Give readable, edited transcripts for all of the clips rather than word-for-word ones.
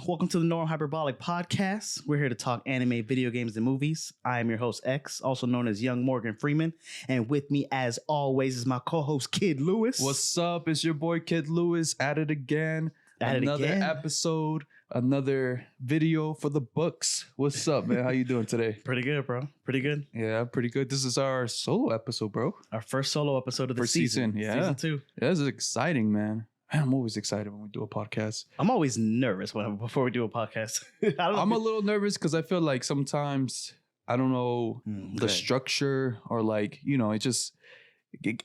welcome to the Norm Hyperbolic Podcast. We're here to talk anime, video games, and movies. I am your host, X, also known as Young Morgan Freeman. And with me, as always, is my co-host, Kid Lewis. What's up? It's your boy, Kid Lewis, at it again. Another episode, another video for the books. What's up, man? How you doing today? Pretty good, bro. Pretty good. Yeah, pretty good. This is our solo episode, bro. Our first solo episode of the season. Yeah. Season 2. Yeah, this is exciting, man. I'm always excited when we do a podcast. I'm always nervous before we do a podcast. I'm a little nervous because I feel like sometimes, I don't know, the structure or like, you know, it just,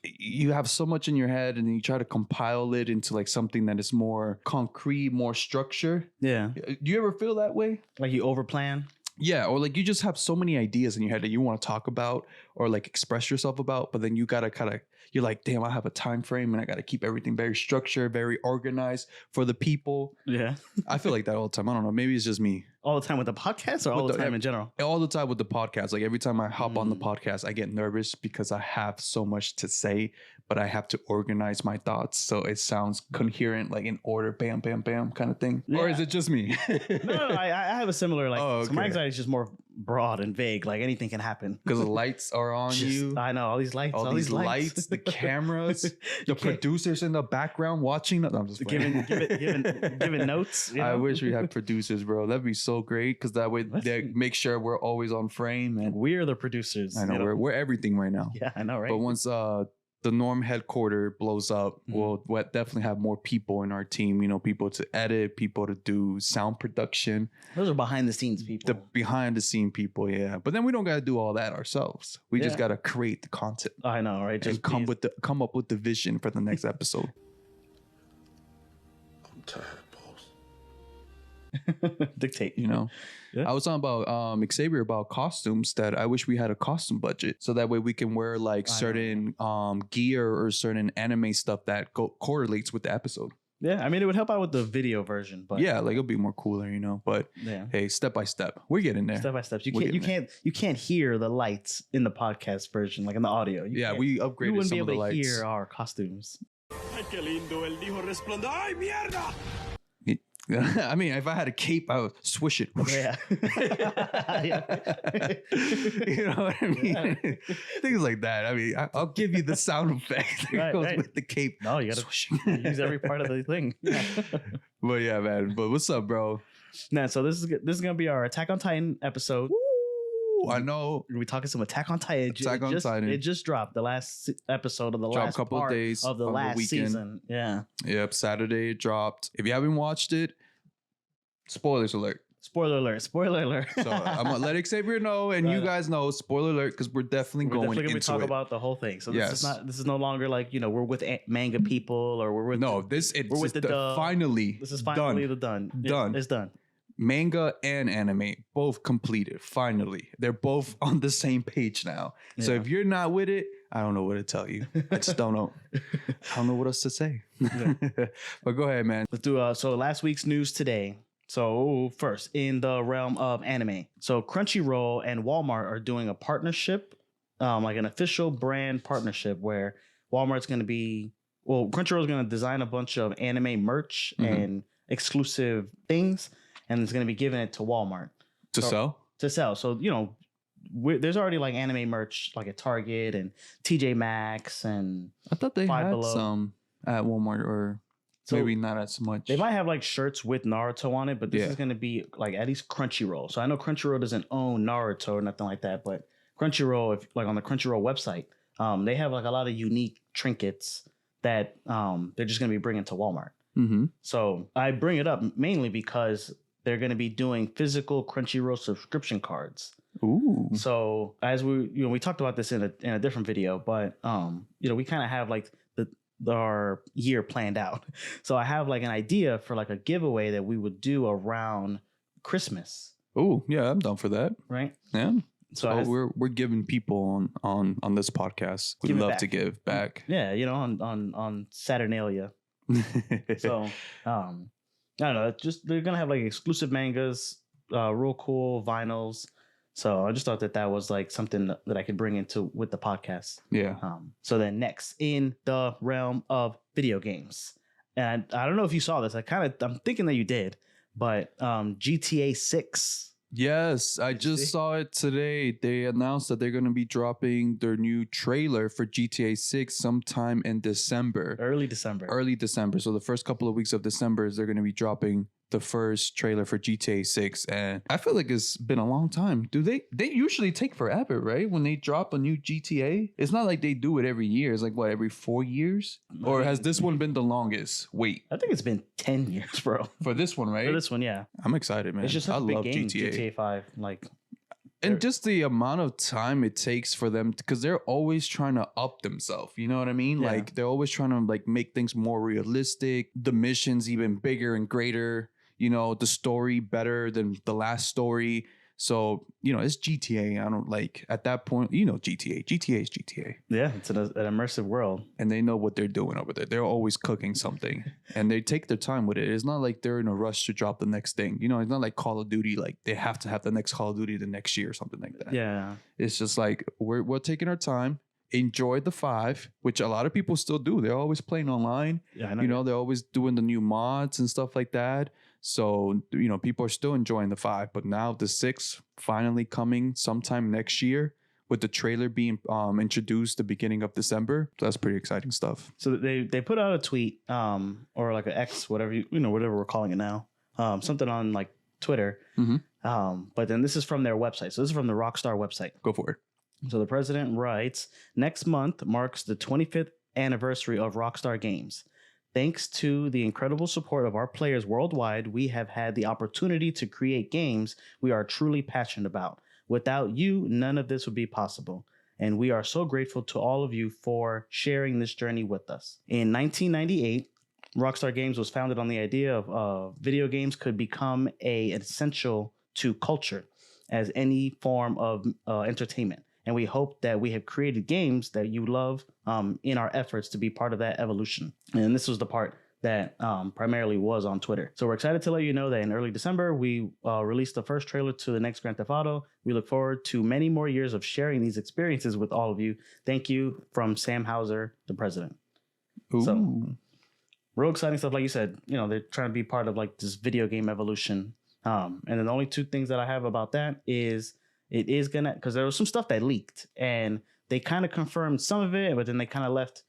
you have so much in your head and then you try to compile it into like something that is more concrete, more structure. Yeah. Do you ever feel that way? Like you overplan? Yeah, or like you just have so many ideas in your head that you want to talk about or like express yourself about, but then you gotta kind of, you're like, damn, I have a time frame and I gotta keep everything very structured, very organized for the people. Yeah. I feel like that all the time. I don't know. Maybe it's just me. All the time with the podcast or all the time in general? All the time with the podcast. Like every time I hop on the podcast, I get nervous because I have so much to say, but I have to organize my thoughts so it sounds coherent, like in order, bam, bam, bam kind of thing. Yeah. Or is it just me? No, I have a similar, like, okay. So my anxiety is just more broad and vague, like anything can happen. Because the lights are on you. I know, all these lights. All these lights, the cameras, the producers in the background watching. I'm just giving notes. You know? I wish we had producers, bro. That'd be so great because that way they make sure we're always on frame. And we're the producers. I know, we're everything right now. Yeah, I know, right? But once the Norm headquarters blows up, we'll definitely have more people in our team. You know, people to edit, people to do sound production. Those are behind the scenes people. The behind the scene people, yeah. But then we don't got to do all that ourselves. We just got to create the content. I know, right? Just come up with the vision for the next episode. I'm tired, boss. Dictate, you know. Yeah. I was talking about Xavier about costumes that I wish we had a costume budget so that way we can wear like certain gear or certain anime stuff that correlates with the episode. Yeah, I mean it would help out with the video version, but yeah, like it'll be more cooler, you know. But hey, step by step, we're getting there. Step by step, you can't hear the lights in the podcast version, like in the audio. We upgraded. You wouldn't some be of the able to lights. Hear our costumes. Ay, qué lindo, él dijo resplandor. Ay, mierda. I mean, if I had a cape, I would swish it. Yeah. You know what I mean? Things like that. I mean, I'll give you the sound effect that goes with the cape. No, you gotta use every part of the thing. But yeah, man. But what's up, bro? Nah, so this is gonna be our Attack on Titan episode. Woo, I know. We're talking some Attack on Titan. Titan. It just dropped the last episode of the last couple part of days of the last season. Yeah. Yep. Saturday it dropped. If you haven't watched it, spoilers alert. Spoiler alert. Spoiler alert. So I'm gonna let Xavier know, and you guys know. Spoiler alert, because we're definitely going into it. Talk about the whole thing. So this is no longer like, you know, we're with manga people or we're with finally. This is finally done. It's done. Manga and anime both completed. Finally, they're both on the same page now. Yeah. So if you're not with it, I don't know what to tell you. I just don't know. I don't know what else to say. Yeah. But go ahead, man. Let's do so last week's news today. So first, in the realm of anime, so Crunchyroll and Walmart are doing a partnership, like an official brand partnership where Walmart's going to be, Crunchyroll is going to design a bunch of anime merch and exclusive things, and it's going to be giving it to Walmart to sell. So, you know, there's already like anime merch like at Target and TJ Maxx, and I thought they had some at Walmart, or maybe not as much. They might have like shirts with Naruto on it, but this is going to be like at least Crunchyroll. So I know Crunchyroll doesn't own Naruto or nothing like that, but Crunchyroll, if like on the Crunchyroll website, they have like a lot of unique trinkets that they're just going to be bringing to Walmart. Mm-hmm. So I bring it up mainly because they're going to be doing physical Crunchyroll subscription cards. Ooh. So as we talked about this in a different video, but we kind of have like our year planned out. So I have like an idea for like a giveaway that we would do around Christmas. Oh yeah, I'm down for that. Right? Yeah. So we're giving people on this podcast. We'd love to give back. Yeah, on Saturnalia. So I don't know. Just they're gonna have like exclusive mangas, real cool vinyls. So I just thought that was like something that I could bring into with the podcast. Yeah. So then next in the realm of video games, and I don't know if you saw this. I'm thinking that you did, But GTA 6. Yes, I just saw it today. They announced that they're going to be dropping their new trailer for GTA 6 sometime in December. Early December. Early December. So the first couple of weeks of December is they're going to be dropping the first trailer for GTA 6. And I feel like it's been a long time. They usually take forever, right? When they drop a new GTA. It's not like they do it every year. It's like, what, every 4 years? Or has this one been the longest? Wait. I think it's been 10 years, bro. For this one, right? For this one, yeah. I'm excited, man. It's just such I a big love game, GTA 5. Like, and just the amount of time it takes for them, because they're always trying to up themselves. You know what I mean? Yeah. Like they're always trying to like make things more realistic. The missions even bigger and greater. You know, the story better than the last story. So, you know, it's GTA. I don't like at that point, you know, GTA. GTA is GTA. Yeah, it's an immersive world. And they know what they're doing over there. They're always cooking something and they take their time with it. It's not like they're in a rush to drop the next thing. You know, it's not like Call of Duty, like they have to have the next Call of Duty the next year or something like that. Yeah. It's just like we're taking our time. Enjoy the 5, which a lot of people still do. They're always playing online. Yeah, I know. You know, they're always doing the new mods and stuff like that. So, you know, people are still enjoying the 5, but now the 6 finally coming sometime next year with the trailer being introduced the beginning of December. So that's pretty exciting stuff. So they put out a tweet or like an X, whatever whatever we're calling it now, something on like Twitter. Mm-hmm. But then this is from their website. So this is from the Rockstar website. Go for it. So the president writes, next month marks the 25th anniversary of Rockstar Games. Thanks to the incredible support of our players worldwide, we have had the opportunity to create games we are truly passionate about. Without you, none of this would be possible. And we are so grateful to all of you for sharing this journey with us. In 1998, Rockstar Games was founded on the idea of video games could become an essential to culture as any form of entertainment. And we hope that we have created games that you love in our efforts to be part of that evolution. And this was the part that primarily was on Twitter. So we're excited to let you know that in early December, we released the first trailer to the next Grand Theft Auto. We look forward to many more years of sharing these experiences with all of you. Thank you from Sam Hauser, the president. Ooh. So real exciting stuff. Like you said, you know, they're trying to be part of like this video game evolution. And then the only two things that I have about that is it is gonna, because there was some stuff that leaked and they kind of confirmed some of it, but then they kind of left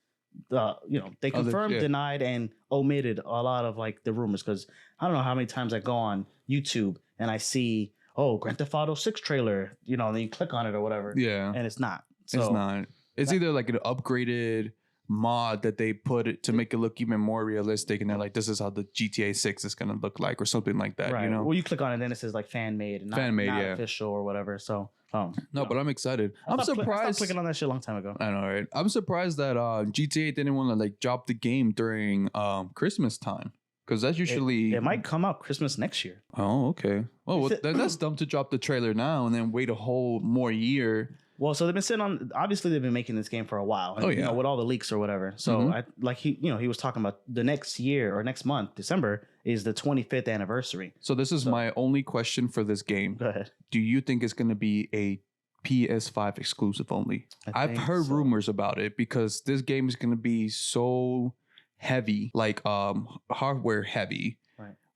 they confirmed, denied, and omitted a lot of like the rumors. Because I don't know how many times I go on YouTube and I see, Grand Theft Auto 6 trailer, and then you click on it or whatever. Yeah. And it's not. So, it's not. It's either like an upgraded mod that they put it to make it look even more realistic, and they're like, this is how the GTA 6 is gonna look like, or something like that. Right. Well, you click on it, then it says like fan made and not official or whatever. So but I'm excited. I'm surprised. I stopped clicking on that shit a long time ago. I know, right? I'm surprised that GTA didn't want to like drop the game during Christmas time, because that's usually it might come out Christmas next year. Oh, okay. Oh, well, that's dumb to drop the trailer now and then wait a whole more year. Well, so they've been sitting on. Obviously, they've been making this game for a while. And, with all the leaks or whatever. So, he was talking about the next year or next month, December, is the 25th anniversary. So this is my only question for this game. Go ahead. Do you think it's going to be a PS5 exclusive only? I've heard rumors about it, because this game is going to be so heavy, like hardware heavy.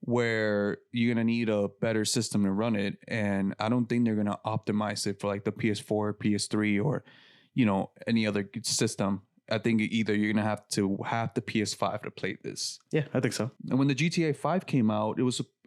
Where you're going to need a better system to run it. And I don't think they're going to optimize it for like the PS4, PS3, or, any other system. I think either you're going to have the PS5 to play this. Yeah, I think so. And when the GTA 5 came out, it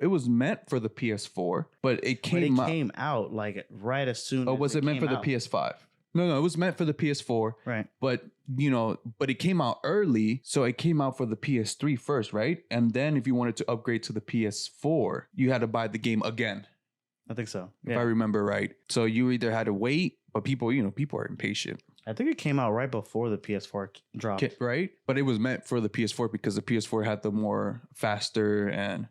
was meant for the PS4, but it came out like right as soon as was it meant for the PS5? No, it was meant for the PS4. Right. But, but it came out early. So it came out for the PS3 first, right? And then if you wanted to upgrade to the PS4, you had to buy the game again. I think so. If I remember right. So you either had to wait, but people are impatient. I think it came out right before the PS4 dropped. Right? But it was meant for the PS4 because the PS4 had the more faster and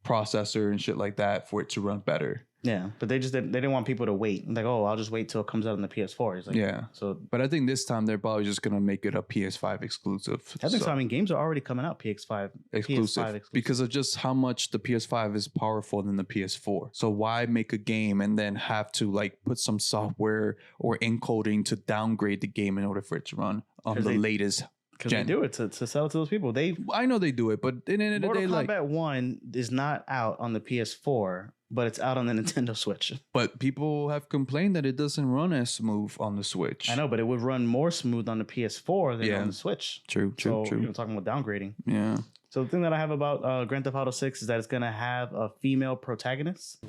processor and shit like that for it to run better. Yeah, but they didn't want people to wait. Like, I'll just wait till it comes out on the PS4. It's like, yeah. So, but I think this time they're probably just gonna make it a PS5 exclusive. I think so. I mean, games are already coming out PS5 exclusive because of just how much the PS5 is powerful than the PS4. So why make a game and then have to like put some software or encoding to downgrade the game in order for it to run on the latest Because they do it to sell it to those people. I know they do it, but at the end of the day, Mortal Kombat 1 is not out on the PS4, but it's out on the Nintendo Switch. But people have complained that it doesn't run as smooth on the Switch. I know, but it would run more smooth on the PS4 than on the Switch. True. You're talking about downgrading. Yeah. So the thing that I have about Grand Theft Auto 6 is that it's going to have a female protagonist.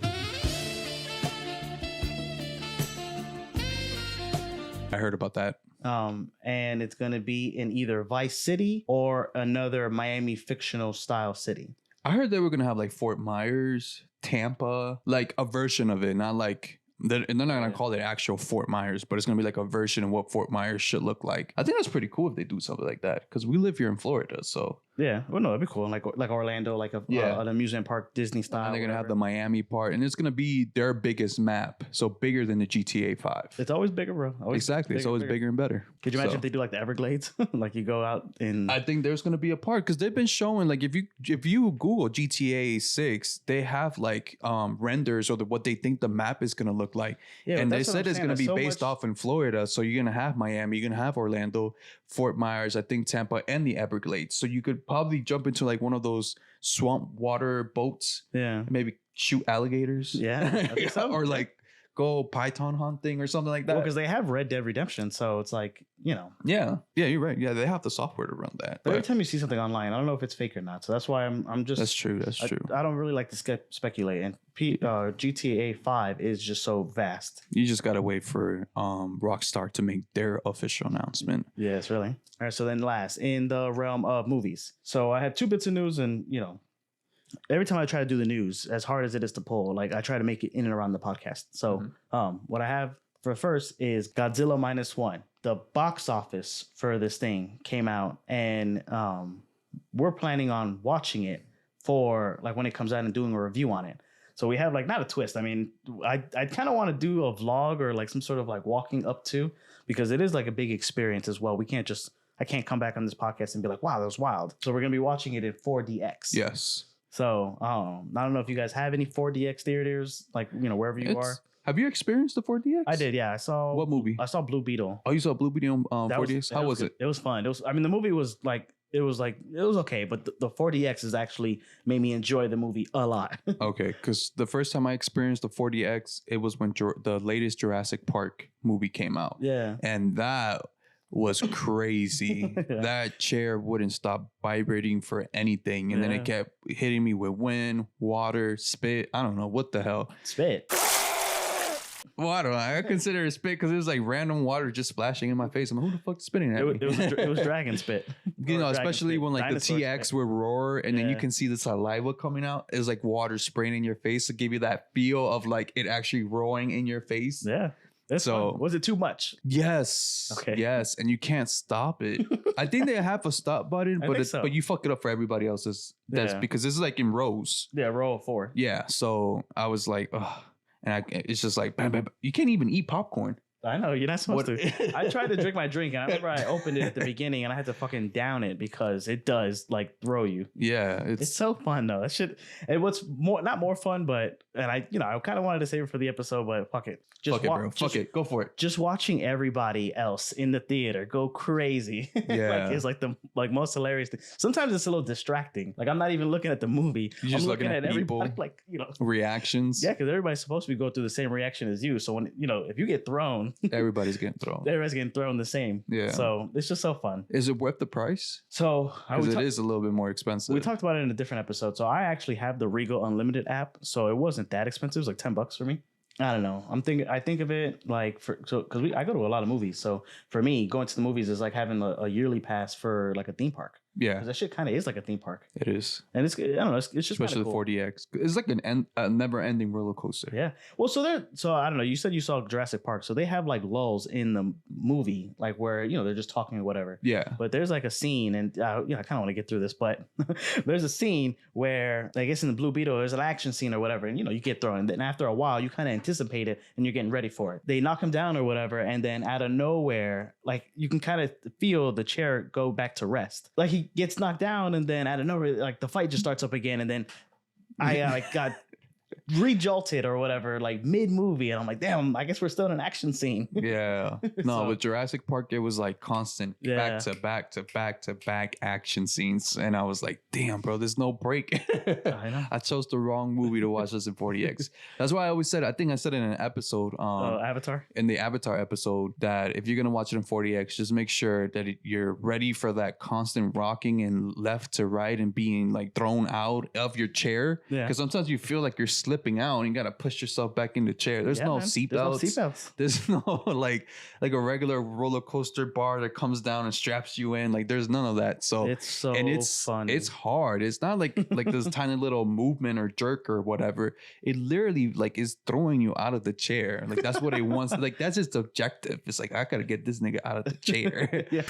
I heard about that. And it's going to be in either Vice City or another Miami fictional style city. I heard they were going to have like Fort Myers, Tampa, like a version of it, not like they're not going to call it actual Fort Myers, but it's going to be like a version of what Fort Myers should look like. I think that's pretty cool if they do something like that because we live here in Florida. So yeah, well, no, it'd be cool. Like Orlando, like an amusement park, Disney style. And they're going to have the Miami part, and it's going to be their biggest map. So bigger than the GTA 5. It's always bigger, bro. Exactly. It's always bigger and better. Could you imagine if they do like the Everglades? Like you go out in... I think there's going to be a part because they've been showing, like if you Google GTA 6, they have like renders or what they think the map is going to look like. Yeah, and they said it's going to be based off in Florida. So you're going to have Miami, you're going to have Orlando, Fort Myers, I think Tampa, and the Everglades. So you could probably jump into like one of those swamp water boats. Yeah. Maybe shoot alligators. Yeah. I think so. Or like go python hunting or something like that. Well, because they have Red Dead Redemption. So it's like, Yeah, you're right. Yeah, they have the software to run that. But every time you see something online, I don't know if it's fake or not. So that's why I'm just... That's true. I don't really like to speculate. And GTA 5 is just so vast. You just got to wait for Rockstar to make their official announcement. Yes, really. All right, so then last, in the realm of movies. So I had 2 bits of news and, every time I try to do the news, as hard as it is to pull, like I try to make it in and around the podcast. So what I have for first is Godzilla -1. The box office for this thing came out, and we're planning on watching it for like when it comes out and doing a review on it. So we have like not a twist. I mean, I kind of want to do a vlog or like some sort of like walking up to, because it is like a big experience as well. I can't come back on this podcast and be like, wow, that was wild. So we're going to be watching it in 4DX. Yes. So I don't know if you guys have any 4DX theaters, like, wherever you are. Have you experienced the 4DX? I did, yeah. I saw... What movie? I saw Blue Beetle. Oh, you saw Blue Beetle on 4DX? How was it? It was fun. The movie was it was okay, but the 4DX has actually made me enjoy the movie a lot. Okay, because the first time I experienced the 4DX, it was when the latest Jurassic Park movie came out. Yeah. And that was crazy. Yeah. That chair wouldn't stop vibrating for anything. And then it kept hitting me with wind, water, spit. I don't know what the hell. Spit. Well, I don't know. I consider it spit because it was like random water just splashing in my face. I'm like, who the fuck is spitting at me? It was dragon spit. Especially when like the TX would roar and then you can see the saliva coming out. It was like water spraying in your face to give you that feel of like it actually roaring in your face. Yeah. So was it too much? Yes. Okay. Yes, and you can't stop it. I think they have a stop button, but you fuck it up for everybody else's. That's because this is like in rows. Yeah, row of 4. Yeah. So I was like, ugh. And it's just like, bam, bam, bam. You can't even eat popcorn. I know, you're not supposed to. I tried to drink my drink, and I remember I opened it at the beginning, and I had to fucking down it because it does like throw you. Yeah, it's so fun though. That shit. And what's not more fun, but I kind of wanted to save it for the episode, but fuck it. Fuck it, bro. Fuck it. Go for it. Just watching everybody else in the theater go crazy. Yeah, it's like the most hilarious thing. Sometimes it's a little distracting. Like I'm not even looking at the movie. You're just looking at people, like reactions. Yeah, because everybody's supposed to go through the same reaction as you. So when if you get thrown. Everybody's getting thrown. Everybody's getting thrown the same. Yeah. So it's just so fun. Is it worth the price? So because it is a little bit more expensive. We talked about it in a different episode. So I actually have the Regal Unlimited app. So it wasn't that expensive. It was like $10 for me. I don't know. I think of it like because I go to a lot of movies. So for me, going to the movies is like having a yearly pass for like a theme park. Yeah, because that shit kind of is like a theme park. It is, and I don't know. It's just especially cool. the 4DX. It's like a never-ending roller coaster. Yeah. Well, so I don't know. You said you saw Jurassic Park, so they have like lulls in the movie, like where they're just talking or whatever. Yeah. But there's like a scene, and I kind of want to get through this, but there's a scene where I guess in the Blue Beetle there's an action scene or whatever, and you get thrown, and then after a while you kind of anticipate it, and you're getting ready for it. They knock him down or whatever, and then out of nowhere, like you can kind of feel the chair go back to rest. Like he gets knocked down. And then out of nowhere, like the fight just starts up again, and then I got re-jolted or whatever, like mid-movie, and I'm like, damn, I guess we're still in an action scene. Yeah. No, So- with Jurassic Park, it was like constant back to back to back to back action scenes. And I was like, damn, bro, there's no break. I know. I chose the wrong movie to watch this in 40X. That's why I always said, I think I said in an episode, Avatar? in the Avatar episode, that if you're going to watch it in 40X, just make sure that you're ready for that constant rocking and left to right and being like thrown out of your chair. Yeah. Because sometimes you feel like you're slipping out and you got to push yourself back in the chair. There's no seatbelts. There's no like a regular roller coaster bar that comes down and straps you in. Like there's none of that. So it's funny. It's hard. It's not like this tiny little movement or jerk or whatever. It literally like is throwing you out of the chair. Like that's what it wants. Like that's its objective. It's like I gotta get this nigga out of the chair. Yeah.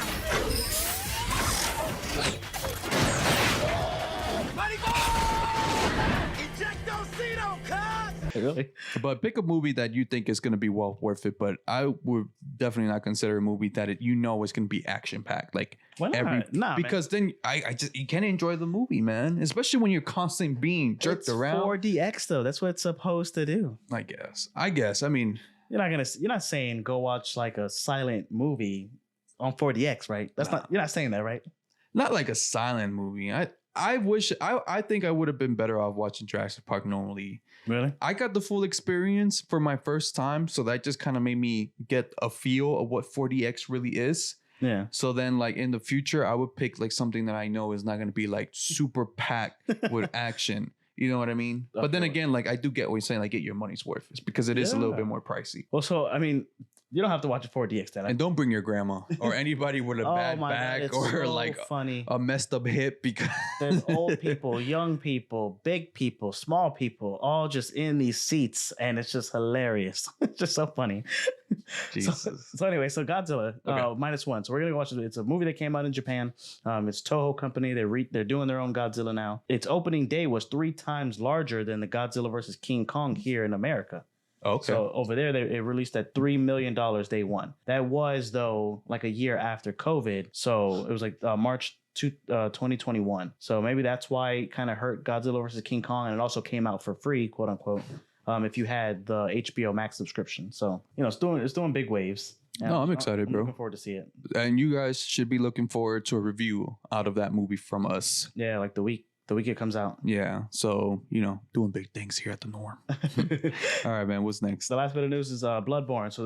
Really? But pick a movie that you think is going to be well worth it. But I would definitely not consider a movie that is going to be action packed. Like because then I just you can't enjoy the movie, man. Especially when you're constantly being jerked around. 4DX though. That's what it's supposed to do. I guess. I mean, you're not saying go watch like a silent movie on 4DX, right? You're not saying that, right? Not like a silent movie. I think I would have been better off watching Jurassic Park normally. Really? I got the full experience for my first time, so that just kind of made me get a feel of what 4DX really is. Yeah. So then like in the future, I would pick like something that I know is not going to be like super packed with action. You know what I mean? Okay. But then again, like I do get what you're saying, like get your money's worth. It's because it is a little bit more pricey. Well, so I mean, you don't have to watch a 4DX then. And don't bring your grandma or anybody with a bad back or so like funny. A messed up hip because there's old people, young people, big people, small people, all just in these seats, and it's just hilarious. It's just so funny. Jesus. So anyway, so Godzilla -1. So we're gonna watch it. It's a movie that came out in Japan. It's Toho Company. They're doing their own Godzilla now. Its opening day was 3 times larger than the Godzilla versus King Kong here in America. Okay. So over there, it released at $3 million day one. That was, though, like a year after COVID. So it was like March 2021. So maybe that's why it kind of hurt Godzilla versus King Kong. And it also came out for free, quote unquote, if you had the HBO Max subscription. So, it's doing big waves. No, I'm excited, bro. Looking forward to see it. And you guys should be looking forward to a review out of that movie from us. Yeah, like the week it comes out. Yeah. So, doing big things here at the Norm. All right, man. What's next? The last bit of news is Bloodborne. So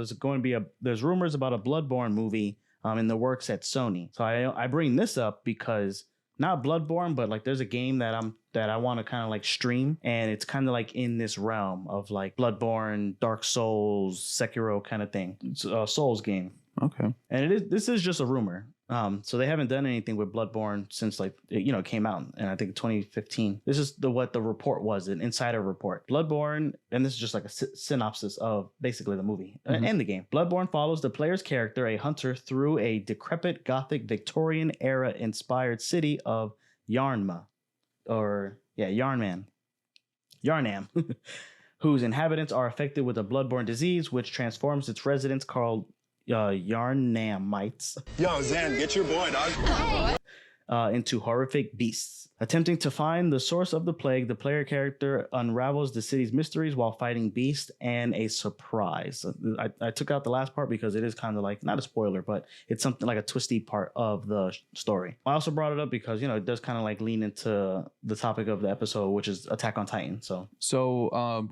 there's rumors about a Bloodborne movie in the works at Sony. So I bring this up because not Bloodborne, but like there's a game that I want to kind of like stream, and it's kind of like in this realm of like Bloodborne, Dark Souls, Sekiro kind of thing. It's a Souls game. Okay. And this is just a rumor. So they haven't done anything with Bloodborne since it came out, and I think 2015. This is what the report was, an insider report. Bloodborne, and this is just like a synopsis of basically the movie and the game. Bloodborne follows the player's character, a hunter, through a decrepit Gothic Victorian era inspired city of Yarnam, whose inhabitants are affected with a bloodborne disease, which transforms its residents called Yarnamites. Yo, Zan, get your boy, dog. Into horrific beasts. Attempting to find the source of the plague, the player character unravels the city's mysteries while fighting beasts and a surprise. I took out the last part because it is kind of like, not a spoiler, but it's something like a twisty part of the story. I also brought it up because, it does kind of like lean into the topic of the episode, which is Attack on Titan. So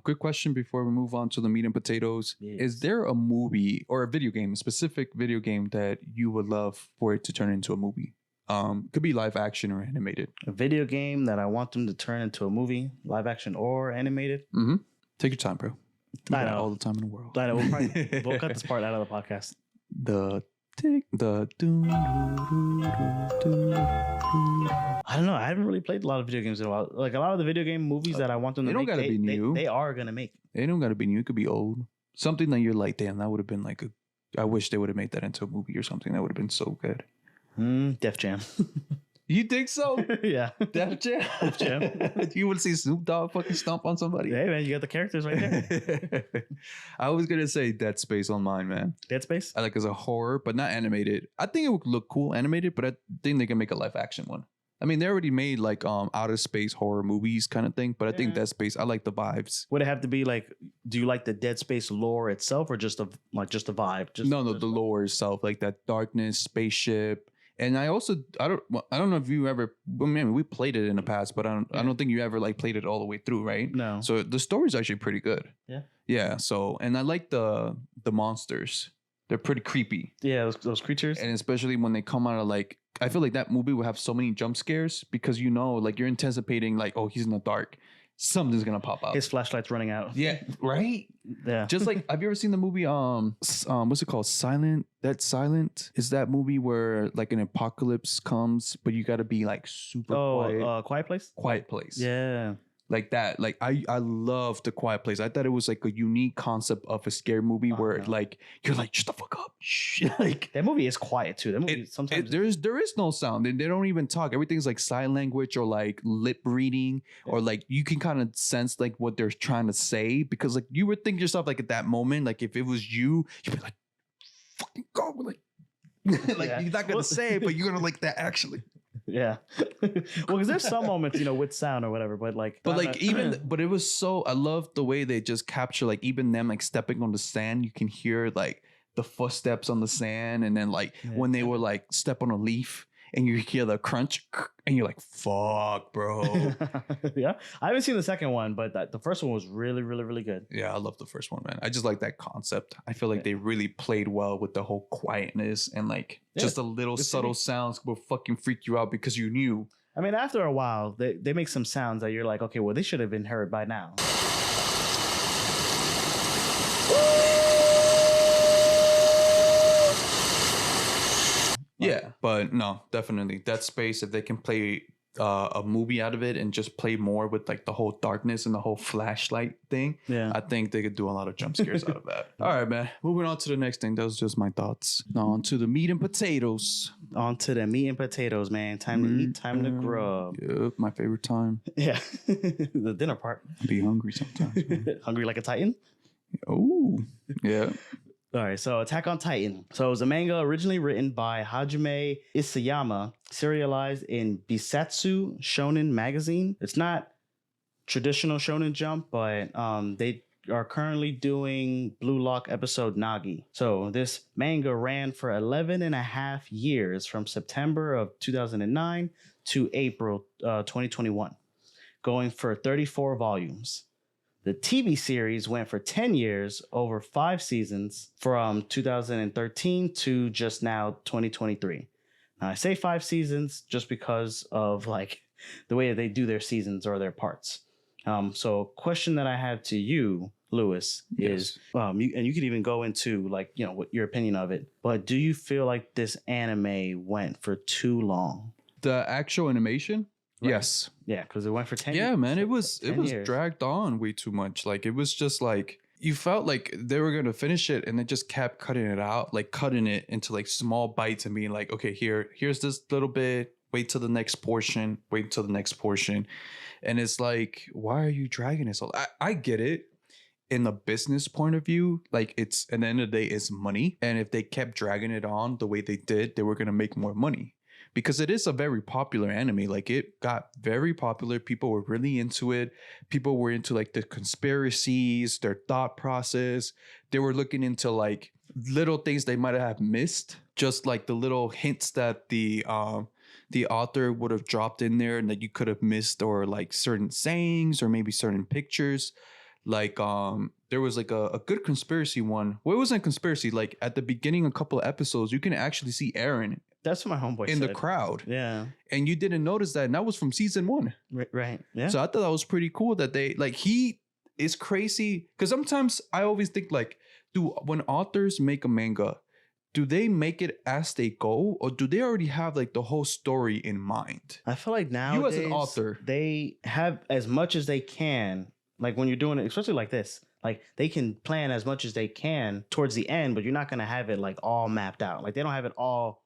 quick question before we move on to the meat and potatoes. Yes. Is there a movie or a video game, a specific video game that you would love for it to turn into a movie? Could be live action or animated. A video game that I want them to turn into a movie, live action or animated. Mm-hmm. Take your time, bro. I know. All the time in the world. I know. We'll cut this part out of the podcast. I don't know. I haven't really played a lot of video games in a while. Like a lot of the video game movies that I want them to make, gotta be new. They are gonna make. They don't gotta be new. It could be old. Something that you're like, damn, that would have been like I wish they would have made that into a movie or something. That would have been so good. Def Jam. You think so? Yeah. Def Jam? Def Jam. You would see Snoop Dogg fucking stomp on somebody. Hey, man, you got the characters right there. I was going to say Dead Space on mine, man. Dead Space? I like as a horror, but not animated. I think it would look cool animated, but I think they can make a live action one. I mean, they already made like outer space horror movies kind of thing, but I think Dead Space, I like the vibes. Would it have to be like, do you like the Dead Space lore itself, or just the vibe? No, the lore itself, like that darkness, spaceship. And I don't know if you ever, I mean, we played it in the past, but I don't think you ever like played it all the way through, right? No. So the story's actually pretty good. Yeah. Yeah. So, and I like the monsters. They're pretty creepy. Yeah, those creatures. And especially when they come out of like, I feel like that movie will have so many jump scares because like you're anticipating like, oh, he's in the dark. Something's gonna pop out. His flashlight's running out. Yeah, right? Yeah. Just like, have you ever seen the movie what's it called? Silent? That's Silent? Is that movie where like an apocalypse comes, but you gotta be like super quiet? Quiet Place? Quiet Place. Yeah. Like that. Like I love the Quiet Place. I thought it was like a unique concept of a scary movie where like you're like, shut the fuck up. Like that movie is quiet too. That movie sometimes there is no sound, and they don't even talk. Everything's like sign language or like lip reading, or like you can kind of sense like what they're trying to say, because like you would think yourself like at that moment, like if it was you, you'd be like, fucking go, like like you're not gonna say it, but you're gonna like that actually. Yeah. Well, because there's some moments, with sound or whatever, but it was so, I love the way they just capture like even them like stepping on the sand. You can hear like the footsteps on the sand, and then like when they were like step on a leaf and you hear the crunch, and you're like, fuck, bro. Yeah. I haven't seen the second one, but the first one was really, really, really good. Yeah, I love the first one, man. I just like that concept. I feel like they really played well with the whole quietness, and like just the little subtle sounds will fucking freak you out because you knew. I mean, after a while, they make some sounds that you're like, okay, well, they should have been heard by now. Yeah, but no, definitely Dead Space. If they can play a movie out of it and just play more with like the whole darkness and the whole flashlight thing, I think they could do a lot of jump scares out of that. All right, man. Moving on to the next thing. That was just my thoughts. Now on to the meat and potatoes. On to the meat and potatoes, man. Time to eat, time to grub. Yep, my favorite time. Yeah, the dinner part. Be hungry sometimes. Hungry like a Titan? Oh, yeah. All right, so Attack on Titan. So it was a manga originally written by Hajime Isayama, serialized in Bisatsu Shonen magazine. It's not traditional Shonen Jump, but they are currently doing Blue Lock episode Nagi. So this manga ran for 11 and a half years from September of 2009 to April 2021, going for 34 volumes. The TV series went for 10 years, over 5 seasons, from 2013 to just now 2023. Now, I say 5 seasons just because of like the way that they do their seasons or their parts. So question that I have to you, Lewis, is, and you could even go into like, what your opinion of it, but do you feel like this anime went for too long? The actual animation? Right. Yes. Yeah, because it went for 10 years. Yeah, man, it was dragged on way too much. Like, it was just like, you felt like they were going to finish it and they just kept cutting it out, like cutting it into like small bites and being like, okay, here's this little bit, wait till the next portion, wait till the next portion. And it's like, why are you dragging it so? I get it. In the business point of view, like it's, at the end of the day, it's money. And if they kept dragging it on the way they did, they were going to make more money. Because it is a very popular anime. Like, it got very popular. People were really into it. People were into like the conspiracies, their thought process. They were looking into like little things they might have missed. Just like the little hints that the author would have dropped in there and that you could have missed, or like certain sayings or maybe certain pictures. Like there was like a good conspiracy one. Well, it wasn't a conspiracy. Like at the beginning, a couple of episodes, you can actually see Aaron. That's what my homeboy in said. The crowd. Yeah. And you didn't notice that. And that was from season 1. Right. Yeah. So I thought that was pretty cool that they, like, he is crazy. Because sometimes I always think, like, when authors make a manga, do they make it as they go? Or do they already have, like, the whole story in mind? I feel like now you as an author, they have as much as they can. Like when you're doing it, especially like this, like they can plan as much as they can towards the end, but you're not going to have it like all mapped out. Like they don't have it all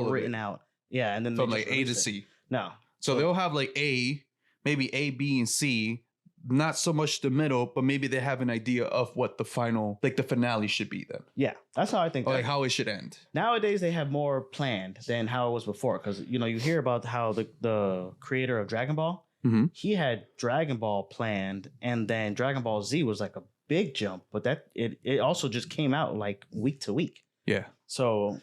written out. Yeah. And then from like A to C. No. So they'll have like A, maybe A, B, and C. not so much the middle, but maybe they have an idea of what the final, like the finale should be then. Yeah, that's how I think. Or like how it should end. Nowadays, they have more planned than how it was before. Because, you hear about how the creator of Dragon Ball, he had Dragon Ball planned, and then Dragon Ball Z was like a big jump. But that it also just came out like week to week. Yeah. So,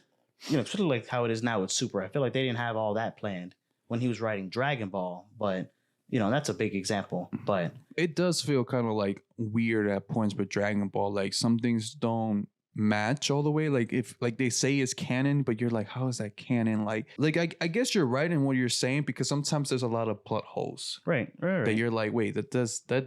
especially like how it is now with Super. I feel like they didn't have all that planned when he was writing Dragon Ball. But, that's a big example. But it does feel kind of like weird at points with Dragon Ball. Like some things don't match all the way. Like if like they say it's canon, but you're like, how is that canon? Like I guess you're right in what you're saying, because sometimes there's a lot of plot holes. Right. That you're like, wait, that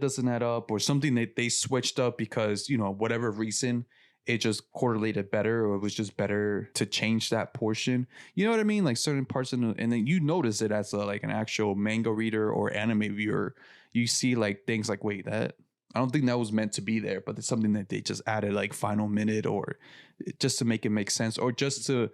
doesn't add up, or something that they switched up because, whatever reason, it just correlated better, or it was just better to change that portion. You know what I mean? Like certain parts and then you notice it as like an actual manga reader or anime viewer. You see like things like, wait, that I don't think that was meant to be there, but it's something that they just added like final minute, or just to make it make sense, or just to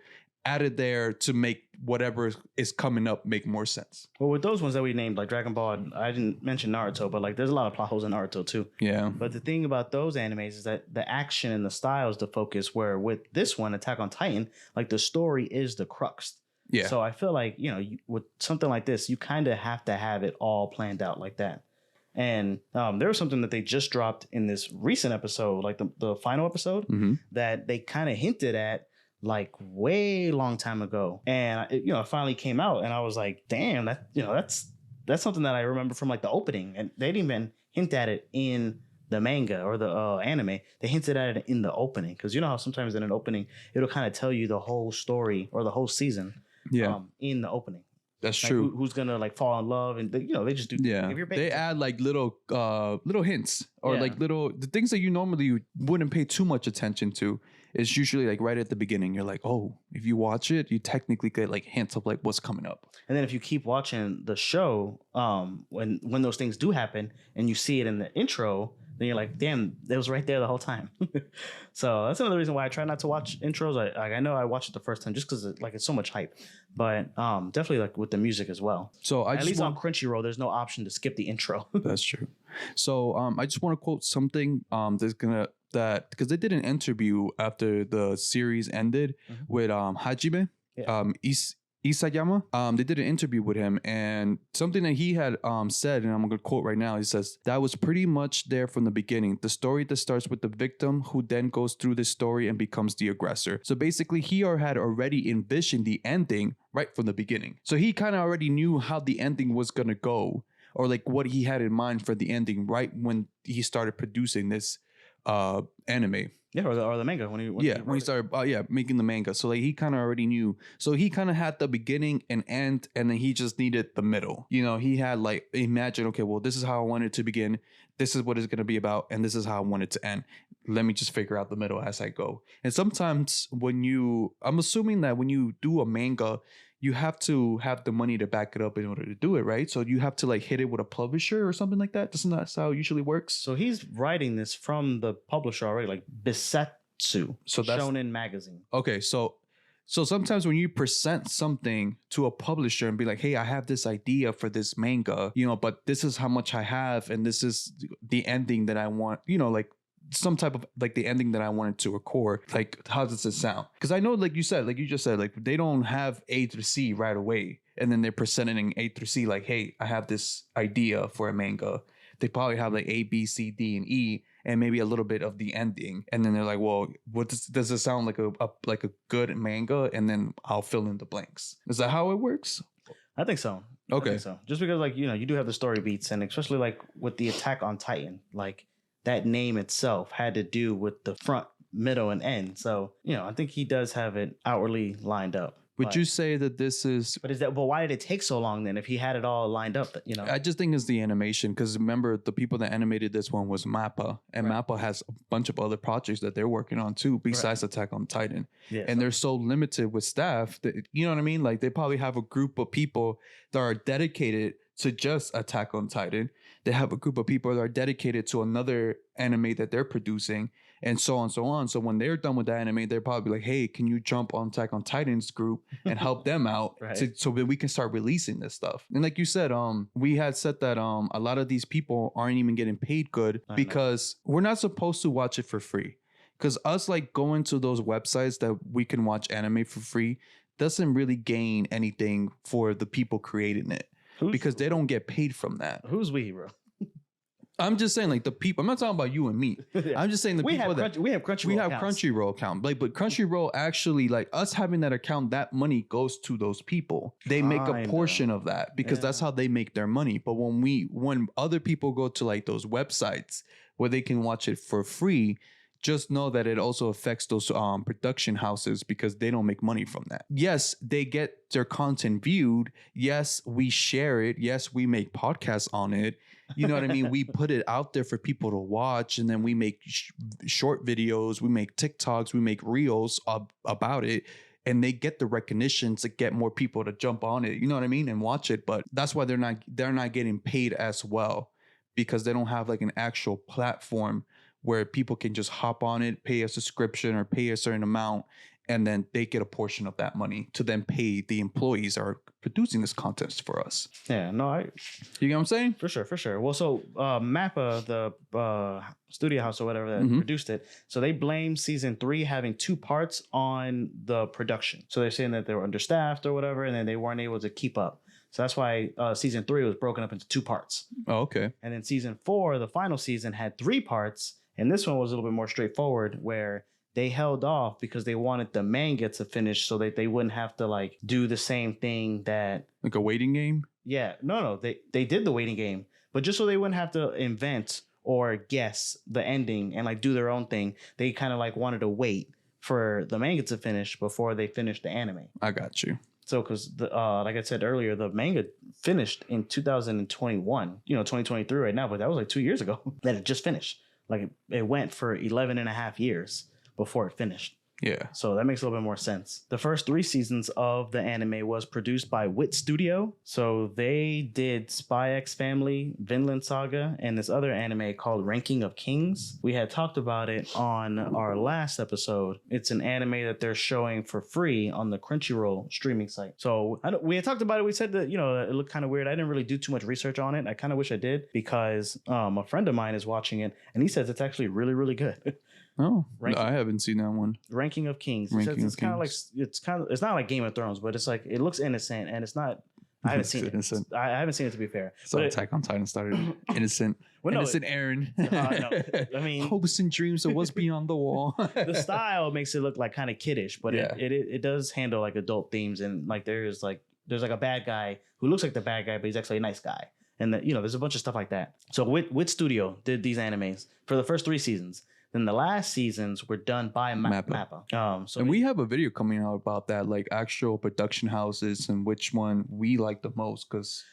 add it there to make whatever is coming up make more sense. Well, with those ones that we named, like Dragon Ball, I didn't mention Naruto, but like there's a lot of plot holes in Naruto too. Yeah. But the thing about those animes is that the action and the style is the focus, where with this one, Attack on Titan, like the story is the crux. Yeah. So I feel like, with something like this, you kind of have to have it all planned out like that. And there was something that they just dropped in this recent episode, like the final episode, that they kind of hinted at like way long time ago. And it finally came out, and I was like, damn, that's something that I remember from like the opening. And they didn't even hint at it in the manga or the anime. They hinted at it in the opening, because how sometimes in an opening it'll kind of tell you the whole story or the whole season in the opening. That's like true. Who's gonna like fall in love, and they just do. Yeah, they add like little hints, or like the things that you normally wouldn't pay too much attention to. It's usually like right at the beginning. You're like, oh, if you watch it, you technically get like hints of like what's coming up. And then if you keep watching the show, when those things do happen and you see it in the intro, then you're like, damn, it was right there the whole time. So that's another reason why I try not to watch intros. I know I watched it the first time just because it's so much hype, but definitely like with the music as well. So at least on Crunchyroll, there's no option to skip the intro. That's true. So I just want to quote something because they did an interview after the series ended with Hajime. Isayama. They did an interview with him, and something that he had said, and I'm going to quote right now, he says, that was pretty much there from the beginning. The story that starts with the victim who then goes through this story and becomes the aggressor. So basically, he had already envisioned the ending right from the beginning. So he kind of already knew how the ending was going to go, or like what he had in mind for the ending right when he started producing this anime. Yeah, or the manga when he started making the manga. So like he kind of already knew. So he kind of had the beginning and end, and then he just needed the middle. He had like imagine, okay, well, this is how I want it to begin. This is what it's going to be about, and this is how I want it to end. Let me just figure out the middle as I go. And sometimes I'm assuming that when you do a manga, you have to have the money to back it up in order to do it, right? So you have to like hit it with a publisher or something like that. Doesn't that how it usually works? So he's writing this from the publisher already, like Bissetsu, so that's Shonen Magazine. Okay, so sometimes when you present something to a publisher and be like, hey, I have this idea for this manga, but this is how much I have, and this is the ending that I want, like some type of like the ending that I wanted to record, like how does it sound? Because I know, like you just said, like they don't have A through C right away, and then they're presenting A through C like, hey, I have this idea for a manga. They probably have like A, B, C, D, and E, and maybe a little bit of the ending, and then they're like, well, what does it sound like a good manga? And then I'll fill in the blanks. Is that how it works? I think so. Okay, so just because like you do have the story beats, and especially like with the Attack on Titan, like that name itself had to do with the front, middle, and end. So, I think he does have it outwardly lined up. Would you say that this is... But why did it take so long then if he had it all lined up? I just think it's the animation, because remember, the people that animated this one was MAPPA, and MAPPA has a bunch of other projects that they're working on too, besides Attack on Titan. Yeah, and they're so limited with staff that, you know what I mean? Like they probably have a group of people that are dedicated to just Attack on Titan. they have a group of people that are dedicated to another anime that they're producing, and so on and so on. So when they're done with the anime, they're probably like, hey, can you jump on Attack on Titan's group and help them out Right. so that we can start releasing this stuff? And like you said, we had said that a lot of these people aren't even getting paid good because we're not supposed to watch it for free. Because us like going to those websites that we can watch anime for free doesn't really gain anything for the people creating it because they don't get paid from that. Who's we, bro? I'm just saying, like the people. I'm not talking about you and me. Yeah. I'm just saying we have Crunchyroll. We have Crunchyroll account, like, but Crunchyroll actually, like us having that account, that money goes to those people. They make a portion of that because that's how they make their money. But when other people go to like those websites where they can watch it for free, just know that it also affects those production houses because they don't make money from that. Yes, they get their content viewed. Yes, we share it. Yes, we make podcasts on it. You know what I mean? We put it out there for people to watch, and then we make short videos. We make TikToks. We make reels about it. And they get the recognition to get more people to jump on it. You know what I mean? And watch it. But that's why they're not getting paid as well, because they don't have like an actual platform where people can just hop on it, pay a subscription or pay a certain amount, and then they get a portion of that money to then pay the employees that are producing this content for us. Yeah, no, you get what I'm saying? For sure. Well, so Mappa, the studio house or whatever that produced it, so they blame season 3 having 2 parts on the production. So they're saying that they were understaffed or whatever, and then they weren't able to keep up. So that's why season 3 was broken up into 2 parts. Oh, okay. And then season 4, the final season, had 3 parts. And this one was a little bit more straightforward, where they held off because they wanted the manga to finish so that they wouldn't have to like do the same thing that like a waiting game. Yeah, no, they did the waiting game, but just so they wouldn't have to invent or guess the ending and like do their own thing. They kind of like wanted to wait for the manga to finish before they finished the anime. I got you. So, because like I said earlier, the manga finished in 2021, 2023 right now, but that was like 2 years ago that it just finished. Like it went for 11 and a half years before it finished. Yeah. So that makes a little bit more sense. The first 3 seasons of the anime was produced by Wit Studio. So they did Spy X Family, Vinland Saga, and this other anime called Ranking of Kings. We had talked about it on our last episode. It's an anime that they're showing for free on the Crunchyroll streaming site. So we had talked about it. We said that, it looked kind of weird. I didn't really do too much research on it. I kind of wish I did, because a friend of mine is watching it and he says it's actually really, really good. Oh, I haven't seen that one. Ranking of Kings. It's kind of like it's not like Game of Thrones, but it's like it looks innocent, and it's not. I haven't seen it. I haven't seen it, to be fair. So Attack on Titan started innocent. Innocent Aaron. No, I mean, hopes and dreams of what's beyond the wall. The style makes it look like kind of kiddish, but it does handle like adult themes, and like there's like a bad guy who looks like the bad guy, but he's actually a nice guy. And there's a bunch of stuff like that. So Wit Studio did these animes for the first 3 seasons. Then the last seasons were done by Mappa. And we have a video coming out about that, like actual production houses and which one we like the most, because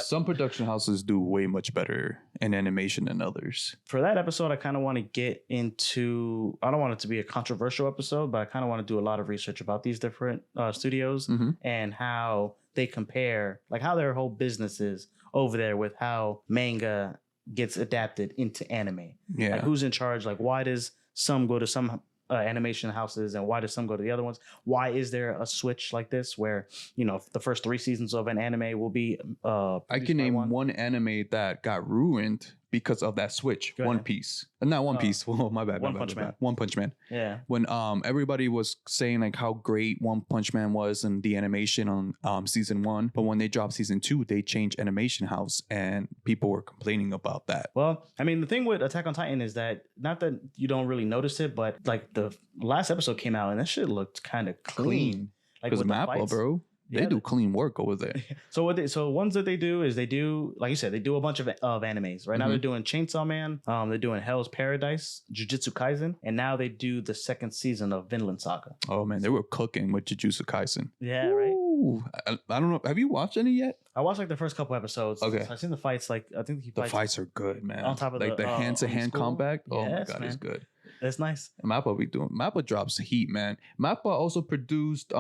some production houses do way much better in animation than others. For that episode, I kind of want to get into, I don't want it to be a controversial episode, but I kind of want to do a lot of research about these different studios and how they compare, like how their whole business is over there with how manga gets adapted into anime. Yeah. Like who's in charge? Like why does some go to some animation houses and why does some go to the other ones? Why is there a switch like this where, the first 3 seasons of an anime will be I can name one anime that got ruined because of that switch. One Piece. Not One Piece. Oh, my bad. One Punch Man. One Punch Man. Yeah. When everybody was saying like how great One Punch Man was in the animation on season 1, but when they dropped season 2, they changed animation house and people were complaining about that. Well, I mean, the thing with Attack on Titan is that, not that you don't really notice it, but like the last episode came out and that shit looked kind of clean. Like because Mappa, bro. They do clean work over there. So ones that they do is they do, like you said, they do a bunch of animes. Right now they're doing Chainsaw Man, they're doing Hell's Paradise, Jujutsu Kaisen, and now they do the 2nd season of Vinland Saga. Oh man, they were cooking with Jujutsu Kaisen. Yeah, right. Ooh, I don't know. Have you watched any yet? I watched like the first couple episodes. Okay, so I've seen the fights. Like I think the fights are good, man. On top of like the hand-to-hand combat. Oh my god, it's good. That's nice. Mappa drops heat, man. Mappa also produced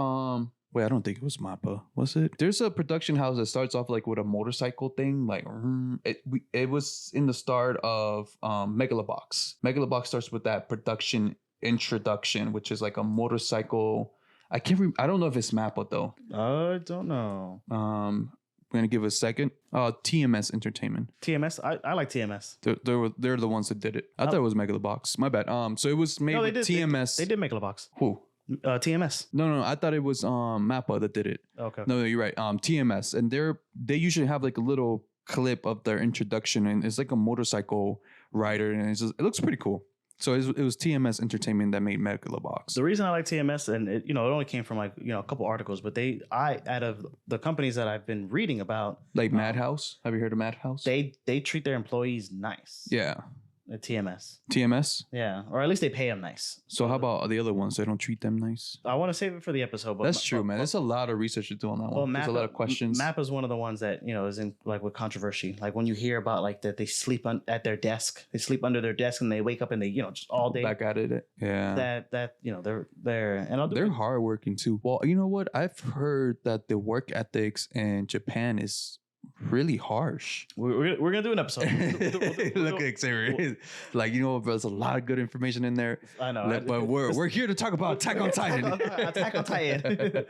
Wait, I don't think it was Mappa. Was it? There's a production house that starts off like with a motorcycle thing. Like it was in the start of Megalobox. Megalobox starts with that production introduction, which is like a motorcycle. I don't know if it's Mappa though. I don't know. I'm gonna give it a second. TMS Entertainment. TMS. I like TMS. They're the ones that did it. I thought it was Megalobox. My bad. So it was made with TMS. They did Megalobox. Who? TMS. No. I thought it was Mappa that did it. Okay. No, you're right. TMS, and they usually have like a little clip of their introduction, and it's like a motorcycle rider, and it looks pretty cool. So it was TMS Entertainment that made Megalobox. The reason I like TMS, and it only came from like a couple articles, but out of the companies that I've been reading about, like Madhouse. Have you heard of Madhouse? They treat their employees nice. Yeah. At TMS. TMS? Yeah. Or at least they pay them nice. So how about the other ones? They don't treat them nice? I want to save it for the episode. But that's true, man. There's a lot of research to do on that one. There's a lot of questions. Mappa is one of the ones that, is in like with controversy. Like when you hear about like that they sleep at their desk. They sleep under their desk and they wake up and they, just all day. Back at it. Yeah. They're and they're hardworking too. Well, you know what? I've heard that the work ethics in Japan is really harsh. We're gonna do an episode. Look at Xavier. Like, there's a lot of good information in there. I know. But we're here to talk about Attack on Titan. Attack on Titan.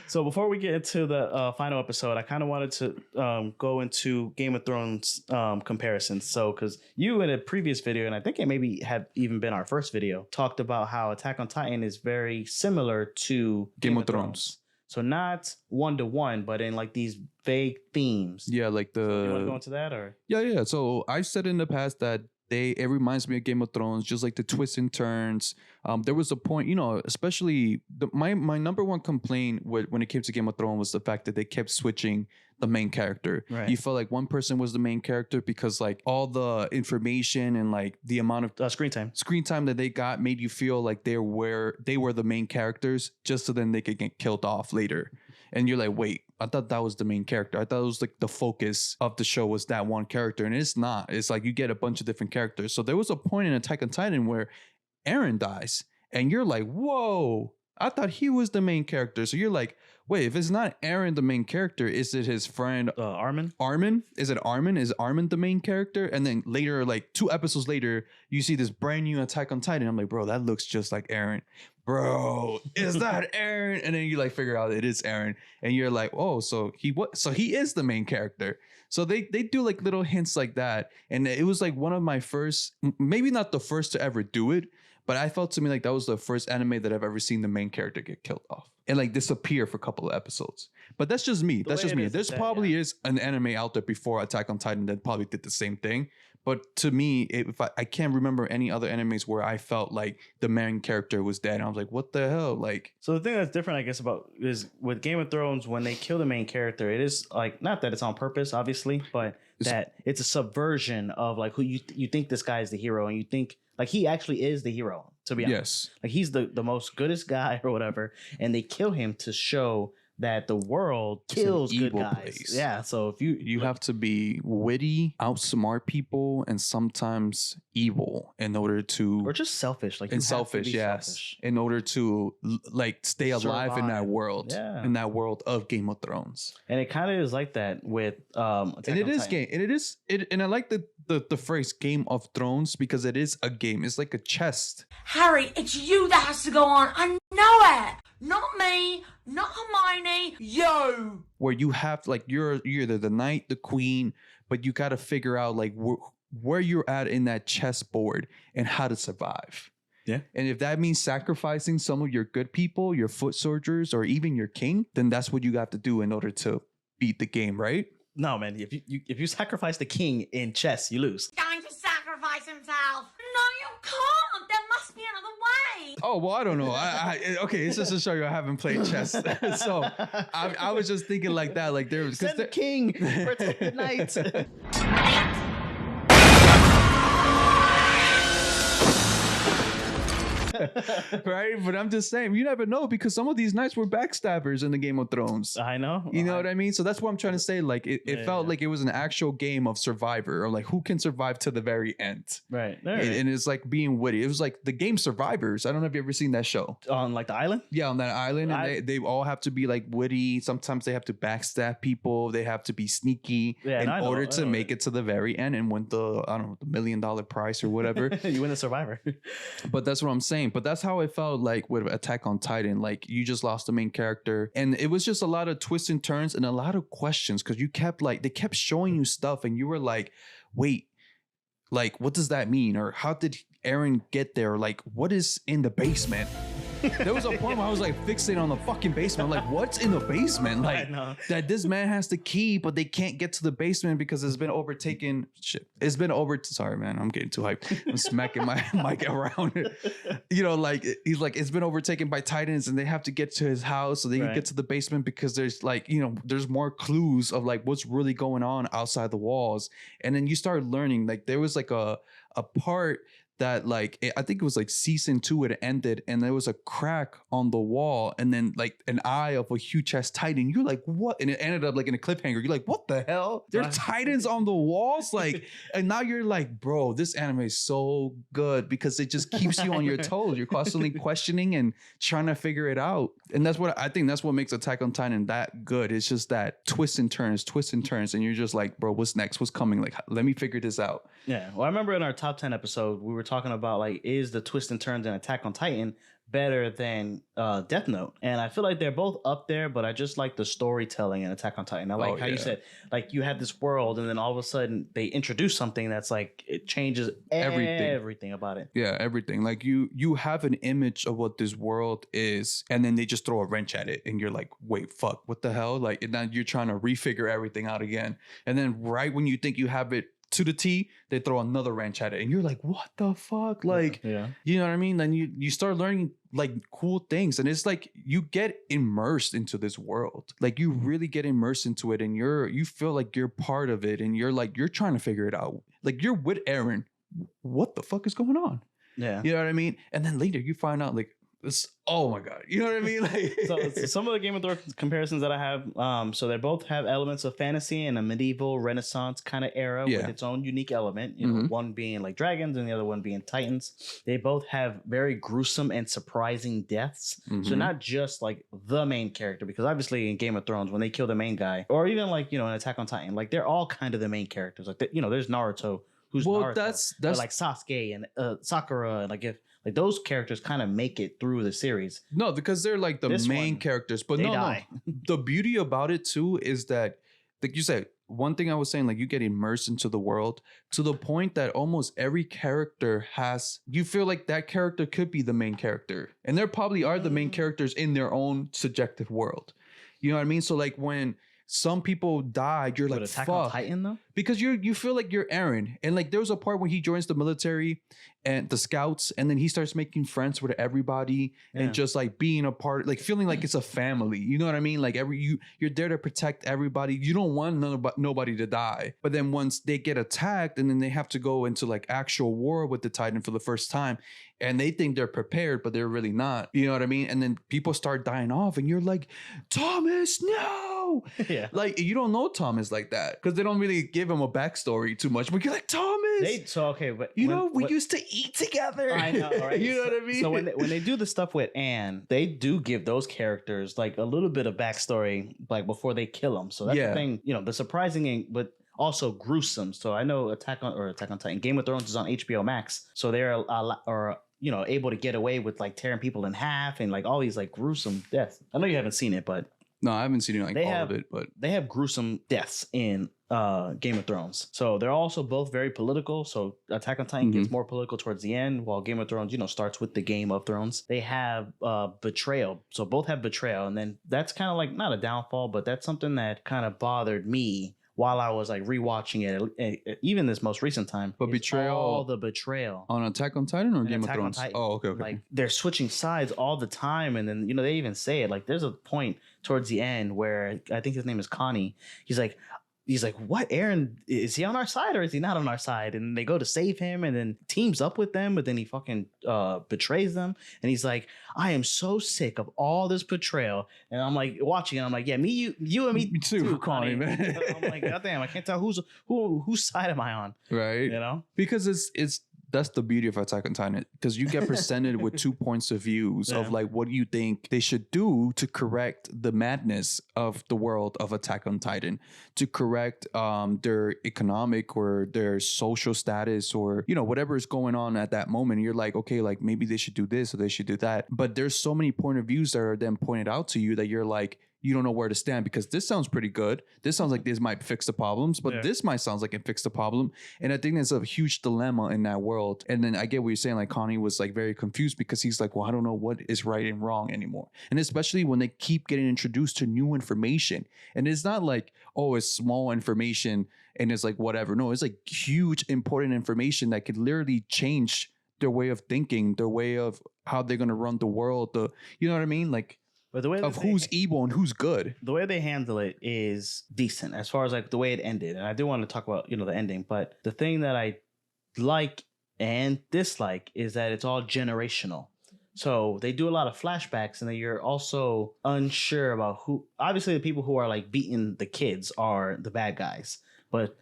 So before we get into the final episode, I kind of wanted to go into Game of Thrones comparisons. So because you in a previous video, and I think it maybe had even been our first video, talked about how Attack on Titan is very similar to Game of Thrones. So not 1-to-1, but in like these vague themes. Yeah, like the. So you want to go into that or? Yeah. So I've said in the past that it reminds me of Game of Thrones, just like the twists and turns. There was a point, especially my number one complaint when it came to Game of Thrones was the fact that they kept switching the main character. Right. You felt like one person was the main character because like all the information and like the amount of screen time that they got made you feel like they were the main characters, just so then they could get killed off later. And you're like, wait, I thought that was the main character. I thought it was like the focus of the show was that one character. And it's not. It's like you get a bunch of different characters. So there was a point in Attack on Titan where Eren dies. And you're like, whoa, I thought he was the main character. So you're like, wait, if it's not Eren the main character, is it his friend Armin? Armin? Is it Armin? Is Armin the main character? And then later, like 2 episodes later, you see this brand new Attack on Titan. I'm like, bro, that looks just like Eren. Bro, is that Eren? And then you like figure out it is Eren. And you're like, oh, so he is the main character. So they do like little hints like that. And it was like one of my first, maybe not the first to ever do it, but I felt to me like that was the first anime that I've ever seen the main character get killed off and like disappear for a couple of episodes. But that's just me. That's just me. There's probably is an anime out there before Attack on Titan that probably did the same thing. But to me, I can't remember any other animes where I felt like the main character was dead. And I was like, what the hell? Like, so the thing that's different, I guess, is with Game of Thrones, when they kill the main character, it is like, not that it's on purpose, obviously, but that it's a subversion of like who you think this guy is the hero, and you think like he actually is the hero, to be honest. Like he's the most goodest guy or whatever, and they kill him to show that the world kills good guys. Place. Yeah, so if you have to be witty, outsmart people, and sometimes evil in order to, or just selfish, like selfish, in order to like stay alive in that world, in that world of Game of Thrones. And it kind of is like that with and it is game, and and I like the phrase Game of Thrones because it is a game. It's like a chess. Harry, it's you that has to go on. I know it. Not me, not Hermione, you. Where you have like you're either the knight, the queen, but you got to figure out like where you're at in that chessboard and how to survive. Yeah. And if that means sacrificing some of your good people, your foot soldiers, or even your king, then that's what you have to do in order to beat the game, right? No, man. If you sacrifice the king in chess, you lose. Going to sacrifice himself. No, you can't. There must be another way. Oh, well, I don't know. Okay, it's just to show you I haven't played chess. So I was just thinking like that. Like there was send the king, protect the knight. Right? But I'm just saying, you never know because some of these knights were backstabbers in the Game of Thrones. I know. You know what I mean? So that's what I'm trying to say. Like it felt like it was an actual game of Survivor, or like who can survive to the very end. Right. And it's like being witty. It was like the game Survivors. I don't know if you ever seen that show. On like the island? Yeah, on that island. And they all have to be like witty. Sometimes they have to backstab people. They have to be sneaky in order to make it to the very end and win the, I don't know, the $1 million prize or whatever. You win the Survivor. But that's what I'm saying. But that's how it felt like with Attack on Titan. Like you just lost the main character. And it was just a lot of twists and turns and a lot of questions because you kept like, they kept showing you stuff and you were like, wait, like, what does that mean? Or how did Eren get there? Like, what is in the basement? There was a point where I was like fixated on the fucking basement. I'm like, what's in the basement? Like that this man has the key, but they can't get to the basement because it's been overtaken. Shit. It's been sorry, man. I'm getting too hyped. I'm smacking my mic around. You know, like he's like, it's been overtaken by Titans and they have to get to his house so they can get to the basement because there's like, you know, there's more clues of like what's really going on outside the walls. And then you start learning, like there was like a part that like I think it was like season 2 it ended and there was a crack on the wall and then like an eye of a huge ass titan. You're like, what? And it ended up like in a cliffhanger. You're like, what the hell? There's titans on the walls, like, and now you're like, bro, this anime is so good because it just keeps you on your toes. You're constantly questioning and trying to figure it out. And that's what I think that's what makes Attack on Titan that good. It's just that twists and turns, and you're just like, bro, what's next? What's coming? Like, let me figure this out. Yeah. Well, I remember in our top 10 episode, we were talking about like, is the twist and turns in Attack on Titan better than Death Note? And I feel like they're both up there, but I just like the storytelling in Attack on Titan. I like how you said, like, you have this world and then all of a sudden they introduce something that's like, it changes everything about it. Yeah, everything. Like you have an image of what this world is and then they just throw a wrench at it and you're like, wait, fuck, what the hell? Like, and now you're trying to refigure everything out again. And then right when you think you have it to the T, they throw another wrench at it and you're like, what the fuck? Like, you know what I mean? Then you start learning like cool things and it's like you get immersed into this world. Like you really get immersed into it and you feel like you're part of it and you're like, you're trying to figure it out. Like you're with Eren. What the fuck is going on? Yeah. You know what I mean? And then later you find out like, oh my God. You know what I mean? Like so some of the Game of Thrones comparisons that I have, so they both have elements of fantasy and a medieval Renaissance kind of era with its own unique element. You know, one being like dragons and the other one being titans. They both have very gruesome and surprising deaths. So not just like the main character, because obviously in Game of Thrones, when they kill the main guy, or even like, you know, in Attack on Titan, like they're all kind of the main characters. Like, you know, there's Naruto, who's Naruto. That's like Sasuke and Sakura, and like like those characters kind of make it through the series. No, because they're like the main characters. But no. The beauty about it too is that, like you said, one thing I was saying, like you get immersed into the world to the point that almost every character you feel like that character could be the main character. And there probably are the main characters in their own subjective world. You know what I mean? So like when some people died, you're like, Attack fuck. on Titan though? Because you feel like you're Eren. And like there was a part when he joins the military and the scouts, and then he starts making friends with everybody and just like being a part, like feeling like it's a family. You know what I mean? Like you're there to protect everybody. You don't want nobody to die. But then once they get attacked and then they have to go into like actual war with the Titan for the first time, and they think they're prepared, but they're really not. You know what I mean? And then people start dying off and you're like, Thomas, no. Yeah. Like you don't know Thomas like that because they don't really give him a backstory too much. But you're like, Thomas. But we used to eat together. I know, right? You know what I mean? So when they do the stuff with Anne, they do give those characters like a little bit of backstory, like before they kill them. So that's the thing, you know, the surprising, but also gruesome. So I know Attack on Titan, Game of Thrones is on HBO Max, so they're able to get away with like tearing people in half and like all these like gruesome deaths. I know you haven't seen it, but no, I haven't seen it all of it, but they have gruesome deaths in Game of Thrones. So they're also both very political. So Attack on Titan gets more political towards the end, while Game of Thrones, you know, starts with the Game of Thrones. They have betrayal. So both have betrayal. And then that's kind of like not a downfall, but that's something that kind of bothered me while I was like rewatching it, even this most recent time. But betrayal, all the betrayal on Attack on Titan or Game of Thrones? Oh, okay. Like they're switching sides all the time, and then, you know, they even say it. Like there's a point towards the end where I think his name is Connie. He's like, he's like, what? Aaron, is he on our side or is he not on our side? And they go to save him and then teams up with them, but then he fucking betrays them. And he's like, I am so sick of all this betrayal. And I'm like watching it. I'm like, yeah, you and me too, Connie, man. I'm like, goddamn, I can't tell whose side am I on? Right. You know? Because it's that's the beauty of Attack on Titan, because you get presented with 2 points of views of like, what do you think they should do to correct the madness of the world of Attack on Titan, to correct their economic or their social status, or, you know, whatever is going on at that moment. You're like, okay, like maybe they should do this or they should do that. But there's so many point of views that are then pointed out to you that you're like, you don't know where to stand, because this sounds pretty good. This sounds like this might fix the problems, but this might sound like it fixed the problem. And I think there's a huge dilemma in that world. And then I get what you're saying. Like Connie was like very confused because he's like, well, I don't know what is right and wrong anymore. And especially when they keep getting introduced to new information. And it's not like, oh, it's small information and it's like whatever. No, it's like huge important information that could literally change their way of thinking, their way of how they're going to run the world. You know what I mean? Like, but the way of who's evil and who's good. The way they handle it is decent as far as like the way it ended. And I do want to talk about, you know, the ending, but the thing that I like and dislike is that it's all generational. So they do a lot of flashbacks, and then you're also unsure about who. Obviously, the people who are like beating the kids are the bad guys, but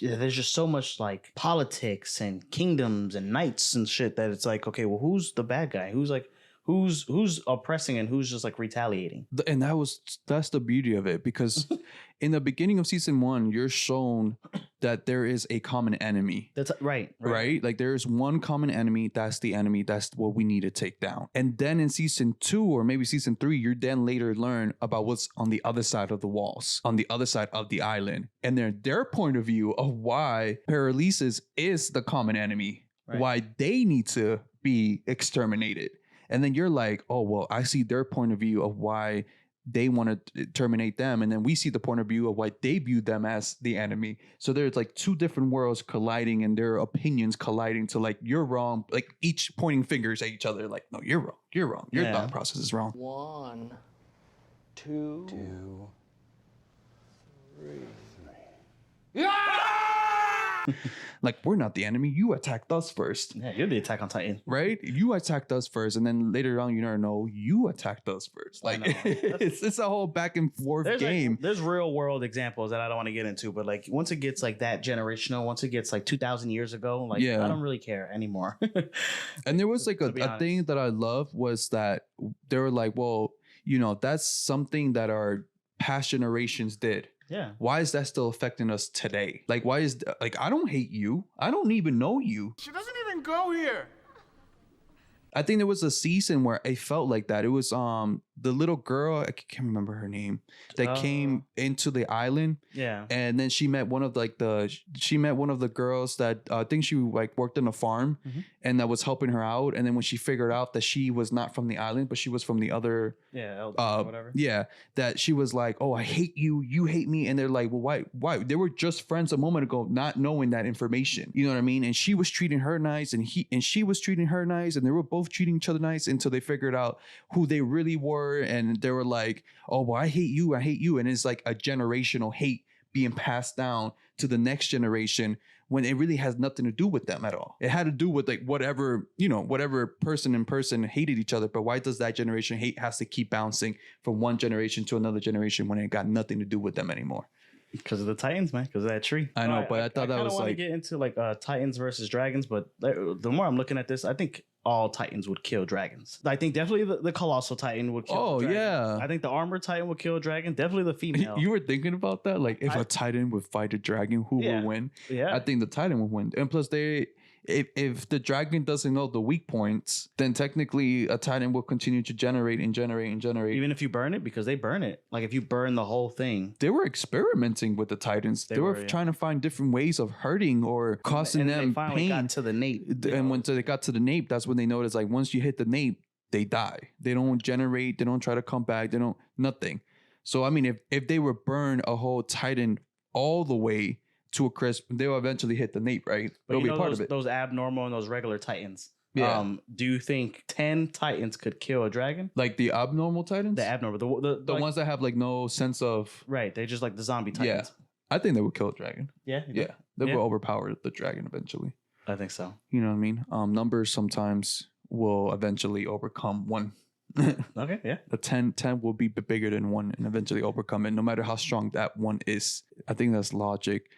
there's just so much like politics and kingdoms and knights and shit that it's like, okay, well, who's the bad guy? Who's like, who's oppressing and who's just like retaliating? And that's the beauty of it, because in the beginning of season 1, you're shown that there is a common enemy. That's right. Like there's one common enemy. That's the enemy. That's what we need to take down. And then in season 2 or maybe season 3, you then later learn about what's on the other side of the walls, on the other side of the island, and their point of view of why Paralysis is the common enemy, why they need to be exterminated. And then you're like, oh, well, I see their point of view of why they want to terminate them. And then we see the point of view of why they view them as the enemy. So there's like 2 different worlds colliding and their opinions colliding to like, you're wrong. Like each pointing fingers at each other. Like, no, you're wrong. You're wrong. Your thought process is wrong. 1, 2, 3. Like, we're not the enemy. You attacked us first. Yeah, you're the Attack on Titan. Right? You attacked us first. And then later on, you never know, you attacked us first. Like, it's a whole back and forth game. Like, there's real world examples that I don't want to get into. But like, once it gets like that generational, once it gets like 2,000 years ago, like, I don't really care anymore. And there was like a thing that I love was that they were like, well, you know, that's something that our past generations did. Yeah. Why is that still affecting us today? Like, why is like, I don't hate you. I don't even know you. She doesn't even go here. I think there was a season where it felt like that. It was the little girl, I can't remember her name, that came into the island. Yeah. And then she met one of the girls that I think she like worked on a farm and that was helping her out. And then when she figured out that she was not from the island, but she was from the other whatever. Yeah. That she was like, oh, I hate you, you hate me. And they're like, well, why? They were just friends a moment ago, not knowing that information. You know what I mean? And she was treating her nice and she was treating her nice, and they were both treating each other nice until they figured out who they really were. And they were like, oh, well, I hate you. And it's like a generational hate being passed down to the next generation when it really has nothing to do with them at all. It had to do with like whatever person in person hated each other. But why does that generation hate has to keep bouncing from one generation to another generation when it got nothing to do with them anymore? Because of the Titans, man. Because of that tree. I know, but I thought that was like... I want to get into like Titans versus dragons, but the more I'm looking at this, I think all Titans would kill dragons. I think definitely the Colossal Titan would kill a dragon. Yeah. I think the Armored Titan would kill a dragon. Definitely the female. You were thinking about that? Like, if a Titan would fight a dragon, who will win? Yeah. I think the Titan would win. And plus, if the dragon doesn't know the weak points, then technically a Titan will continue to generate. Even if you burn it, because they burn it. Like, if you burn the whole thing. They were experimenting with the Titans. They were trying to find different ways of hurting or causing them they finally pain. Got to the nape. And once they got to the nape, that's when they noticed, like, once you hit the nape, they die. They don't generate. They don't try to come back. They don't, nothing. So, I mean, if they were burn a whole Titan all the way to a crisp, they will eventually hit the nape, right? But it'll be part of it. Those abnormal and those regular Titans. Yeah. Do you think 10 Titans could kill a dragon? Like the abnormal Titans? The abnormal. The ones that have like no sense of... Right. They're just like the zombie Titans. Yeah. I think they would kill a dragon. Yeah. Yeah, they will overpower the dragon eventually. I think so. You know what I mean? Numbers sometimes will eventually overcome one. Okay, yeah. The 10 will be bigger than one and eventually overcome it, no matter how strong that one is. I think that's logic.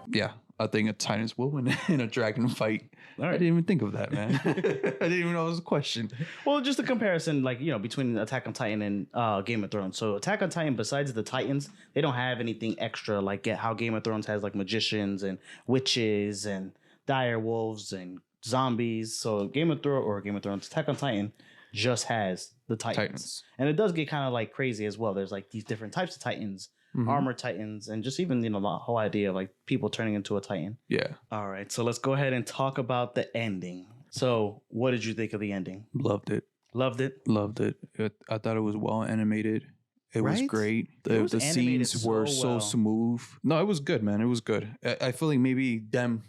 Yeah, I think a Titans will win in a dragon fight. Right. I didn't even think of that, man. I didn't even know it was a question. Well, just a comparison, like, you know, between Attack on Titan and Game of Thrones. So Attack on Titan, besides the Titans, they don't have anything extra like how Game of Thrones has like magicians and witches and dire wolves and zombies. So Game of Thrones, Attack on Titan just has the Titans. And it does get kind of like crazy as well. There's like these different types of Titans. Armor Titans, and just even, you know, the whole idea of like people turning into a Titan. Yeah. All right, so let's go ahead and talk about the ending. So what did you think of the ending? Loved it. Loved it? Loved it. I thought it was well animated. It was great. The scenes were so smooth. No, it was good, man. It was good. I feel like maybe them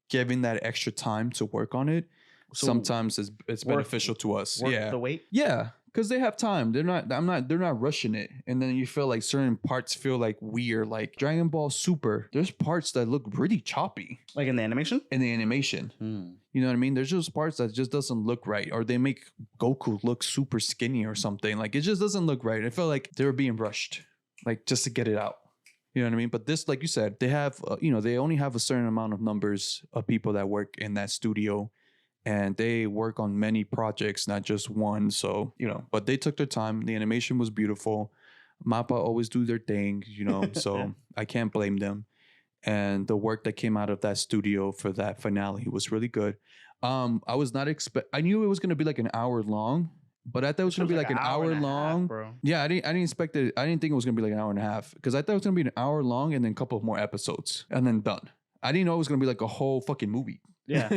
giving that extra time to work on it sometimes it's beneficial to us. Worth the wait? Yeah. Because they have time. They're not rushing it. And then you feel like certain parts feel like weird. Like Dragon Ball Super, there's parts that look really choppy. Like in the animation? In the animation. You know what I mean? There's just parts that just doesn't look right. Or they make Goku look super skinny or something. Like it just doesn't look right. I felt like they were being rushed. Like just to get it out. You know what I mean? But this, like you said, they have, they only have a certain amount of numbers of people that work in that studio. And they work on many projects, not just one. So, but they took their time. The animation was beautiful. MAPPA always do their thing, so I can't blame them. And the work that came out of that studio for that finale was really good. I was not I knew it was going to be like an hour long, but I thought it was going to be like an hour long. Bro. Yeah, I didn't expect it. I didn't think it was going to be like an hour and a half because I thought it was going to be an hour long and then a couple of more episodes and then done. I didn't know it was going to be like a whole fucking movie. Yeah.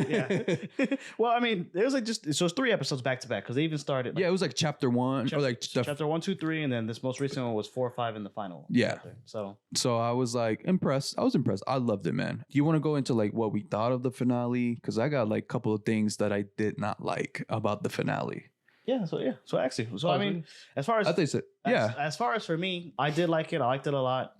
Well, I mean, it was like so it's 3 episodes back to back because they even started. Like, it was like chapter 1 or like chapter 1, 2, 3, and then this most recent one was 4, 5 in the final. Yeah. Chapter. So I was like impressed. I was impressed. I loved it, man. Do you want to go into like what we thought of the finale? Because I got like a couple of things that I did not like about the finale. Yeah. So actually, I mean, as far as I think so. As far as for me, I did like it. I liked it a lot.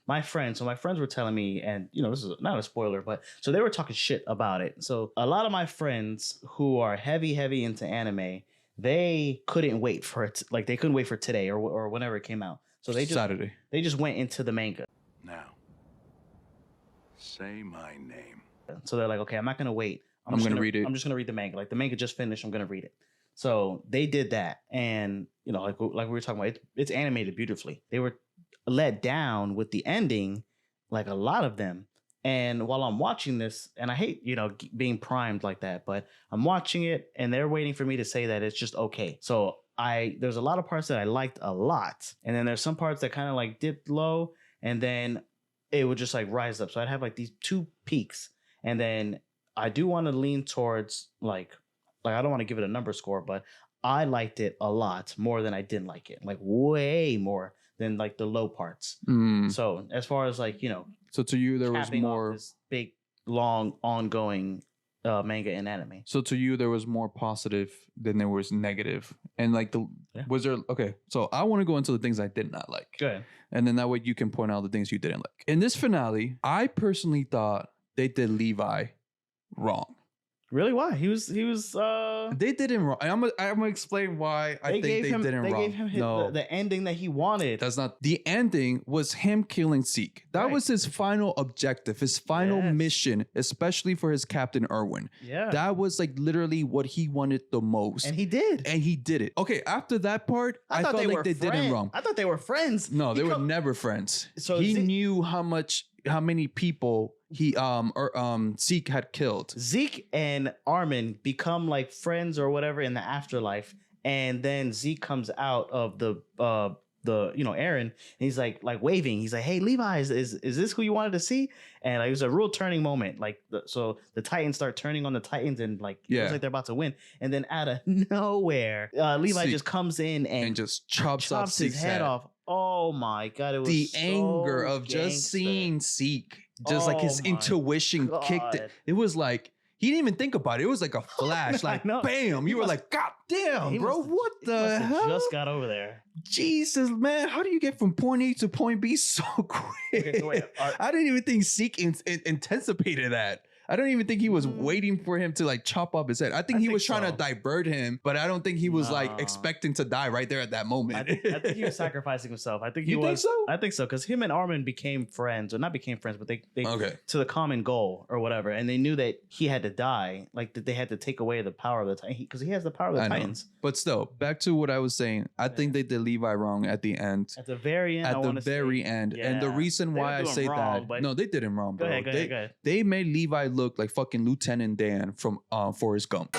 My friends were telling me, and this is not a spoiler, but so they were talking shit about it. So a lot of my friends who are heavy into anime, they couldn't wait for it. Like they couldn't wait for today or whenever it came out. So Saturday. They just went into the manga. Now, say my name. So they're like, okay, I'm not gonna wait. I'm gonna read it. I'm just gonna read the manga. Like the manga just finished. I'm gonna read it. So they did that, and like we were talking about, it's animated beautifully. They were let down with the ending, like a lot of them. And while I'm watching this, and I hate being primed like that, but I'm watching it and they're waiting for me to say that it's just okay. So there's a lot of parts that I liked a lot, and then there's some parts that kind of like dipped low, and then it would just like rise up. So I'd have like these 2 peaks, and then I do want to lean towards like I don't want to give it a number score, but I liked it a lot more than I didn't like it, like way more than like the low parts. So as far as like, so to you there was more this big, long, ongoing manga and anime. So to you there was more positive than there was negative. And like was there okay, so I want to go into the things I did not like. Good. And then that way you can point out the things you didn't like. In this finale, I personally thought they did Levi wrong. Really? Why? He was they did him wrong. I'm gonna explain why I think they did him wrong. They gave him the ending that he wanted. That's not the ending. Was him killing Zeke. That was his final objective, his final mission, especially for his Captain Irwin. Yeah. That was like literally what he wanted the most. And he did. it. Okay, after that part, I felt like they did him wrong. I thought they were friends. No, they were never friends. So he knew how many people Zeke had killed. Zeke and Armin become like friends or whatever in the afterlife, and then Zeke comes out of the Aaron, and he's like waving. He's like, "Hey, Levi, is this who you wanted to see?" And like, it was a real turning moment. Like so the Titans start turning on the Titans, and like it looks like they're about to win. And then out of nowhere, Levi Zeke just comes in and just chops his Zeke's head off. Oh my god! It was the so anger of gangster. just seeing Zeke, just like his intuition kicked it. It was like He didn't even think about it. It was like a flash, like bam. You were like, God damn, bro, what the hell? Just got over there. Jesus, man, how do you get from point A to point B so quick? Okay, so wait, I didn't even think Zeke anticipated that. I don't even think he was waiting for him to like chop off his head. I think he was trying to divert him, but I don't think he was like expecting to die right there at that moment. I think he was sacrificing himself. I think he was. Think so? I think so, because him and Armin became friends, or not became friends, but they to the common goal or whatever, and they knew that he had to die, like that they had to take away the power of the Titan, because he has the power of the Titans. But still, back to what I was saying. I think they did Levi wrong at the end. At the very end. And the reason why I say that, no, they did him wrong, bro. Go ahead. They made Levi look like fucking Lieutenant Dan from Forrest Gump.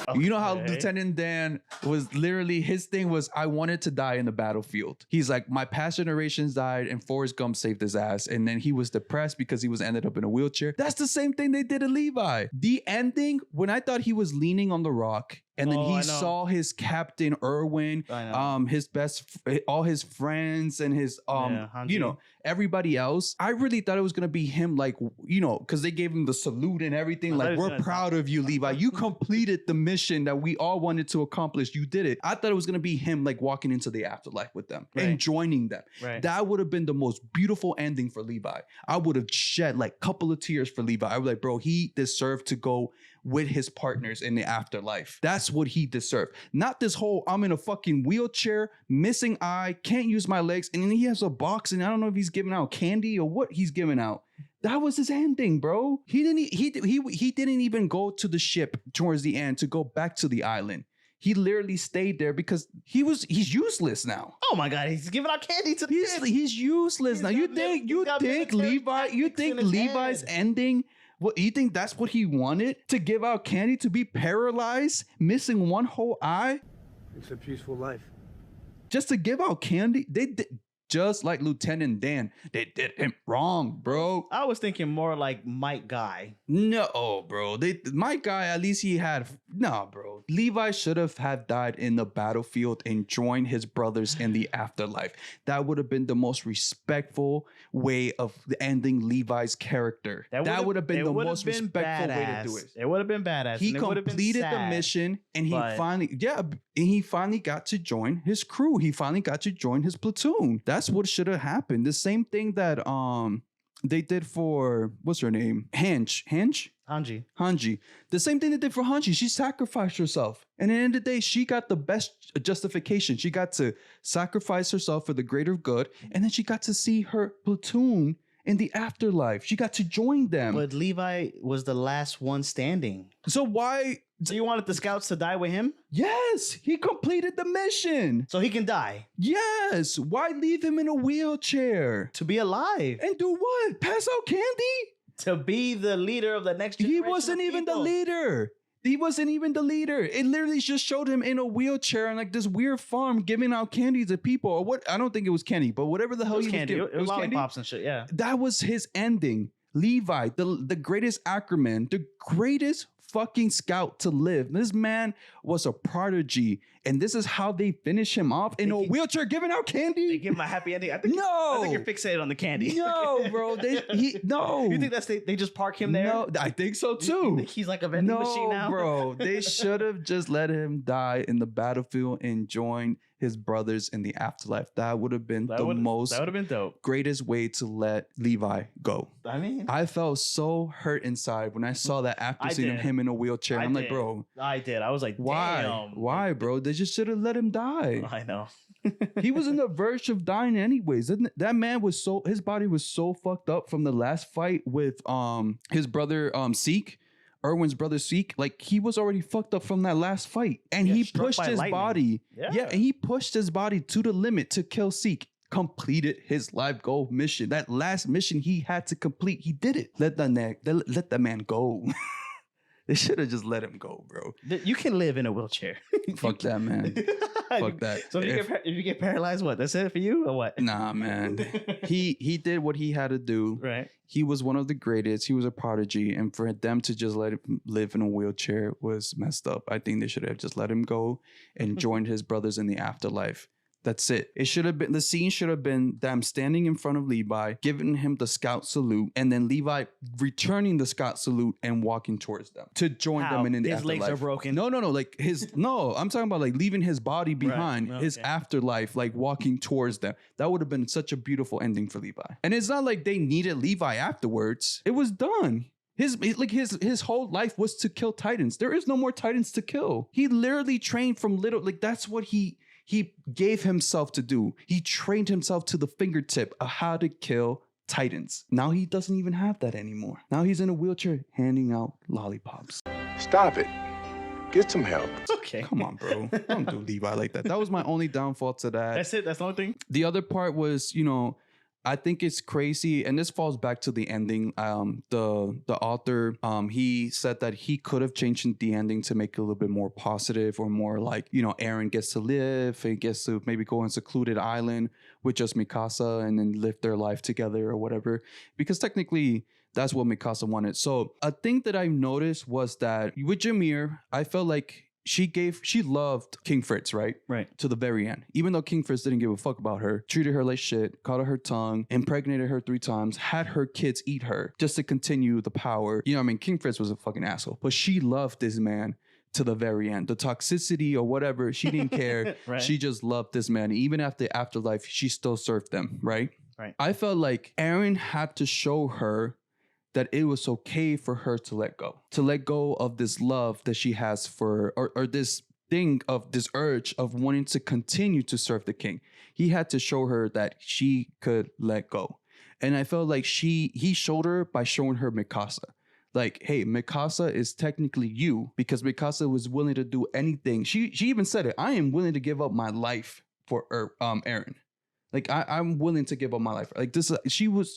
Okay. You know how Lieutenant Dan was literally, his thing was, I wanted to die in the battlefield. He's like, my past generations died and Forrest Gump saved his ass. And then he was depressed because he was ended up in a wheelchair. That's the same thing they did to Levi. The ending, when I thought he was leaning on the rock, and then he saw his captain Irwin, all his friends and his everybody else. I really thought it was gonna be him, like, because they gave him the salute and everything. Like, we're proud of you, Levi. You completed the mission that we all wanted to accomplish. You did it. I thought it was gonna be him like walking into the afterlife with them and joining them. Right. That would have been the most beautiful ending for Levi. I would have shed like a couple of tears for Levi. I was like, bro, he deserved to go with his partners in the afterlife. That's what he deserved. Not this whole, I'm in a fucking wheelchair, missing eye, can't use my legs, and then he has a box, and I don't know if he's giving out candy or what he's giving out. That was his ending, bro. He didn't even go to the ship towards the end to go back to the island. He literally stayed there because he's useless now. Oh my God, he's giving out candy to the kids. He's useless now. You think Levi's ending? What, you think that's what he wanted? To give out candy, to be paralyzed, missing one whole eye? It's a peaceful life. Just to give out candy? They did, just like Lieutenant Dan, they did him wrong, bro. I was thinking more like Mike Guy. No, bro. Mike Guy, at least he had... No, bro. Levi should have had died in the battlefield and joined his brothers in the afterlife. That would have been the most respectful way of ending Levi's character. That would have been the most respectful way to do it. It would have been badass. He completed the mission, and he finally got to join his crew. He finally got to join his platoon. That's what should have happened. The same thing that they did for, what's her name? Hanji. The same thing they did for Hanji. She sacrificed herself. And at the end of the day, she got the best justification. She got to sacrifice herself for the greater good. And then she got to see her platoon in the afterlife. She got to join them. But Levi was the last one standing. So why... So you wanted the scouts to die with him? Yes, he completed the mission. So he can die? Yes. Why leave him in a wheelchair? To be alive. And do what? Pass out candy? To be the leader of the next generation. He wasn't even the leader. It literally just showed him in a wheelchair on like this weird farm giving out candy to people. Or what? I don't think it was candy, but whatever the hell he was candy. It was lollipops and shit, yeah. That was his ending. Levi, the greatest Ackerman, the greatest fucking scout to live. This man was a prodigy, and this is how they finish him off in a wheelchair giving out candy. They give him a happy ending. I think you're fixated on the candy. No, bro. No. You think they just park him there? No, I think so too. You think he's like a vending machine now? Bro. They should have just let him die in the battlefield and join his brothers in the afterlife. That would have been that would have been dope. Greatest way to let Levi go. I mean, I felt so hurt inside when I saw that after seeing him in a wheelchair. I'm like, bro. I did. I was like, why? Why, bro? They just should have let him die. I know. He was on the verge of dying anyways. That man was his body was so fucked up from the last fight with his brother Zeke. Irwin's brother Zeke, like he was already fucked up from that last fight, and he pushed his body. Yeah, and he pushed his body to the limit to kill Zeke. Completed his life goal mission. That last mission he had to complete, he did it. Let the man go. They should have just let him go, bro. You can live in a wheelchair. Fuck that, man. Fuck that. So if you get paralyzed, what? That's it for you or what? Nah, man. He did what he had to do. Right. He was one of the greatest. He was a prodigy. And for them to just let him live in a wheelchair was messed up. I think they should have just let him go and joined his brothers in the afterlife. That's it. It should have been, the scene should have been them standing in front of Levi, giving him the scout salute, and then Levi returning the scout salute and walking towards them to join them in the his afterlife. legs are broken. No, like I'm talking about like leaving his body behind, Right. his afterlife, like walking towards them. That would have been such a beautiful ending for Levi. And it's not like they needed Levi afterwards. It was done. His whole life was to kill Titans. There is no more Titans to kill. He literally trained from little, like that's what he gave himself to do. He trained himself to the fingertip of how to kill Titans. Now he doesn't even have that anymore. Now he's in a wheelchair handing out lollipops. Stop it. Get some help. Okay. Come on, bro. Don't do Levi like that. That was my only downfall to that. That's it. That's the only thing. The other part was, I think it's crazy, and this falls back to the ending. The author, he said that he could have changed the ending to make it a little bit more positive, or more like, Eren gets to live, he gets to maybe go on a secluded island with just Mikasa and then live their life together or whatever. Because technically, that's what Mikasa wanted. So a thing that I noticed was that with Jameer, I felt like she loved King Fritz, right? Right. To the very end. Even though King Fritz didn't give a fuck about her, treated her like shit, caught her tongue, impregnated her 3 times, had her kids eat her just to continue the power. King Fritz was a fucking asshole. But she loved this man to the very end. The toxicity or whatever, she didn't care. Right. She just loved this man. Even after afterlife, she still served them, right? Right. I felt like Eren had to show her that it was okay for her to let go of this love that she has for, or this thing of this urge of wanting to continue to serve the king. He had to show her that she could let go. And I felt like he showed her by showing her Mikasa. Like, hey, Mikasa is technically you, because Mikasa was willing to do anything. She even said it. I am willing to give up my life for Eren. Like, I'm willing to give up my life. Like this, she would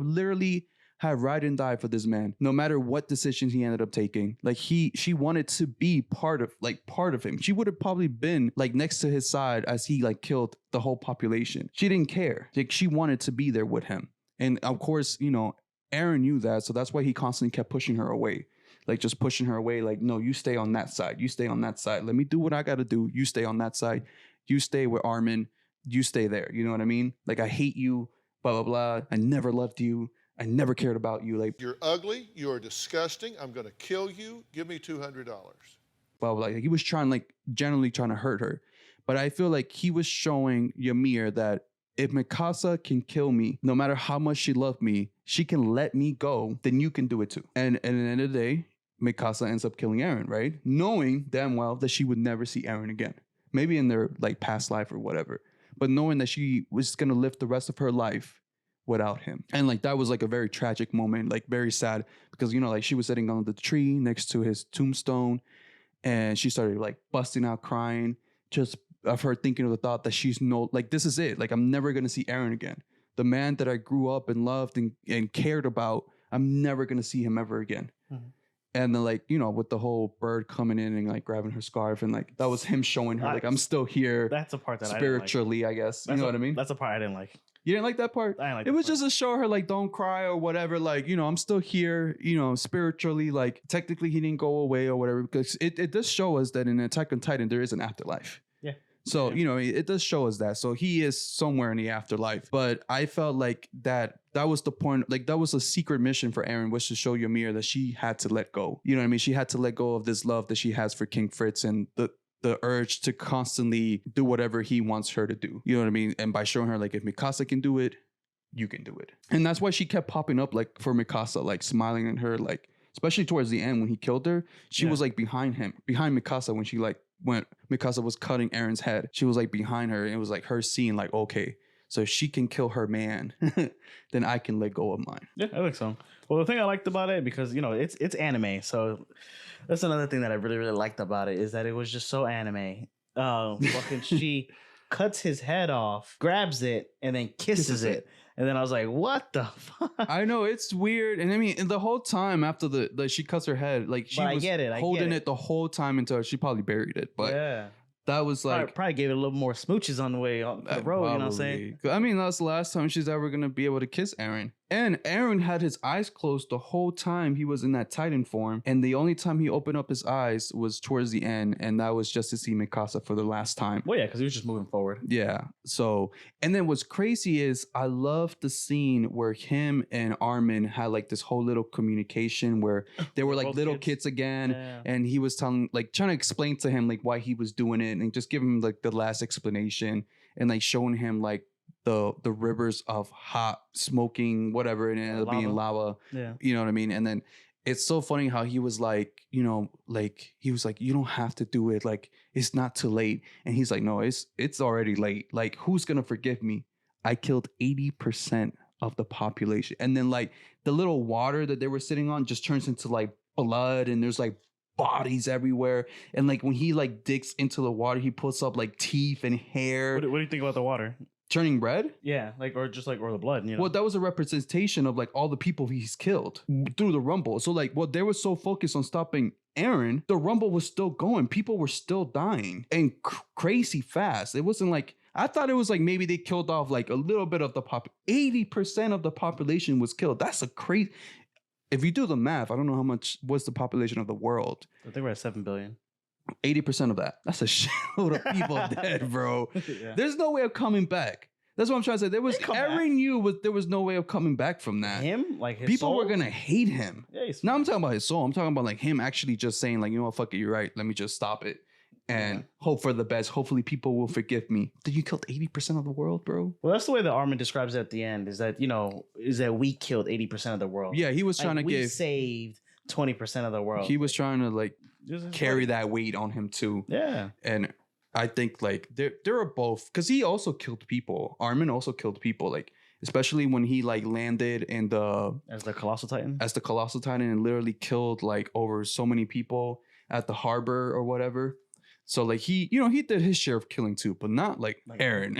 literally have ride and die for this man, no matter what decisions he ended up taking. Like she wanted to be part of him. She would have probably been like next to his side as he like killed the whole population. She didn't care. Like she wanted to be there with him. And of course, Eren knew that. So that's why he constantly kept pushing her away. Like just pushing her away. Like, no, you stay on that side. You stay on that side. Let me do what I got to do. You stay on that side. You stay with Armin. You stay there. You know what I mean? Like, I hate you, blah, blah, blah. I never loved you. I never cared about you. Like, you're ugly. You're disgusting. I'm going to kill you. Give me $200. Well, like he was generally trying to hurt her. But I feel like he was showing Ymir that if Mikasa can kill me, no matter how much she loved me, she can let me go, then you can do it too. And at the end of the day, Mikasa ends up killing Eren, right? Knowing damn well that she would never see Eren again. Maybe in their like past life or whatever. But knowing that she was going to live the rest of her life without him. And like that was like a very tragic moment, like very sad, because like she was sitting on the tree next to his tombstone and she started like busting out crying, just of her thinking of the thought that this is it. Like, I'm never going to see Eren again. The man that I grew up and loved and cared about, I'm never going to see him ever again. Mm-hmm. And then like, with the whole bird coming in and like grabbing her scarf and like, that was him showing her like, I'm still here. That's a part that spiritually, I guess. You know what I mean? That's a part I didn't like. You didn't like that part? I didn't like it that was part. just to show her like, don't cry or whatever. Like, I'm still here, spiritually. Like, technically he didn't go away or whatever, because it does show us that in Attack on Titan, there is an afterlife. Yeah. So, it does show us that. So he is somewhere in the afterlife. But I felt like that was the point. Like, that was a secret mission for Eren, was to show Ymir that she had to let go. You know what I mean? She had to let go of this love that she has for King Fritz and the urge to constantly do whatever he wants her to do. You know what I mean? And by showing her, like, if Mikasa can do it, you can do it. And that's why she kept popping up, like, for Mikasa, like, smiling at her, like, especially towards the end when he killed her. She was, like, behind Mikasa when Mikasa was cutting Eren's head. She was, like, behind her. And it was, like, her seeing, like, okay, so if she can kill her man, then I can let go of mine. Yeah, I think so. Well, the thing I liked about it, because, it's anime, so that's another thing that I really, really liked about it, is that it was just so anime. Fucking she cuts his head off, grabs it, and then kisses it. And then I was like, what the fuck? I know, it's weird. And I mean, the whole time after she cuts her head, like she was holding it the whole time until she probably buried it. But yeah, that was like... Probably gave it a little more smooches on the way on the road, you know what I'm saying? I mean, that's the last time she's ever going to be able to kiss Eren. And Aaron had his eyes closed the whole time he was in that Titan form. And the only time he opened up his eyes was towards the end. And that was just to see Mikasa for the last time. Well, yeah, because he was just moving forward. Yeah. So, and then what's crazy is I love the scene where him and Armin had like this whole little communication where they were like little kids again. Yeah. And he was trying to explain to him like why he was doing it and just give him like the last explanation and like showing him like the rivers of hot smoking whatever and it'll be in lava. Yeah. You know what I mean? And then it's so funny how he was like, you know, like he was like, you don't have to do it, like it's not too late. And he's like, no, it's already late. Like, who's gonna forgive me? I killed 80% of the population. And then like the little water that they were sitting on just turns into like blood and there's like bodies everywhere. And like when he like digs into the water, he puts up like teeth and hair. What do you think about the water? Turning red? Yeah, like or the blood. You know? Well, that was a representation of like all the people he's killed through the Rumble. So like, they were so focused on stopping Aaron, the Rumble was still going. People were still dying and crazy fast. It wasn't like, I thought it was like maybe they killed off like a little bit of the 80% of the population was killed. That's a crazy. If you do the math, I don't know how much was the population of the world. I think we're at 7 billion. 80% of that. That's a shitload of people dead, bro. Yeah. There's no way of coming back. That's what I'm trying to say. Aaron knew there was no way of coming back from that. Him? Like his people soul? were gonna hate him. Yeah, now I'm talking about his soul. I'm talking about like him actually just saying like, you know what, fuck it, you're right. Let me just stop it and hope for the best. Hopefully people will forgive me. Did you kill 80% of the world, bro? Well, that's the way that Armin describes it at the end. Is that we killed 80% of the world? Yeah, he was trying like, to we saved 20% of the world. He was trying to like carry that weight on him too. Yeah. And I think like there are both, because he also killed people. Armin also killed people, like especially when he like landed in as the Colossal Titan and literally killed like over so many people at the harbor or whatever. So like he did his share of killing too, but not like Aaron.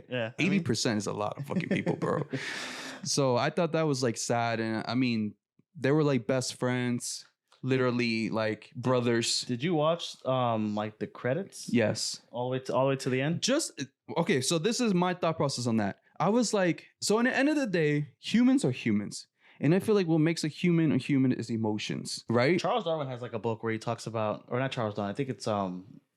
Yeah, 80% is a lot of fucking people, bro. So I thought that was like sad, and I mean they were like best friends. Literally like brothers. Did you watch like the credits? Yes. All the way to the end? Just okay, so this is my thought process on that. I was like, so in the end of the day, humans are humans. And I feel like what makes a human is emotions, right? Charles Darwin has like a book where he talks about, or not Charles Darwin, I think it's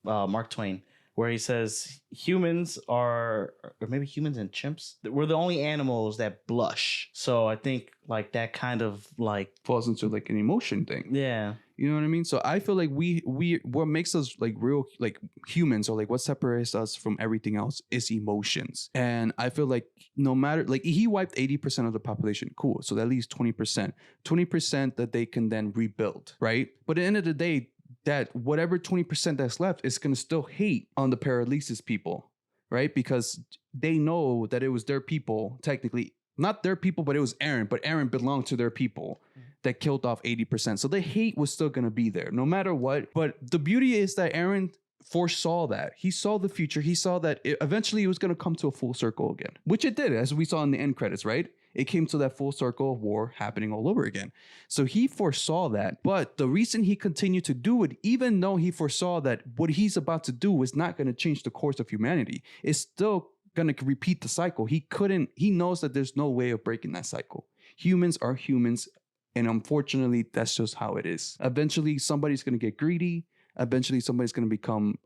Mark Twain, where he says humans are, or maybe humans and chimps, we're the only animals that blush. So I think like that kind of like falls into like an emotion thing. Yeah. You know what I mean? So I feel like we what makes us like real like humans, or like what separates us from everything else is emotions. And I feel like no matter, like he wiped 80% of the population. Cool. So that leaves 20% that they can then rebuild, right? But at the end of the day, that whatever 20% that's left is going to still hate on the paralysis people, right? Because they know that it was their people, technically not their people, but it was Aaron, but Aaron belonged to their people that killed off 80%. So the hate was still going to be there no matter what. But the beauty is that Aaron foresaw that. He saw the future. He saw that eventually it was going to come to a full circle again, which it did, as we saw in the end credits, right? It came to that full circle of war happening all over again. So he foresaw that. But the reason he continued to do it, even though he foresaw that what he's about to do is not going to change the course of humanity, it's still going to repeat the cycle. He knows that there's no way of breaking that cycle. Humans are humans. And unfortunately, that's just how it is. Eventually, somebody's going to get greedy. Eventually, somebody's going to become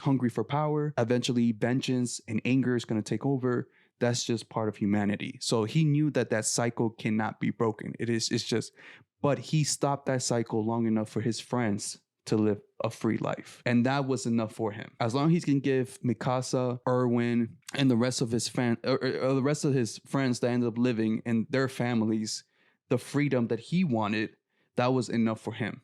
hungry for power. Eventually, vengeance and anger is going to take over. That's just part of humanity. So he knew that cycle cannot be broken. It's just, but he stopped that cycle long enough for his friends to live a free life. And that was enough for him. As long as he can give Mikasa, Erwin, and the rest of his friends that ended up living and their families the freedom that he wanted, that was enough for him.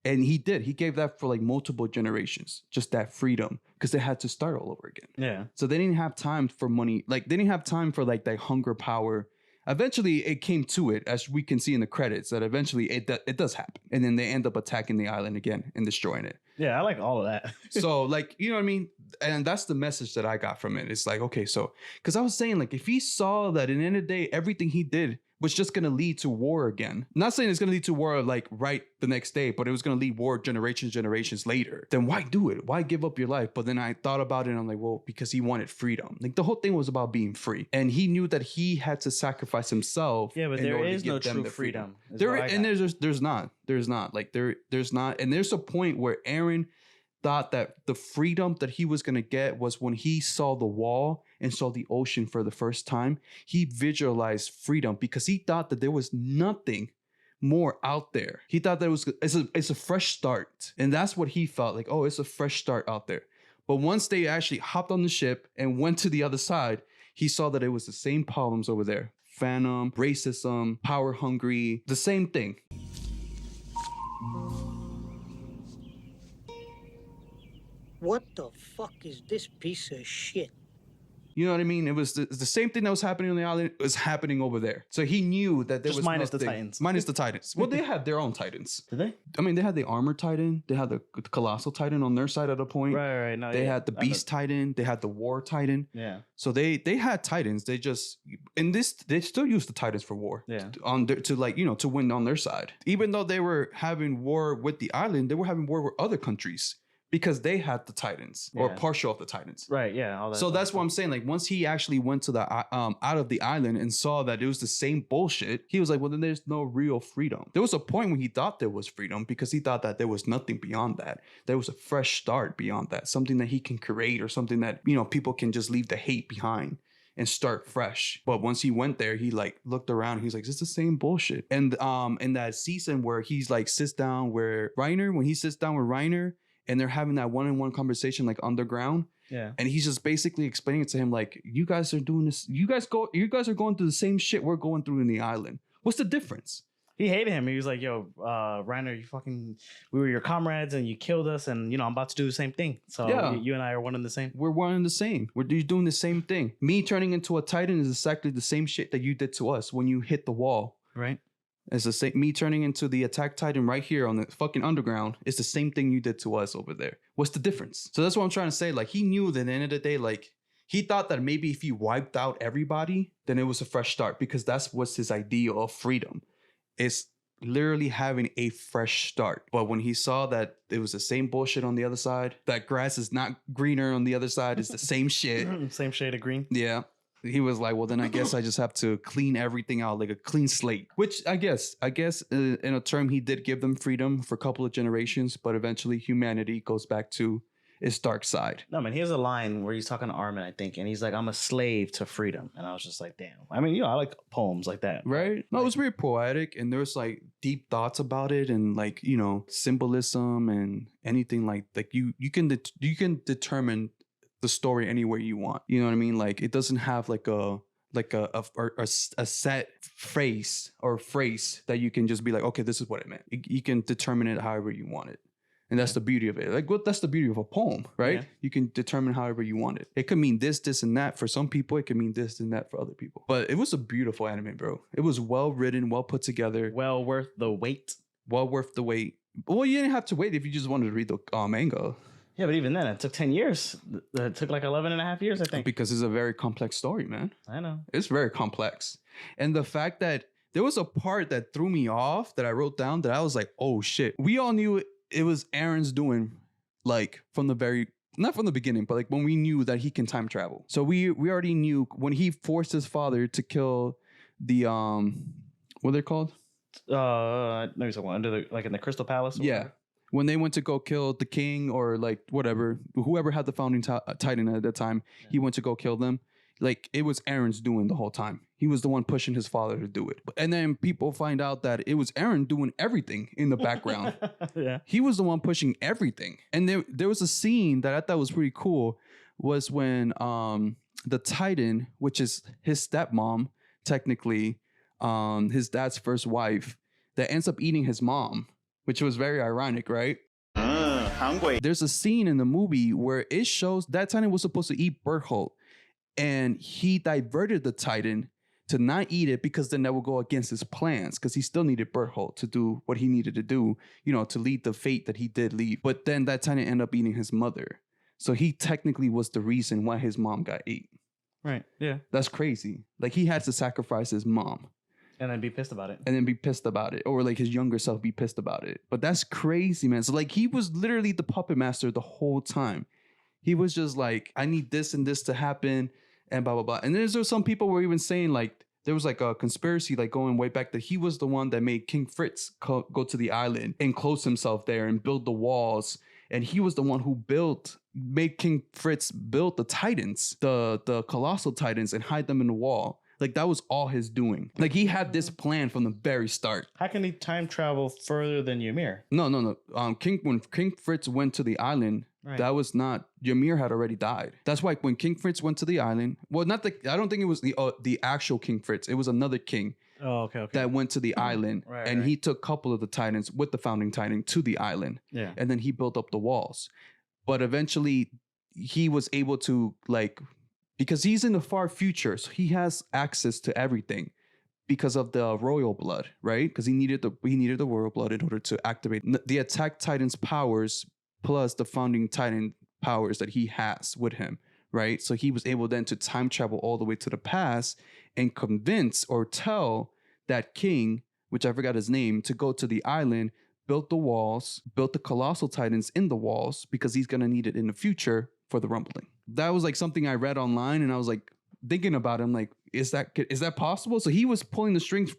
And he did. He gave that for like multiple generations, just that freedom, because they had to start all over again. Yeah. So they didn't have time for money. Like they didn't have time for like that hunger power. Eventually it came to it, as we can see in the credits, that eventually it does happen. And then they end up attacking the island again and destroying it. Yeah, I like all of that. So like, you know what I mean? And that's the message that I got from it. It's like, okay, so, because I was saying like, if he saw that in the end of the day, everything he did was just going to lead to war again. Not saying it's going to lead to war like right the next day, but it was going to lead war generations later. Then why do it? Why give up your life? But then I thought about it and I'm like, well, because he wanted freedom. Like the whole thing was about being free. And he knew that he had to sacrifice himself. Yeah, but there is no true freedom. There's not. Like there's not. And there's a point where Aaron thought that the freedom that he was going to get was when he saw the wall and saw the ocean for the first time. He visualized freedom because he thought that there was nothing more out there. He thought that it's a fresh start. And that's what he felt like. Oh, it's a fresh start out there. But once they actually hopped on the ship and went to the other side, he saw that it was the same problems over there. Phantom, racism, power hungry, the same thing. What the fuck is this piece of shit? You know what I mean? It was the same thing that was happening on the island was happening over there. So he knew that there was minus nothing. the Titans. Minus the Titans. Well, they had their own Titans. Did they? I mean, they had the Armored Titan. They had the Colossal Titan on their side at a point. Right. No, they had the Beast Titan. They had the War Titan. Yeah. So they had Titans. They just they still use the Titans for war. Yeah. To win on their side. Even though they were having war with the island, they were having war with other countries. Because they had the Titans or partial of the Titans. Right, yeah. All that so that's what I'm saying. Like once he actually went to the out of the island and saw that it was the same bullshit, he was like, well, then there's no real freedom. There was a point when he thought there was freedom because he thought that there was nothing beyond that. There was a fresh start beyond that. Something that he can create or something that, people can just leave the hate behind and start fresh. But once he went there, he like looked around. He's like, it's the same bullshit. And in that season where he's like sits down where when he sits down with Reiner, and they're having that one-on-one conversation like underground. Yeah. And he's just basically explaining it to him like, you guys are doing this. You guys are going through the same shit we're going through in the island. What's the difference? He hated him. He was like, yo, Reiner, we were your comrades and you killed us. And, I'm about to do the same thing. So you and I are one and the same. We're one and the same. We're doing the same thing. Me turning into a Titan is exactly the same shit that you did to us when you hit the wall. Right. It's the same. Me turning into the Attack Titan right here on the fucking underground. It's the same thing you did to us over there. What's the difference? So that's what I'm trying to say. Like he knew that at the end of the day, like he thought that maybe if he wiped out everybody, then it was a fresh start because that's what's his ideal of freedom. It's literally having a fresh start. But when he saw that it was the same bullshit on the other side, that grass is not greener on the other side, it's the same shit. Same shade of green. Yeah. He was like, well, then I guess I just have to clean everything out like a clean slate, which I guess in a term, he did give them freedom for a couple of generations, but eventually humanity goes back to its dark side. No, man, here's a line where he's talking to Armin, I think, and he's like, I'm a slave to freedom. And I was just like, damn. I mean, I like poems like that. Right? No, it was very poetic and there was like deep thoughts about it and like, symbolism and anything like you can determine the story any way you want. You know what I mean? Like it doesn't have like a set phrase that you can just be like, okay, this is what it meant. You can determine it however you want it. And that's the beauty of it. Like that's the beauty of a poem, right? Yeah. You can determine however you want it. It could mean this, and that for some people. It could mean this and that for other people. But it was a beautiful anime, bro. It was well written, well put together. Well worth the wait. Well worth the wait. Well, you didn't have to wait if you just wanted to read the manga. Yeah, but even then, it took 10 years. It took like 11 and a half years, I think. Because it's a very complex story, man. I know. It's very complex. And the fact that there was a part that threw me off that I wrote down that I was like, oh, shit. We all knew it was Aaron's doing, like, not from the beginning, but like when we knew that he can time travel. So we already knew when he forced his father to kill the, what are they called? Maybe someone in the Crystal Palace? Yeah. Whatever. When they went to go kill the king or like whatever, whoever had the founding titan at that time, he went to go kill them. Like it was Aaron's doing the whole time. He was the one pushing his father to do it. And then people find out that it was Aaron doing everything in the background. Yeah. He was the one pushing everything. And there was a scene that I thought was pretty cool was when the Titan, which is his stepmom, technically, his dad's first wife, that ends up eating his mom. Which was very ironic, right? Hungry. There's a scene in the movie where it shows that Titan was supposed to eat Berthold. And he diverted the Titan to not eat it because then that would go against his plans because he still needed Berthold to do what he needed to do, to lead the fate that he did lead. But then that Titan ended up eating his mother. So he technically was the reason why his mom got ate. Right, yeah. That's crazy. Like he had to sacrifice his mom. And then be pissed about it. And then be pissed about it. Or like his younger self be pissed about it. But that's crazy, man. So like he was literally the puppet master the whole time. He was just like, I need this and this to happen and blah, blah, blah. And there's some people were even saying like, there was like a conspiracy like going way back that he was the one that made King Fritz go to the island and close himself there and build the walls. And he was the one who made King Fritz build the Titans, the colossal Titans, and hide them in the wall. Like that was all his doing. Like he had this plan from the very start. How can he time travel further than Ymir? No. When King Fritz went to the island, right. That was not, Ymir had already died. That's why when King Fritz went to the island, well, I don't think it was the actual King Fritz. It was another king. Oh, okay. That went to the island, and he took a couple of the Titans with the founding Titan to the island. Yeah. And then he built up the walls. But eventually he was able to like, because he's in the far future, so he has access to everything because of the royal blood, right? Because he needed the royal blood in order to activate the attack Titan's powers plus the founding Titan powers that he has with him, right? So he was able then to time travel all the way to the past and convince or tell that king, which I forgot his name, to go to the island, built the walls, built the colossal Titans in the walls because he's going to need it in the future for the rumbling. That was like something I read online and I was like thinking about it. I'm like, is that possible? So he was pulling the strings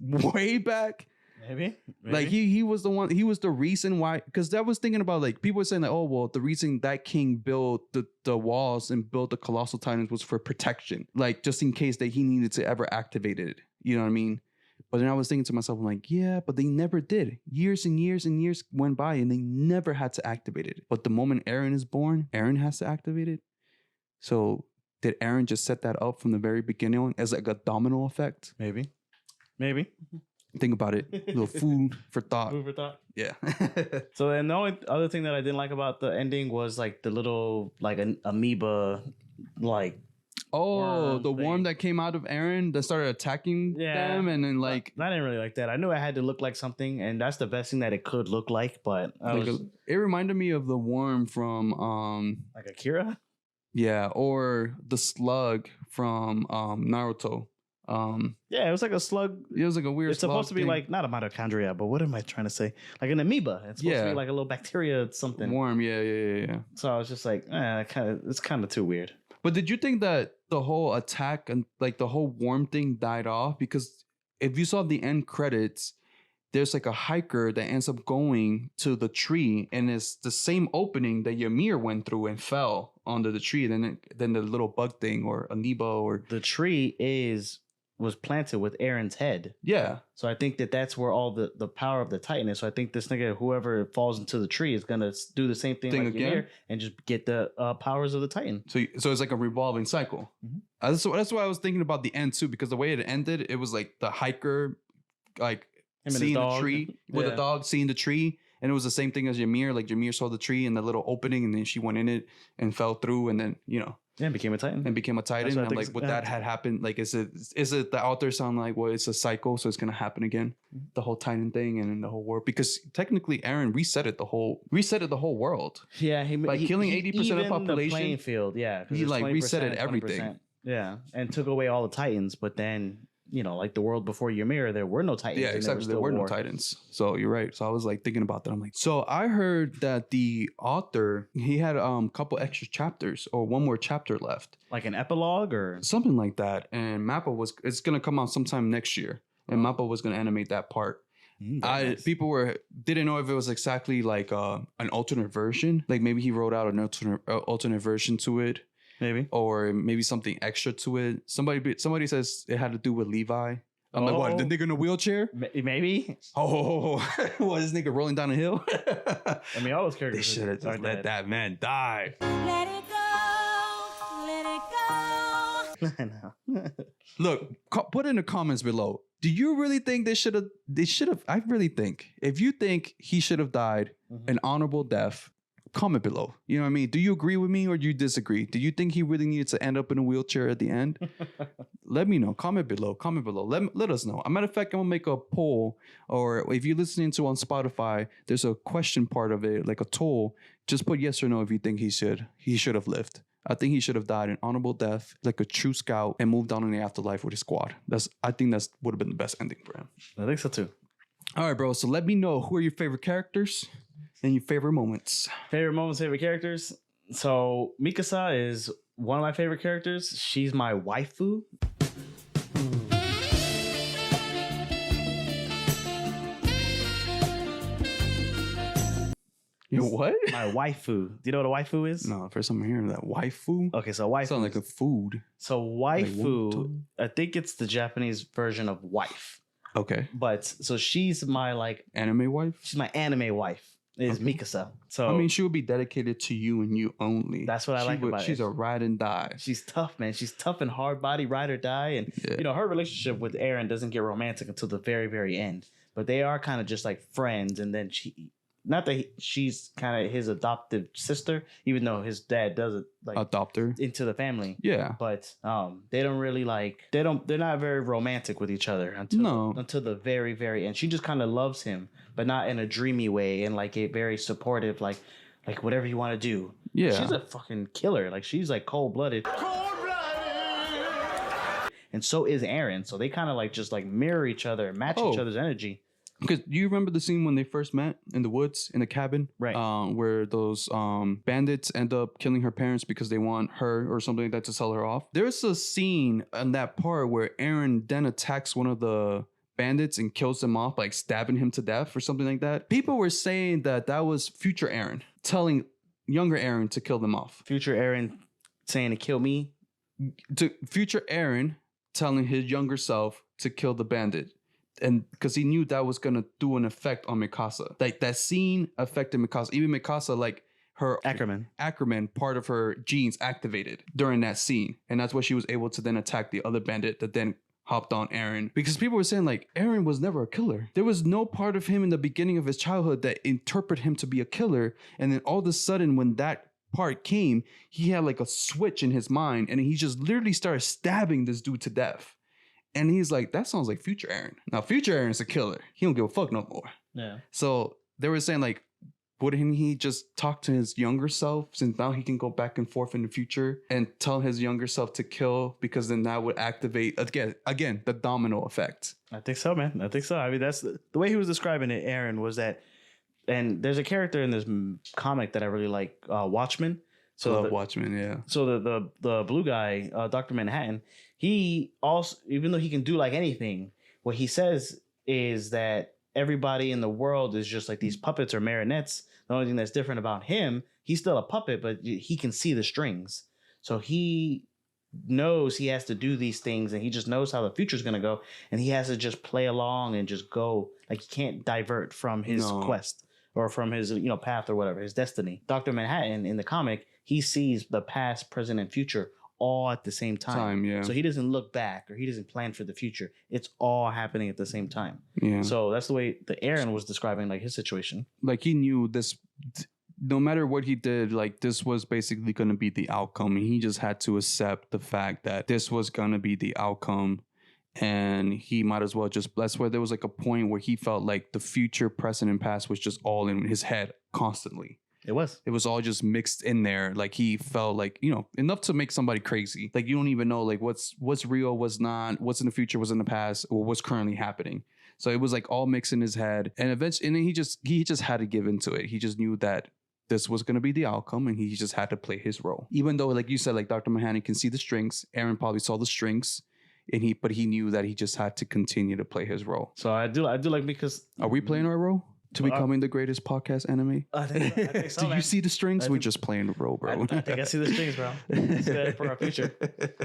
way back. Maybe. Like he was the one, he was the reason why, because I was thinking about like people were saying like, oh, well, the reason that king built the walls and built the colossal Titans was for protection, like just in case that he needed to ever activate it. You know what I mean? But then I was thinking to myself, I'm like, yeah, but they never did. Years and years and years went by and they never had to activate it. But the moment Eren is born, Eren has to activate it. So did Eren just set that up from the very beginning as like a domino effect? Maybe. Think about it. A little food for thought. Food for thought. Yeah. So then the only other thing that I didn't like about the ending was like the little like an amoeba like the worm that came out of Eren that started attacking them, and then like I didn't really like that. I knew it had to look like something, and that's the best thing that it could look like. But it reminded me of the worm from like Akira. Yeah, or the slug from Naruto. Yeah, it was like a slug. It was like a weird. It's supposed to be like not a mitochondria, but what am I trying to say? Like an amoeba. It's supposed to be like a little bacteria, something. Worm. Yeah. So I was just like, it's kind of too weird. But did you think that the whole attack and like the whole worm thing died off? Because if you saw the end credits, there's like a hiker that ends up going to the tree, and it's the same opening that Ymir went through and fell onto the tree. Then the little bug thing or amoeba or the tree was planted with Eren's head. Yeah. So I think that's where all the power of the Titan is. So I think this nigga, whoever falls into the tree, is gonna do the same thing like again Ymir and just get the powers of the Titan. So it's like a revolving cycle. Mm-hmm. That's why I was thinking about the end too, because the way it ended, it was like the hiker like seeing the tree with a dog, seeing the tree. And it was the same thing as Ymir. Like Ymir saw the tree and the little opening, and then she went in it and fell through, and then became a Titan. And became a Titan. And I'm like, would that had happened? Like, is it the author sound like, well, it's a cycle, so it's gonna happen again, the whole Titan thing and then the whole world? Because technically, Eren resetted the whole world. Yeah, he killing 80% of the population. The playing field, yeah, he like resetted everything. 20%. Yeah, and took away all the Titans, but then. Like the world before Ymir, there were no Titans. Yeah, exactly. There were no Titans. So you're right. So I was like thinking about that. I'm like, so I heard that the author, he had a couple extra chapters or one more chapter left. Like an epilogue or? Something like that. And it's going to come out sometime next year. And Mappa was going to animate that part. Nice. People didn't know if it was exactly like an alternate version. Like maybe he wrote out an alternate version to it. Maybe. Or maybe something extra to it. Somebody says it had to do with Levi. I'm like, what? The nigga in a wheelchair? Maybe. Oh, what? This nigga rolling down a hill? I mean, all those characters. They should have just let that man die. Let it go. Let it go. I know. Look, put in the comments below. Do you really think they should have? I really think if you think he should have died an honorable death, comment below. You know what I mean? Do you agree with me or do you disagree? Do you think he really needed to end up in a wheelchair at the end? Let me know. Comment below. Let us know. As a matter of fact, I'm gonna make a poll, or if you're listening to on Spotify, there's a question part of it, like a toll. Just put yes or no if you think he should have lived. I think he should have died an honorable death, like a true scout, and moved on in the afterlife with his squad. I think that's would have been the best ending for him. I think so too. All right, bro. So let me know who are your favorite characters and your favorite moments. Favorite moments, favorite characters. So Mikasa is one of my favorite characters. She's my waifu. Your what? My waifu. Do you know what a waifu is? No, first time I'm hearing that. Waifu? Okay, so waifu. Sounds like a food. So waifu, I think it's the Japanese version of wife. Okay. But so she's my like anime wife? She's my anime wife. Is Mikasa. So I mean, she would be dedicated to you and you only. That's what I like about She's a ride and die. She's tough, man. She's tough and hard body, ride or die. And you know, her relationship with Eren doesn't get romantic until the very, very end. But they are kind of just like friends. And then not that she's kind of his adoptive sister, even though his dad doesn't like adopt her into the family. Yeah, but they don't really like they're not very romantic with each other until the very, very end. She just kind of loves him, but not in a dreamy way, and like a very supportive, like whatever you want to do. Yeah, she's a fucking killer. Like she's like cold blooded. And so is Eren. So they kind of like just like mirror each other, match each other's energy. Because do you remember the scene when they first met in the woods in the cabin, right? Where those bandits end up killing her parents because they want her or something like that to sell her off. There's a scene in that part where Eren then attacks one of the bandits and kills them off, like stabbing him to death or something like that. People were saying that was future Eren telling younger Eren to kill them off. Future Eren saying to kill me. To future Eren telling his younger self to kill the bandit. And because he knew that was gonna do an effect on Mikasa, like that scene affected Mikasa. Even Mikasa, like her Ackerman, part of her genes activated during that scene, and that's why she was able to then attack the other bandit that then hopped on Eren. Because people were saying like Eren was never a killer. There was no part of him in the beginning of his childhood that interpreted him to be a killer, and then all of a sudden when that part came, he had like a switch in his mind, and he just literally started stabbing this dude to death. And he's like, that sounds like future Eren. Now, future Eren's a killer. He don't give a fuck no more. Yeah. So they were saying, like, wouldn't he just talk to his younger self, since now he can go back and forth in the future and tell his younger self to kill, because then that would activate, again, the domino effect. I think so, man. I think so. I mean, that's the way he was describing it, Eren, was that, and there's a character in this comic that I really like, Watchmen. So Watchmen, yeah. So the blue guy, Dr. Manhattan, he also, even though he can do like anything, what he says is that everybody in the world is just like these puppets or marionettes. The only thing that's different about him, he's still a puppet, but he can see the strings. So he knows he has to do these things, and he just knows how the future is going to go, and he has to just play along and just go. Like, he can't divert from his quest or from his path or whatever, his destiny. Dr. Manhattan in the comic, he sees the past, present, and future all at the same time. Yeah. So he doesn't look back or he doesn't plan for the future. It's all happening at the same time. Yeah. So that's the way the Eren was describing like his situation. Like he knew this, no matter what he did, like this was basically going to be the outcome. And he just had to accept the fact that this was going to be the outcome. And he might as well that's where there was like a point where he felt like the future, present, and past was just all in his head constantly. It was all just mixed in there. Like he felt like, enough to make somebody crazy. Like you don't even know like what's real, what's not, what's in the future, what's in the past, or what's currently happening. So it was like all mixed in his head. And eventually, and then he just had to give into it. He just knew that this was going to be the outcome, and he just had to play his role. Even though, like you said, like Dr. Manhattan can see the strings, Eren probably saw the strings, but he knew that he just had to continue to play his role. So I do like, because are we playing our role? To becoming the greatest podcast anime? I think so. Do you see the strings? We're just playing the role, bro. I think I see the strings, bro. It's good for our future.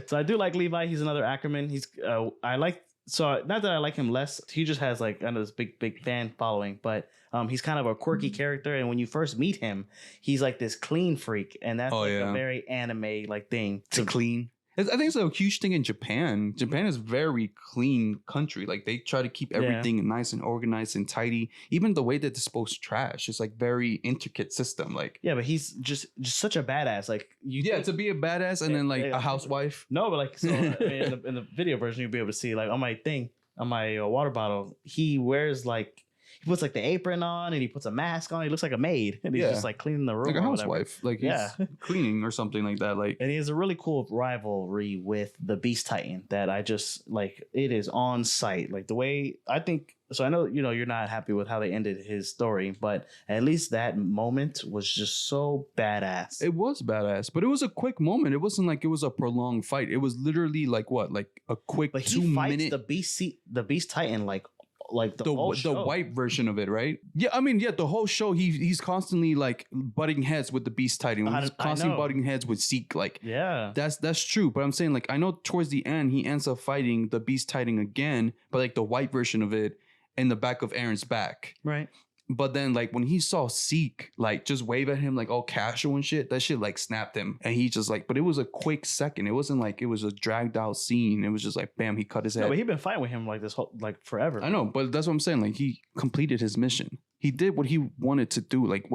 So I do like Levi. He's another Ackerman. He's not that I like him less. He just has like this big fan following, but he's kind of a quirky character. And when you first meet him, he's like this clean freak, and that's a very anime like thing to clean. I think it's a huge thing in Japan. Japan is a very clean country. Like they try to keep everything nice and organized and tidy. Even the way they dispose trash is like very intricate system. Like but he's just such a badass. Like to be a badass and then like a housewife. No, but like so I mean, in the video version you'll be able to see like on my water bottle he wears like he puts like the apron on and he puts a mask on. He looks like a maid, and he's just like cleaning the room, like a or housewife, like he's cleaning or something like that. Like, and he has a really cool rivalry with the Beast Titan that I just like. It is on site, like the way I think. So I know you're not happy with how they ended his story, but at least that moment was just so badass. It was badass, but it was a quick moment. It wasn't like it was a prolonged fight. It was literally like a quick but 2 he fights minute. the Beast Titan like the whole show. The white version of it, right? Yeah, I mean, the whole show he's constantly like butting heads with the Beast Titan. He's constantly butting heads with Zeke. Like, yeah, that's true. But I'm saying, like, I know towards the end he ends up fighting the Beast Titan again, but like the white version of it in the back of Aaron's back, right? But then, like, when he saw Zeke, like, just wave at him, like, all casual and shit, that shit, like, snapped him. And he just, like, but it was a quick second. It wasn't like it was a dragged out scene. It was just like, bam, he cut his head. No, but he'd been fighting with him, like, this whole, like, forever. I know, but that's what I'm saying. Like, he completed his mission. He did what he wanted to do. Like,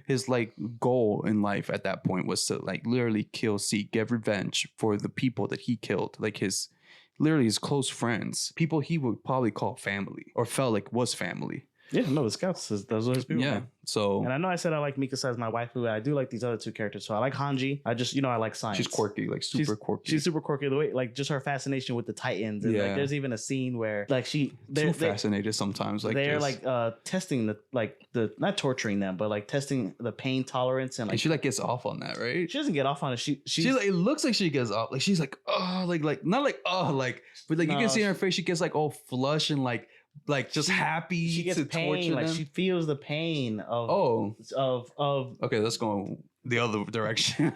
his, like, goal in life at that point was to, like, literally kill Zeke, get revenge for the people that he killed. Like, literally his close friends. People he would probably call family or felt like was family. Yeah, no, the Scouts, those are his people. Yeah, man. so... And I know I said I like Mikasa as my waifu, I do like these other two characters. So I like Hanji. I just, I like science. She's quirky, like super quirky. She's super quirky. The way, like, just her fascination with the Titans. And, like, there's even a scene where, like, they're fascinated sometimes. Like, they're, like, testing not torturing them, but, like, testing the pain tolerance. And, like, she, like, gets off on that, right? She doesn't get off on it. She's like, it looks like she gets off. Like, she's like, oh, like, not like, oh, like, but, like, you can see in her face, she gets, like, all flush and, like just happy. She gets to pain, torture like them. she feels the pain of okay, let's go the other direction.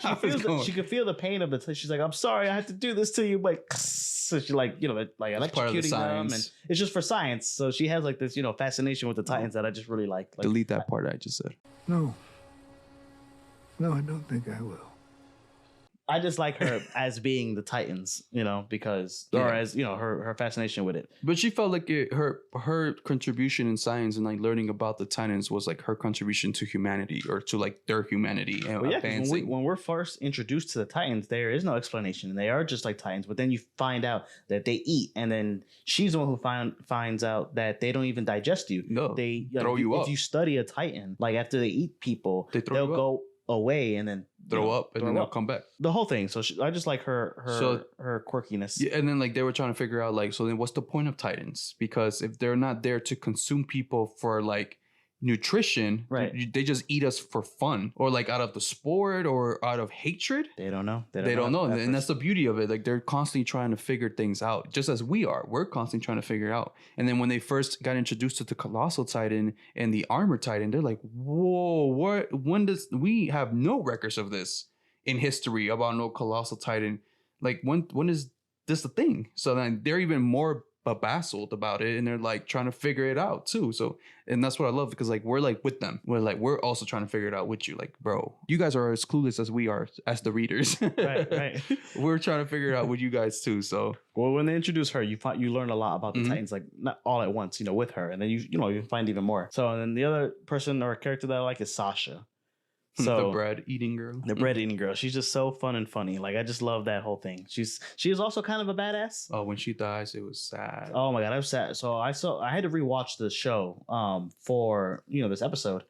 She could feel the pain of the she's like, I'm sorry I had to do this to you, but so she like electrocuting them, and it's just for science. So she has like this fascination with the Titans that I just really like. Delete that part I just said. No, I don't think I will. I just like her as being the Titans, because or as her fascination with it. But she felt like her contribution in science and like learning about the Titans was like her contribution to humanity or to like their humanity and advancing. When we're first introduced to the Titans, there is no explanation. They are just like Titans, but then you find out that they eat, and then she's the one who finds out that they don't even digest you. No, they throw you up. If you study a Titan, like after they eat people, they'll go away and then throw up and then they'll come back. The whole thing. So I just like her quirkiness. Yeah, and then like they were trying to figure out like, so then what's the point of Titans? Because if they're not there to consume people for like nutrition, right? They just eat us for fun or like out of the sport or out of hatred. They don't know. They don't know. And that's the beauty of it. Like they're constantly trying to figure things out, just as we are. We're constantly trying to figure out. And then when they first got introduced to the Colossal Titan and the Armored Titan, they're like, whoa, we have no records of this in history about no Colossal Titan. Like when is this a thing? So then they're even more baffled about it, and they're like trying to figure it out too. So, and that's what I love, because like we're like with them. We're also trying to figure it out with you. Like, bro, you guys are as clueless as we are as the readers. right. We're trying to figure it out with you guys too. So, well, when they introduce her, you learn a lot about the Titans, like not all at once, with her, and then you find even more. So, and then the other person or character that I like is Sasha. So the bread eating girl. The bread eating girl. She's just so fun and funny. Like I just love that whole thing. She is also kind of a badass. Oh, when she dies, it was sad. Oh my god, I was sad. So I had to rewatch the show for this episode,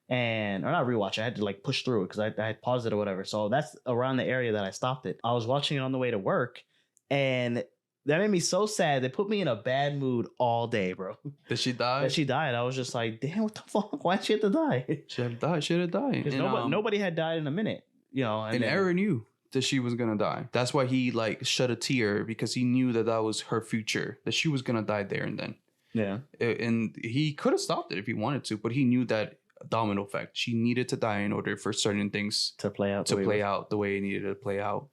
or not rewatch. I had to like push through it because I had paused it or whatever. So that's around the area that I stopped it. I was watching it on the way to work, and that made me so sad. They put me in a bad mood all day, bro. Did she die? That she died. I was just like, damn, what the fuck? Why'd she have to die? She had to die. Because nobody had died in a minute, And Aaron knew that she was gonna die. That's why he like shed a tear, because he knew that was her future, that she was gonna die there and then. Yeah. And he could have stopped it if he wanted to, but he knew that domino effect. She needed to die in order for certain things to play out the way it needed to play out.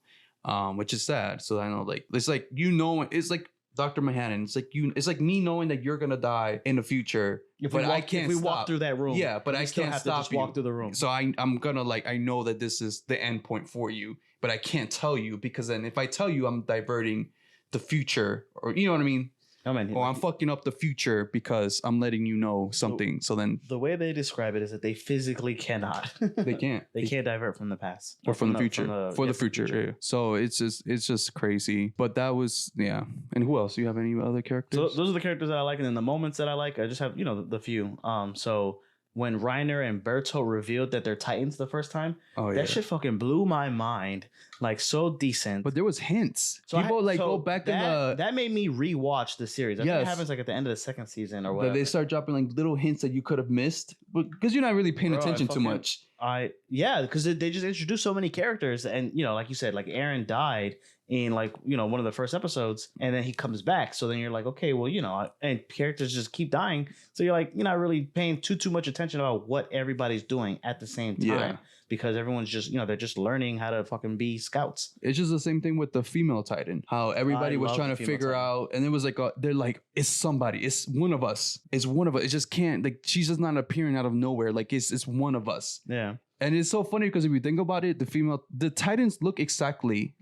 Which is sad. So I know, like, it's like, it's like Dr. Manhattan. It's like me knowing that you're gonna die in the future, I can't. If we walk through that room, yeah, but I can't stop you. Walk through the room. So I'm gonna like, I know that this is the end point for you, but I can't tell you, because then if I tell you, I'm diverting the future, or you know what I mean. I mean, or I'm fucking up the future because I'm letting you know something. So then the way they describe it is that they physically cannot. they can't. They can't divert from the past or from the future. For the future. Yeah. So it's just crazy. But that was And who else? Do you have any other characters? So those are the characters that I like, and then the moments that I like, I just have the few. So when Reiner and Berto revealed that they're Titans the first time, that shit fucking blew my mind. Like, so decent. But there was hints. So people go back in the... That made me rewatch the series. I think it happens like at the end of the second season or whatever. They start dropping like little hints that you could have missed, because you're not really paying attention too much. Because they just introduced so many characters, and like you said, like Aaron died in like one of the first episodes, and then he comes back. So then you're like, okay, well, and characters just keep dying. So you're like, you're not really paying too much attention about what everybody's doing at the same time, because everyone's just they're just learning how to fucking be scouts. It's just the same thing with the female Titan. How everybody was trying to figure out, and it was like they're like, it's somebody, it's one of us, it's one of us. It just can't, like, she's just not appearing out of nowhere. Like it's one of us. Yeah. And it's so funny because if you think about it, the Titans look exactly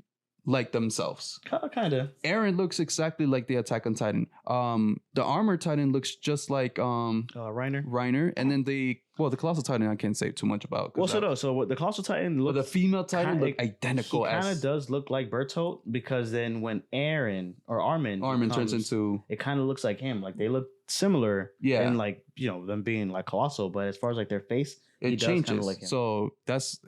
like themselves. Kind of. Eren looks exactly like the Attack on Titan. The Armor Titan looks just like Reiner, and then the Colossal Titan I can't say too much about. Well, so the Colossal Titan looks, the female Titan look identical. He kind of does look like Bertolt, because then when Armin turns into, it kind of looks like him. Like they look similar. Yeah. And like them being like colossal, but as far as like their face, it changes. Like so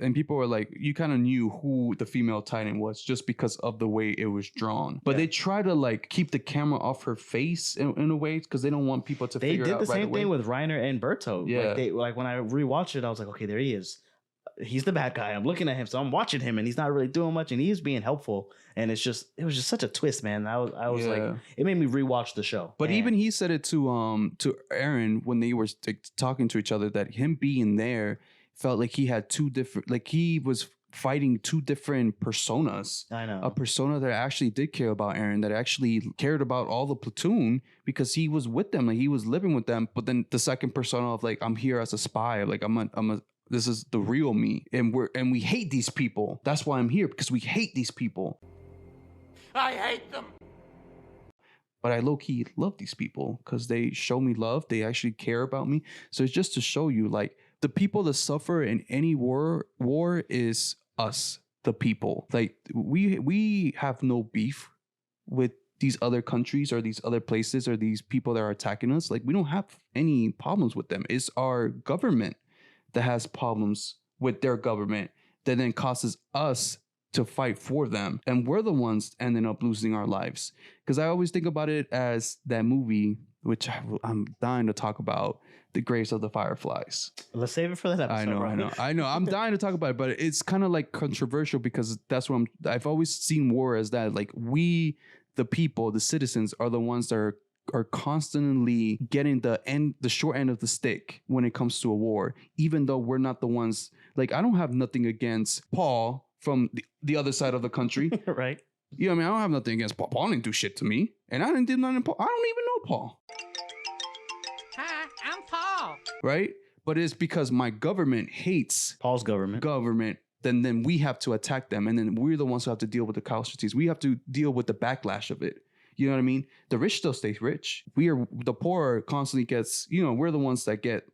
and people were like, you kind of knew who the female Titan was just because of the way it was drawn. But they try to like keep the camera off her face in a way, because they don't want people to figure out. They did the same thing with Reiner and Berto. Yeah. Like when I rewatched it, I was like, okay, there he is. He's the bad guy. I'm looking at him, so I'm watching him, and he's not really doing much, and he's being helpful. And it was just such a twist, man. I was like, it made me rewatch the show. But even he said it to Eren when they were talking to each other, that him being there felt like he had two different, like he was fighting two different personas. I know. A persona that actually did care about Eren, that actually cared about all the platoon because he was with them, like he was living with them. But then the second persona of like, I'm here as a spy, like this is the real me, and we hate these people. That's why I'm here, because we hate these people. I hate them. But I low-key love these people because they show me love. They actually care about me. So it's just to show you, like, the people that suffer in any war is us, the people. Like, we have no beef with these other countries or these other places or these people that are attacking us. Like, we don't have any problems with them. It's our government that has problems with their government that then causes us to fight for them. And we're the ones ending up losing our lives. Because I always think about it as that movie, which I'm dying to talk about, The Graves of the Fireflies. Let's save it for that episode. I know. I'm dying to talk about it, but it's kind of like controversial because that's what I've always seen war as that. Like, we, the people, the citizens, are the ones that are constantly getting the short end of the stick when it comes to a war, even though we're not the ones. Like, I don't have nothing against Paul from the other side of the country. Right. You know what I mean? I don't have nothing against Paul. Paul didn't do shit to me. And I didn't do nothing to Paul. I don't even know Paul. Hi, I'm Paul. Right? But it's because my government hates Paul's government. Then we have to attack them. And then we're the ones who have to deal with the casualties. We have to deal with the backlash of it. You know what I mean? The rich still stays rich. The poor constantly gets, we're the ones that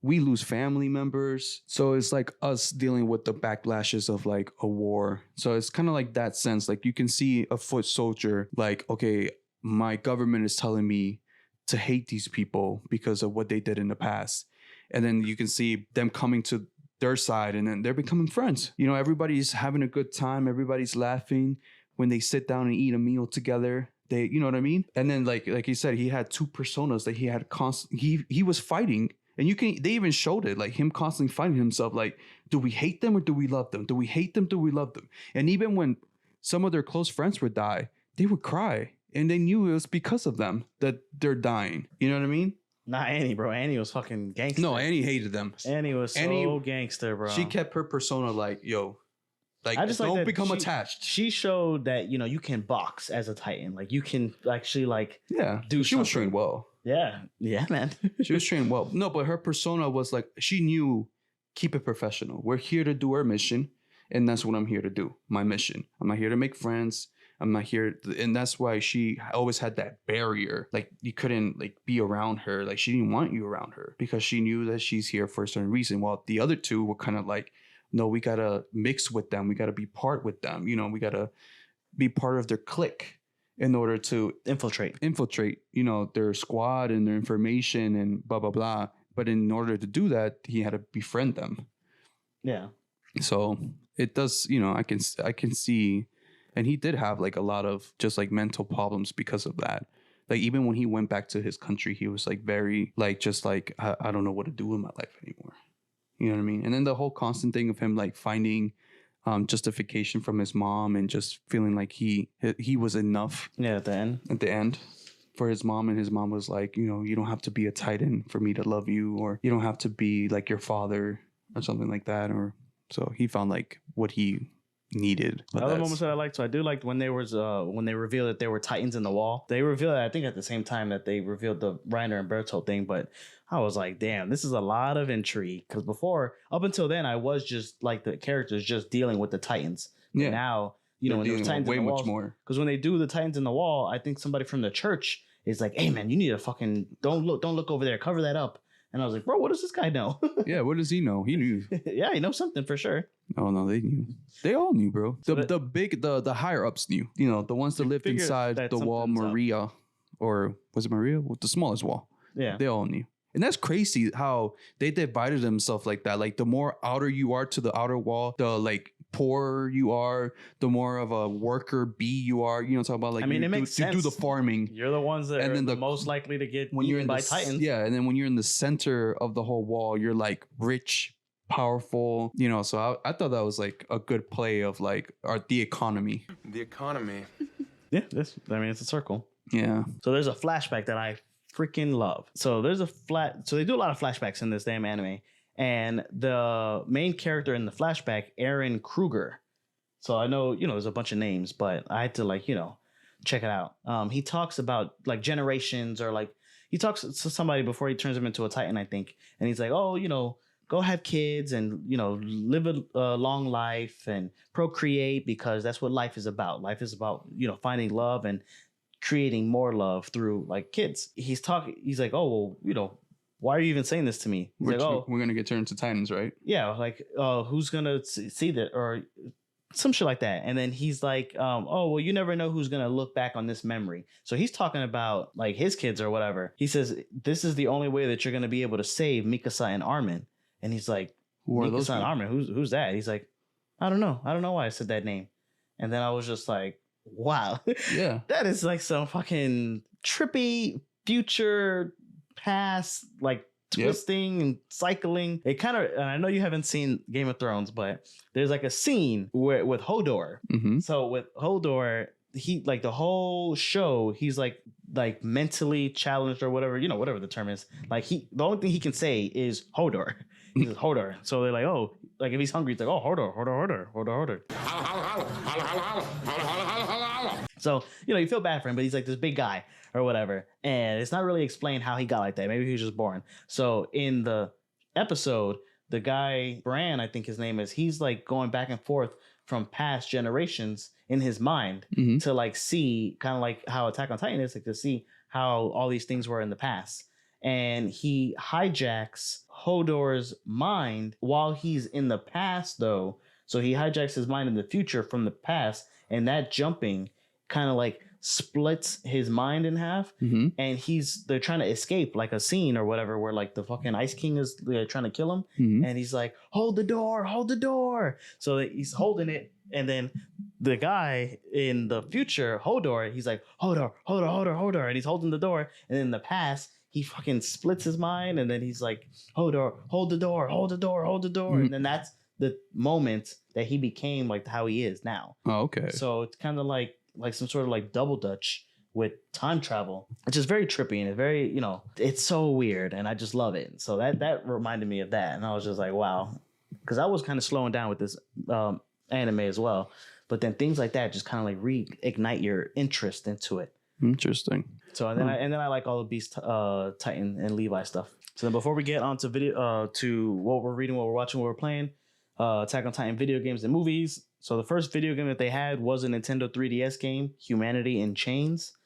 we lose family members. So it's like us dealing with the backlashes of like a war. So it's kind of like that sense. Like, you can see a foot soldier like, okay, my government is telling me to hate these people because of what they did in the past. And then you can see them coming to their side, and then they're becoming friends. Everybody's having a good time. Everybody's laughing when they sit down and eat a meal together. They, you know what I mean? And then like he said, he had two personas that he had he was fighting. And they even showed it, like him constantly fighting himself. Like, do we hate them or do we love them? Do we hate them? Do we love them? And even when some of their close friends would die, they would cry. And they knew it was because of them that they're dying. You know what I mean? Not Annie, bro. Annie was fucking gangster. No, Annie hated them. Annie was so gangster, bro. She kept her persona like, yo, like, I just don't become attached. She showed that, you can box as a Titan. Like, you can actually, like, do she was trained well. Yeah, man. She was trained well. No, but her persona was like, she knew, keep it professional. We're here to do our mission, and that's what I'm here to do. My mission. I'm not here to make friends. I'm not here. And that's why she always had that barrier. Like you couldn't like be around her. Like she didn't want you around her because she knew that she's here for a certain reason. While the other two were kind of like, no, we got to mix with them. We got to be part with them. You know, we got to be part of their clique in order to infiltrate, you know, their squad and their information and blah, blah, blah. But in order to do that, he had to befriend them. Yeah. So it does, you know, I can see, and he did have like a lot of just like mental problems because of that. Like even when he went back to his country, he was like very like, just like, I don't know what to do in my life anymore. You know what I mean? And then the whole constant thing of him like finding justification from his mom and just feeling like he was enough. Yeah, at the end for his mom, and his mom was like, you know, you don't have to be a titan for me to love you, or you don't have to be like your father or something like that. Or so he found like what he needed. The other moments that I liked, so I do like when they revealed that there were titans in the wall. They revealed it, I think, at the same time that they revealed the Reiner and Bertolt thing, but I was like, damn, this is a lot of intrigue. Because before, up until then, I was just like the characters just dealing with the titans. Yeah. But now, you know, when there's titans in the wall, more. Because when they do the titans in the wall, I think somebody from the church is like, hey man, you need to fucking don't look over there, cover that up. And I was like, bro, what does this guy know? Yeah, what does he know? He knew. Yeah, he knows something for sure. Oh no, they knew. They all knew, bro. The higher ups knew. You know, the ones that lived inside the wall, Maria, or was it Maria? The smallest wall. Yeah, they all knew. And that's crazy how they divided themselves like that. Like the more outer you are to the outer wall, the like poorer you are, the more of a worker bee you are. You know, talking about like, I mean, it makes sense. You do the farming. You're the ones that are the most likely to get when eaten by titans. Yeah, and then when you're in the center of the whole wall, you're like rich, powerful. You know, so I thought that was like a good play of like the economy. The economy. Yeah, it's a circle. Yeah. So there's a flashback that I freaking love. So there's so they do a lot of flashbacks in this damn anime, and the main character in the flashback, Aaron Kruger. So I know, you know, there's a bunch of names, but I had to like, you know, check it out. He talks about like generations, or like he talks to somebody before he turns him into a titan, I think, and he's like, oh, you know, go have kids and, you know, live a long life and procreate, because that's what life is about. Life is about, you know, finding love and creating more love through like kids. He's like, oh, well, you know, why are you even saying this to me? He's like, oh, we're gonna get turned to titans, right? Yeah, like, who's gonna see that, or some shit like that. And then he's like, oh, well, you never know who's gonna look back on this memory. So he's talking about like his kids or whatever. He says, this is the only way that you're gonna be able to save Mikasa and Armin. And he's like, who are those? Mikasa and Armin? Who's that? He's like, I don't know why I said that name. And then I was just like, wow. Yeah. That is like some fucking trippy future past, like twisting and cycling. It kind of, and I know you haven't seen Game of Thrones, but there's like a scene with Hodor. Mm-hmm. So with Hodor, he like the whole show, he's like mentally challenged or whatever, you know, whatever the term is. Like the only thing he can say is Hodor. He's Hodor. So they're like, oh, like if he's hungry, it's like, oh, Hodor. So, you know, you feel bad for him, but he's like this big guy or whatever. And it's not really explained how he got like that. Maybe he was just born. So in the episode, the guy, Bran, I think his name is, he's like going back and forth from past generations in his mind to like see kind of like how Attack on Titan is, like to see how all these things were in the past. And he hijacks Hodor's mind while he's in the past, though. So he hijacks his mind in the future from the past, and that jumping kind of like splits his mind in half. And they're trying to escape like a scene or whatever where like the fucking Ice King is trying to kill him. And he's like, hold the door. So he's holding it. And then the guy in the future, Hodor, he's like, Hodor. And he's holding the door. And in the past, he fucking splits his mind, and then he's like, Hodor, hold the door. And then that's the moment that he became like how he is now. Oh, okay. So it's kind of like some sort of like double dutch with time travel, which is very trippy, and it's very, you know, it's so weird, and I just love it. So that reminded me of that, and I was just like, wow, because I was kind of slowing down with this anime as well, but then things like that just kind of like reignite your interest into it. Interesting. So and then I like all the Beast, Titan, and Levi stuff. So then before we get on to video, to what we're reading, what we're watching, what we're playing, Attack on Titan video games and movies. So the first video game that they had was a Nintendo 3DS game, Humanity in Chains.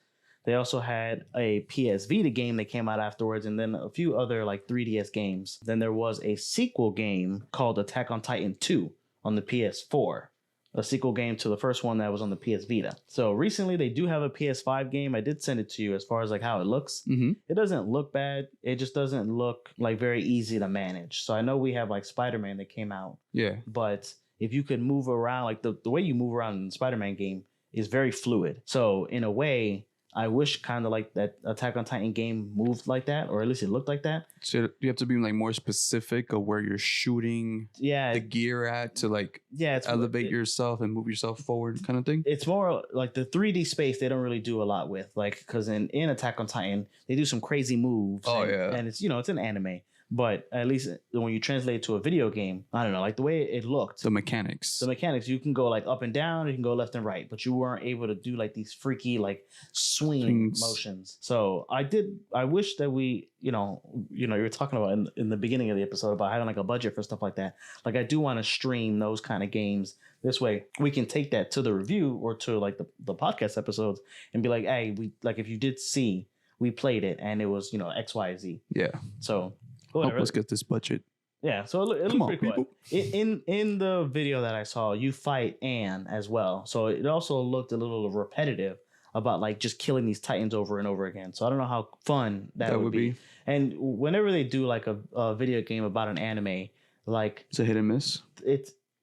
They also had a PS Vita game that came out afterwards, and then a few other like 3DS games. Then there was a sequel game called Attack on Titan 2 on the PS4. A sequel game to the first one that was on the PS Vita. So recently they do have a PS5 game. I did send it to you as far as like how it looks. It doesn't look bad. It just doesn't look like very easy to manage. So I know we have like Spider-Man that came out. Yeah. But if you could move around, like the way you move around in the Spider-Man game is very fluid. So in a way, I wish kind of like that Attack on Titan game moved like that, or at least it looked like that. So you have to be like more specific of where you're shooting the gear at to like elevate yourself and move yourself forward kind of thing. It's more like the 3D space they don't really do a lot with, like because in Attack on Titan they do some crazy moves. And it's it's an anime. But at least when you translate it to a video game, I don't know, like the way it looked. The mechanics, you can go like up and down, you can go left and right, but you weren't able to do like these freaky like swing motions. So I wish that we, you were talking about in the beginning of the episode about having like a budget for stuff like that. Like I do want to stream those kind of games. This way we can take that to the review or to like the podcast episodes and be like, hey, we like if you did see, we played it and it was, X, Y, Z. Yeah. So help us get this budget. Yeah, so it looked pretty cool. In the video that I saw, you fight Anne as well. So it also looked a little repetitive about like just killing these Titans over and over again. So I don't know how fun that would be. And whenever they do like a video game about an anime, like it's a hit and miss.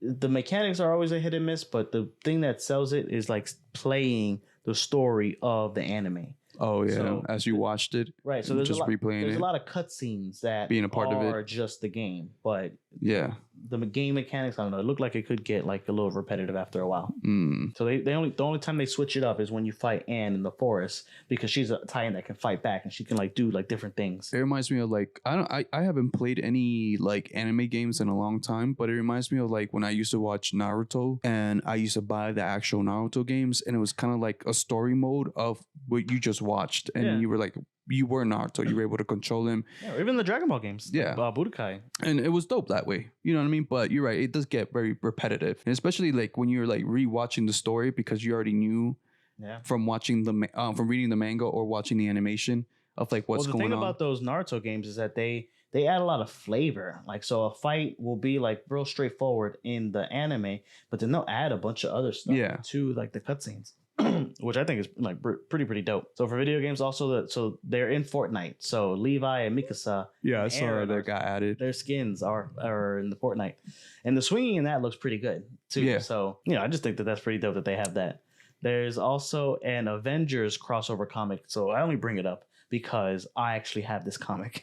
The mechanics are always a hit and miss, but the thing that sells it is like playing the story of the anime. Oh yeah, so, as you watched it, right? So there's just replaying there's a lot of cutscenes that being a part of it are just the game, but yeah, the game mechanics, I don't know. It looked like it could get like a little repetitive after a while. Mm. So the only time they switch it up is when you fight Anne in the forest because she's a Titan that can fight back and she can like do like different things. It reminds me of like I haven't played any like anime games in a long time, but it reminds me of like when I used to watch Naruto and I used to buy the actual Naruto games and it was kind of like a story mode of what you just watched and you were like. You were Naruto. You were able to control him. Yeah, or even the Dragon Ball games. Yeah. Like, Budokai. And it was dope that way. You know what I mean? But you're right. It does get very repetitive. And especially like when you're like rewatching the story because you already knew from watching from reading the manga or watching the animation of like what's going on. The thing about those Naruto games is that they add a lot of flavor. Like, so a fight will be like real straightforward in the anime, but then they'll add a bunch of other stuff to like the cutscenes. Which I think is like pretty dope. So for video games, also so they're in Fortnite. So Levi and Mikasa, I saw that got added. Their skins are in the Fortnite, and the swinging in that looks pretty good too. Yeah. So I just think that's pretty dope that they have that. There's also an Avengers crossover comic. So I only bring it up because I actually have this comic.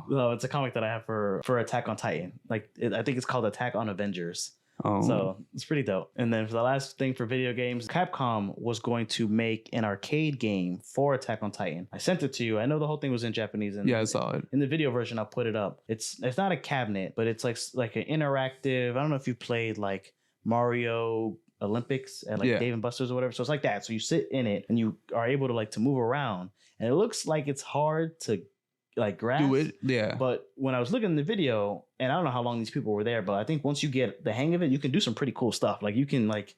So it's a comic that I have for Attack on Titan. Like I think it's called Attack on Avengers. So it's pretty dope. And then for the last thing for video games, Capcom was going to make an arcade game for Attack on Titan. I sent it to you. I know the whole thing was in Japanese. And I saw it. In the video version, I'll put it up. It's not a cabinet, but it's like an interactive. I don't know if you played like Mario Olympics at like Dave and Buster's or whatever. So it's like that. So you sit in it and you are able to move around. And it looks like it's hard to like grasp. Do it, yeah. But when I was looking at the video, and I don't know how long these people were there, but I think once you get the hang of it, you can do some pretty cool stuff. Like you can like,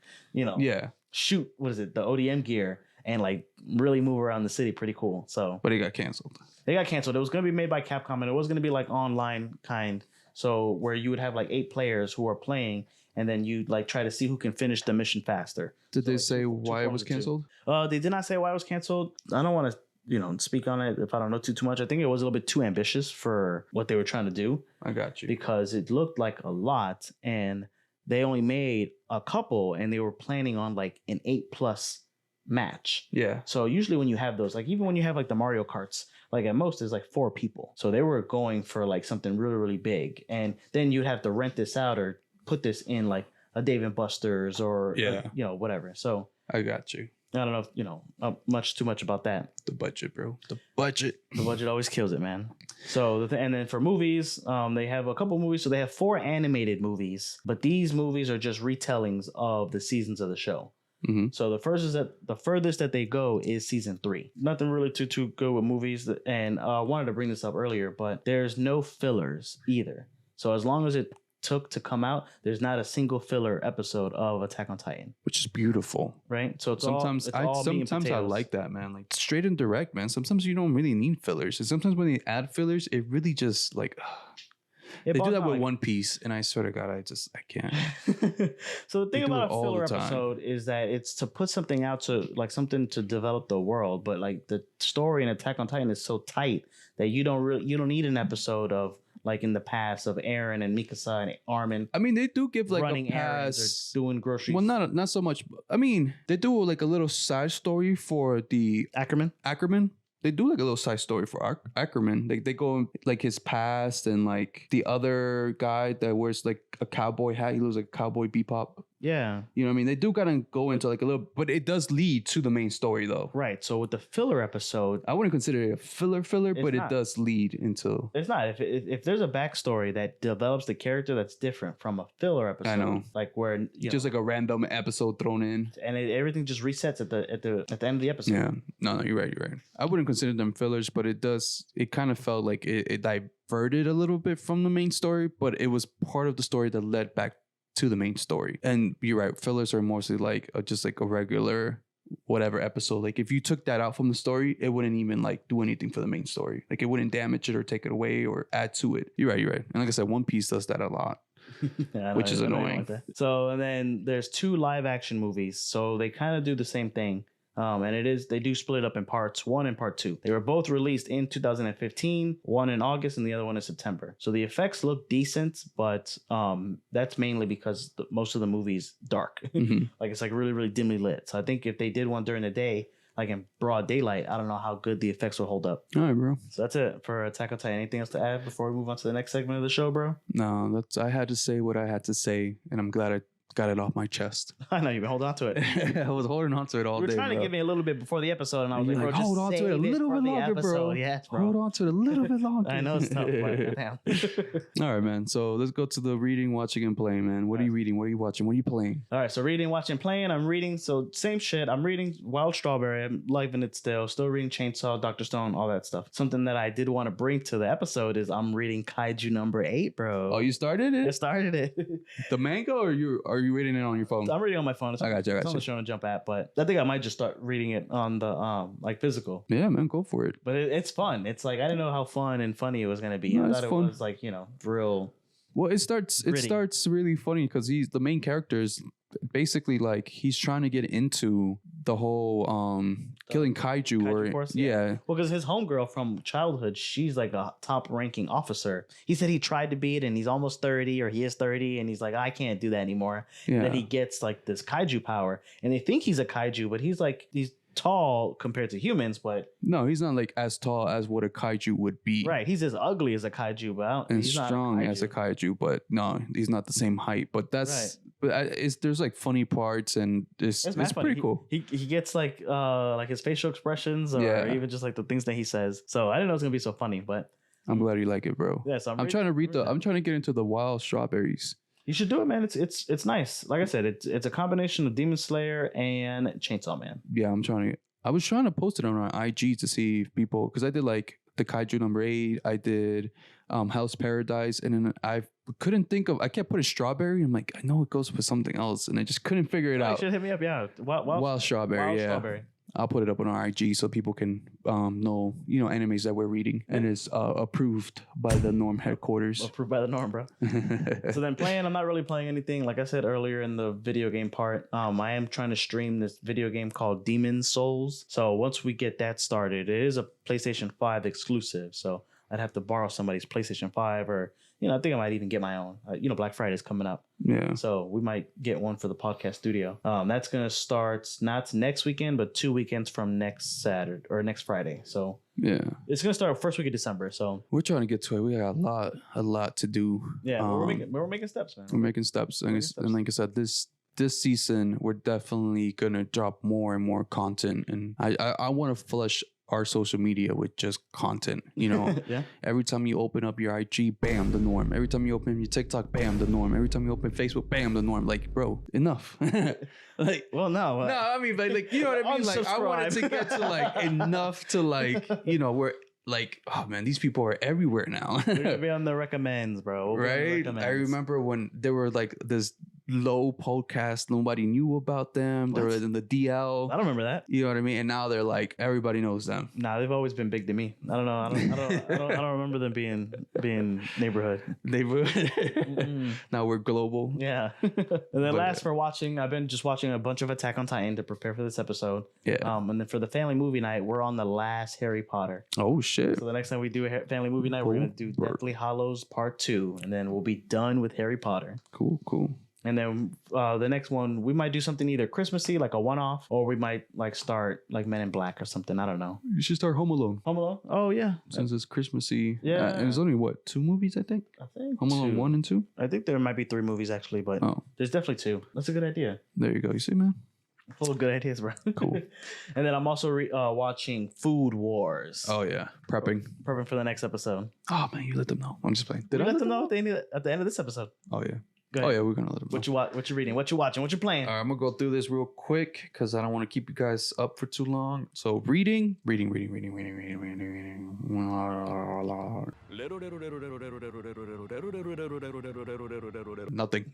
shoot, what is it, the ODM gear and like really move around the city pretty cool. So but it got canceled. It was going to be made by Capcom and it was going to be like online kind. So where you would have like 8 players who are playing and then you like try to see who can finish the mission faster. Did they say why it was canceled? They did not say why it was canceled. I don't want to speak on it if I don't know too much. I think it was a little bit too ambitious for what they were trying to do. I got you. Because it looked like a lot and they only made a couple and they were planning on like an 8+ match. Yeah. So usually when you have those, like even when you have like the Mario Karts, like at most is like 4 people. So they were going for like something really, really big. And then you'd have to rent this out or put this in like a Dave and Buster's or whatever. So I got you. I don't know if, too much about that. The budget, bro. The budget. The budget always kills it, man. So, and then for movies, they have a couple movies. So they have 4 animated movies, but these movies are just retellings of the seasons of the show. Mm-hmm. So the furthest that they go is season 3. Nothing really too good with movies. And I wanted to bring this up earlier, but there's no fillers either. So as long as it took to come out, there's not a single filler episode of Attack on Titan, which is beautiful, right? So sometimes I like that, man. Like straight and direct, man. Sometimes you don't really need fillers, and sometimes when they add fillers, it really just like they do that with One Piece, and I swear to God, I can't. So the thing about a filler episode is that it's to put something out to like something to develop the world, but like the story in Attack on Titan is so tight that you don't need an episode of like in the past of Eren and Mikasa and Armin. I mean, they do give like running a pass, errands or doing groceries. Well, not so much. I mean, they do like a little side story for the Ackerman. They do like a little side story for Ackerman. Like they go like his past and like the other guy that wears like a cowboy hat. He looks like Cowboy Bebop. Yeah. You know what I mean? They do gotta go into like a little, but it does lead to the main story though. Right. So with the filler episode, I wouldn't consider it a filler, but it does lead into. It's not. If there's a backstory that develops the character that's different from a filler episode, I know. Like where just like a random episode thrown in, and everything just resets at the end of the episode. Yeah. No, you're right. I wouldn't consider them fillers, but it does. It kind of felt like it diverted a little bit from the main story, but it was part of the story that led back to the main story. And you're right, fillers are mostly like just like a regular whatever episode. Like if you took that out from the story, it wouldn't even like do anything for the main story. Like it wouldn't damage it or take it away or add to it. You're right. And like I said, One Piece does that a lot. Which is annoying. So and then there's 2 live action movies, so they kind of do the same thing. And they do split up in parts 1 and part 2. They were both released in 2015, one in August and the other one in September. So the effects look decent, but that's mainly because most of the movie's dark. Like it's like really, really dimly lit. So I think if they did one during the day, like in broad daylight, I don't know how good the effects will hold up. All right, bro. So that's it for Attack on Titan. Anything else to add before we move on to the next segment of the show, bro? No, I had to say what I had to say, and I'm glad I got it off my chest. I know you've been holding on to it. I was holding on to it all day. You were trying to give me a little bit before the episode, and I was like, bro, hold on to it a little bit longer, bro. Yes, bro. Hold on to it a little bit longer. I know it's tough, but damn. All right, man. So let's go to the reading, watching, and playing, man. What are you reading? What are you watching? What are you playing? All right, so reading, watching, playing. I'm reading, so same shit. I'm reading Wild Strawberry. I'm liking it still reading Chainsaw, Dr. Stone, all that stuff. Something that I did want to bring to the episode is I'm reading Kaiju number 8, bro. Oh, you started it? I started it. The manga, or are you reading it on your phone? I'm reading on my phone. I got you. It's on the Show and Jump app, but I think I might just start reading it on the like physical. Yeah, man, go for it. But it's fun. It's like I didn't know how fun and funny it was gonna be. No, I thought it was like real. Well, it starts really funny because the main character is basically like he's trying to get into the whole killing kaiju force, yeah. Well, because his homegirl from childhood, she's like a top ranking officer. He said he tried to be it and he's almost 30 or he is 30 and he's like, I can't do that anymore. Yeah. And then he gets like this kaiju power and they think he's a kaiju, but he's tall compared to humans, but no, he's not like as tall as what a kaiju would be. Right, he's as ugly as a kaiju, but he's strong as a kaiju, but no, he's not the same height. But that's right. But there's like funny parts and it's pretty cool. He gets like his facial expressions or even just like the things that he says. So I didn't know it was gonna be so funny, but I'm glad you like it, bro. Yeah, so I'm trying to get into the Wild Strawberries. You should do it, man. It's nice. Like I said, it's a combination of Demon Slayer and Chainsaw Man. Yeah, I was trying to post it on our IG to see if people, because I did like the Kaiju number 8, I did Hell's Paradise, and then I kept putting Strawberry. I'm like, I know it goes with something else, and I just couldn't figure it out. You should hit me up, yeah. Wild Strawberry, yeah. Strawberry. I'll put it up on our IG so people can know, animes that we're reading, and it's approved by the Norm headquarters. Approved by the Norm, bro. So then playing, I'm not really playing anything. Like I said earlier in the video game part, I am trying to stream this video game called Demon's Souls. So once we get that started, it is a PlayStation 5 exclusive. So I'd have to borrow somebody's PlayStation 5 or, I think I might even get my own. Black Friday's coming up. Yeah. So we might get one for the podcast studio. That's going to start not next weekend, but 2 weekends from next Saturday or next Friday. So yeah, it's going to start first week of December. So we're trying to get to it. We got a lot to do. Yeah, we're making steps, man. We're making steps. And like I said, this season, we're definitely going to drop more and more content. And I want to flush our social media with just content, Yeah. Every time you open up your IG, bam, the Norm. Every time you open your TikTok, bam, the Norm. Every time you open Facebook, bam, the Norm. Like, bro, enough. No, I mean, like, you know what I mean? Like, I wanted to get to like enough to like, where like, oh man, these people are everywhere now. We're gonna be on the recommends, bro. We'll be on the Right? recommends. I remember when there were like this low podcast, nobody knew about them. They were in the DL. I don't remember that. You know what I mean? And now they're like, everybody knows them. Nah, they've always been big to me. I don't know. I don't remember them being neighborhood. Now we're global. Yeah. And then last for watching, I've been just watching a bunch of Attack on Titan to prepare for this episode. Yeah. And then for the family movie night, we're on the last Harry Potter. Oh shit. So the next time we do a family movie night, we're gonna do Deathly Hallows Part 2, and then we'll be done with Harry Potter. Cool. And then the next one, we might do something either Christmassy, like a one-off, or we might like start like Men in Black or something. I don't know. You should start Home Alone. Home Alone? Oh, yeah. Since it's Christmassy. Yeah. And there's only, 2 movies, I think? I think Home Alone 1 and 2? I think there might be 3 movies, actually, but there's definitely 2. That's a good idea. There you go. You see, man? Full of good ideas, bro. Cool. And then I'm also watching Food Wars. Oh, yeah. Prepping for the next episode. Oh, man, you let them know. I'm just playing. Did I let them know at the end of this episode? Oh, yeah. Go Oh, ahead. yeah, we're going to let them know. What you reading? What you watching? What you playing? All right, I'm going to go through this real quick because I don't want to keep you guys up for too long. So, reading. Nothing.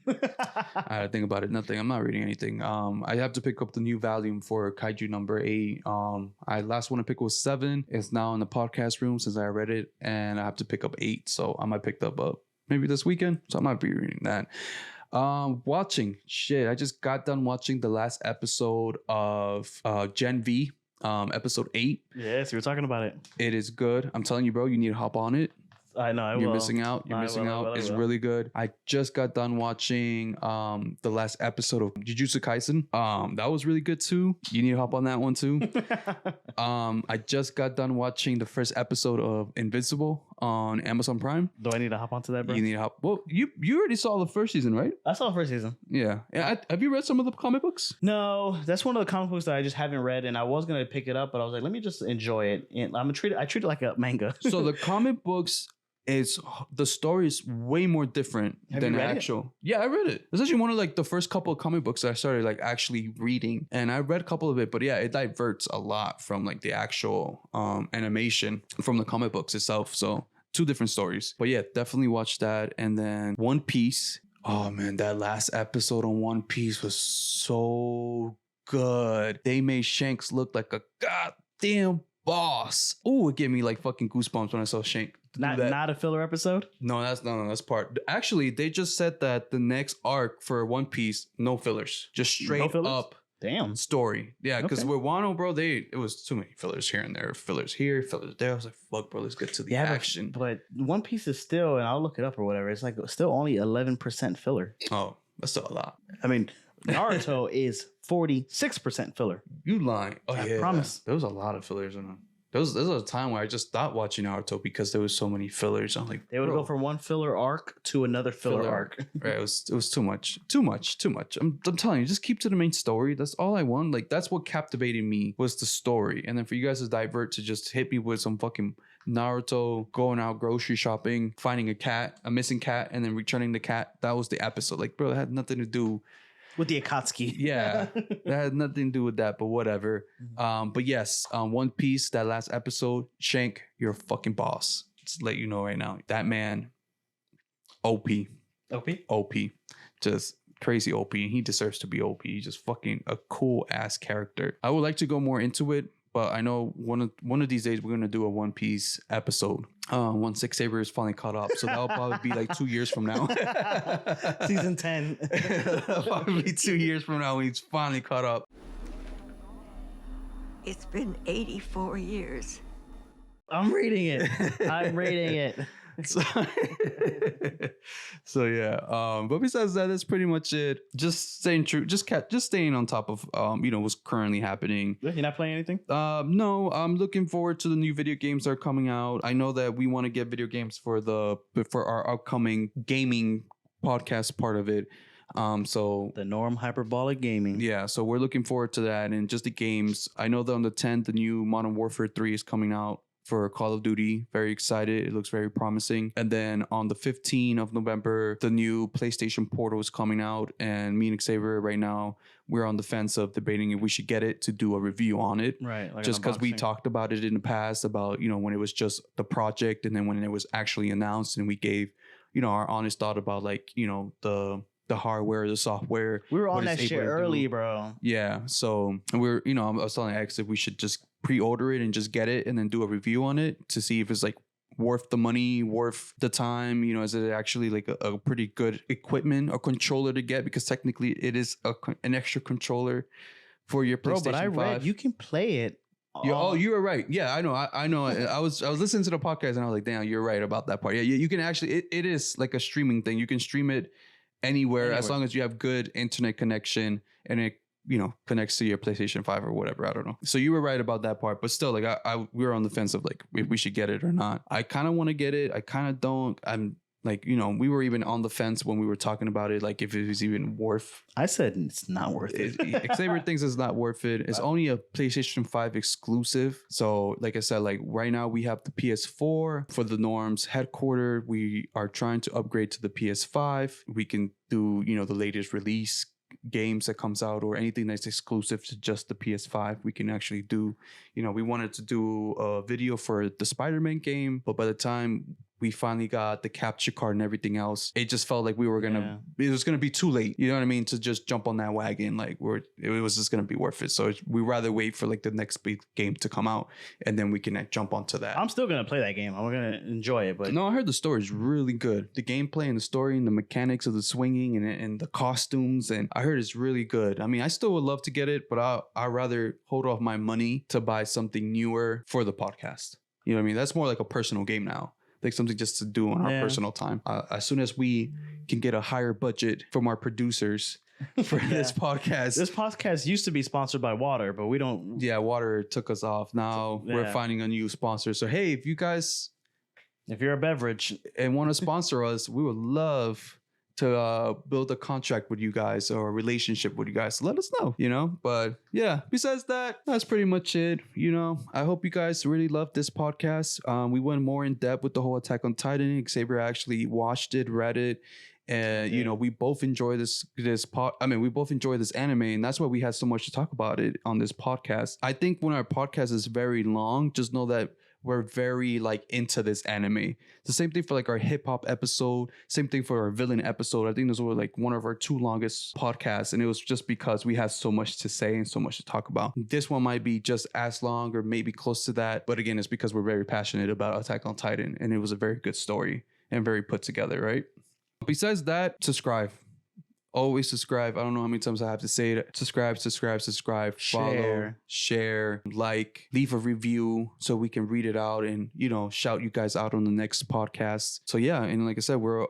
I had to think about it. Nothing. I'm not reading anything. I have to pick up the new volume for Kaiju number 8. I last one to pick was 7. It's now in the podcast room since I read it, and I have to pick up 8. So I might pick that up maybe this weekend. So I might be reading that. Watching shit. I just got done watching the last episode of Gen V, episode 8. Yes, you were talking about it. It is good. I'm telling you, bro, you need to hop on it. I know. You're missing out. You're missing out. It's really good. I just got done watching the last episode of Jujutsu Kaisen. That was really good too. You need to hop on that one too. I just got done watching the first episode of Invincible on Amazon Prime. Do I need to hop onto that, bro? You need to hop. Well, you already saw the first season, right? I saw the first season. Yeah. Have you read some of the comic books? No, that's one of the comic books that I just haven't read, and I was gonna pick it up, but I was like, let me just enjoy it. And I treat it like a manga. So the comic books. The story is way more different than actual. Yeah, I read it. It's actually one of like the first couple of comic books that I started like actually reading, and I read a couple of it. But yeah, it diverts a lot from like the actual animation from the comic books itself. So 2 different stories. But yeah, definitely watch that. And then One Piece. Oh man, that last episode on One Piece was so good. They made Shanks look like a goddamn boss. Oh, it gave me like fucking goosebumps when I saw Shank. Not a filler episode? No, that's part. Actually, they just said that the next arc for One Piece, no fillers. Just straight up story. Yeah, because with Wano, bro, it was too many fillers here and there. Fillers here, fillers there. I was like, fuck, bro, let's get to the action. But One Piece is still, and I'll look it up or whatever, it's like still only 11% filler. Oh, that's still a lot. I mean, Naruto is 46% filler. You lying. Oh, I promise. There was a lot of fillers in them. There was a time where I just stopped watching Naruto because there was so many fillers. I'm like, they would go from one filler arc to another filler arc. Right, it was too much. I'm telling you, just keep to the main story. That's all I want. Like that's what captivated me was the story. And then for you guys to divert to just hit me with some fucking Naruto going out grocery shopping, finding a missing cat, and then returning the cat. That was the episode. Like, bro, it had nothing to do with the Akatsuki. Yeah, that had nothing to do with that, but whatever. But yes, One Piece, that last episode, Shank, you're a fucking boss. Just let you know right now. That man, OP. Just crazy OP. He deserves to be OP. He's just fucking a cool ass character. I would like to go more into it, but I know one of these days we're gonna do a One Piece episode. Once Six Saber is finally caught up, so that'll probably be like 2 years from now. Season 10. Probably 2 years from now when he's finally caught up. It's been 84 years. I'm reading it. So yeah, but besides that, that's pretty much it. Just staying true, just staying on top of what's currently happening. You're not playing anything? No, I'm looking forward to the new video games that are coming out. I know that we want to get video games for our upcoming gaming podcast part of it. So the Norm Hyperbolic Gaming. Yeah, so we're looking forward to that and just the games. I know that on the 10th, the new Modern Warfare 3 is coming out. for Call of Duty. Very excited. It looks very promising. And then on the 15th of November, the new PlayStation Portal is coming out. And me and Xavier right now, we're on the fence of debating if we should get it to do a review on it. Right. Like just because we talked about it in the past about, when it was just the project and then when it was actually announced and we gave, our honest thought about like, the hardware, the software. We were on that shit early, bro. Yeah. So I was telling X if we should just pre-order it and just get it and then do a review on it to see if it's like worth the money, worth the time. Is it actually like a pretty good equipment or controller to get? Because technically it is an extra controller for your PlayStation 5. Bro, but I read you can play it. You were right. Yeah, I know. I know. I was listening to the podcast and I was like, damn, you're right about that part. Yeah, you can actually. It is like a streaming thing. You can stream it anywhere as long as you have good internet connection and it connects to your PlayStation 5 or whatever. I don't know. So you were right about that part, but still, like we were on the fence of like if we should get it or not. I kind of want to get it. I kind of don't. I'm like, we were even on the fence when we were talking about it, like if it was even worth. I said it's not worth it. Xavier thinks it's not worth it. It's only a PlayStation 5 exclusive. So like I said, like right now we have the PS4 for the Norms headquarter. We are trying to upgrade to the PS5. We can do, the latest release games that comes out or anything that's exclusive to just the PS5 we can actually do. We wanted to do a video for the Spider-Man game, but by the time we finally got the capture card and everything else, it just felt like we were gonna it was gonna be too late, you know what I mean, to just jump on that wagon. Like it was just gonna be worth it. So we rather wait for like the next big game to come out and then we can jump onto that. I'm still gonna play that game. I'm gonna enjoy it, but no, I heard the story is really good. The gameplay and the story and the mechanics of the swinging and the costumes, and I heard it's really good. I mean, I still would love to get it, but I'd rather hold off my money to buy something newer for the podcast. You know what I mean? That's more like a personal game now. Like something just to do on our personal time. As soon as we can get a higher budget from our producers for this podcast. This podcast used to be sponsored by water, but we don't. Yeah, water took us off. Now we're finding a new sponsor. So hey, if you're a beverage and want to sponsor us, we would love to build a contract with you guys or a relationship with you guys. So let us know, But yeah, besides that, that's pretty much it. I hope you guys really loved this podcast. We went more in depth with the whole Attack on Titan. Xavier actually watched it, read it. And we both enjoy this we both enjoy this anime, and that's why we had so much to talk about it on this podcast. I think when our podcast is very long, just know that we're very like into this anime. It's the same thing for like our hip hop episode, same thing for our villain episode. I think those were like one of our 2 longest podcasts, and it was just because we had so much to say and so much to talk about. This one might be just as long or maybe close to that, but again, it's because we're very passionate about Attack on Titan, and it was a very good story and very put together, right? Besides that, subscribe. Always subscribe. I don't know how many times I have to say it. Subscribe, follow, share, like, leave a review so we can read it out and, shout you guys out on the next podcast. So yeah, and like I said, we're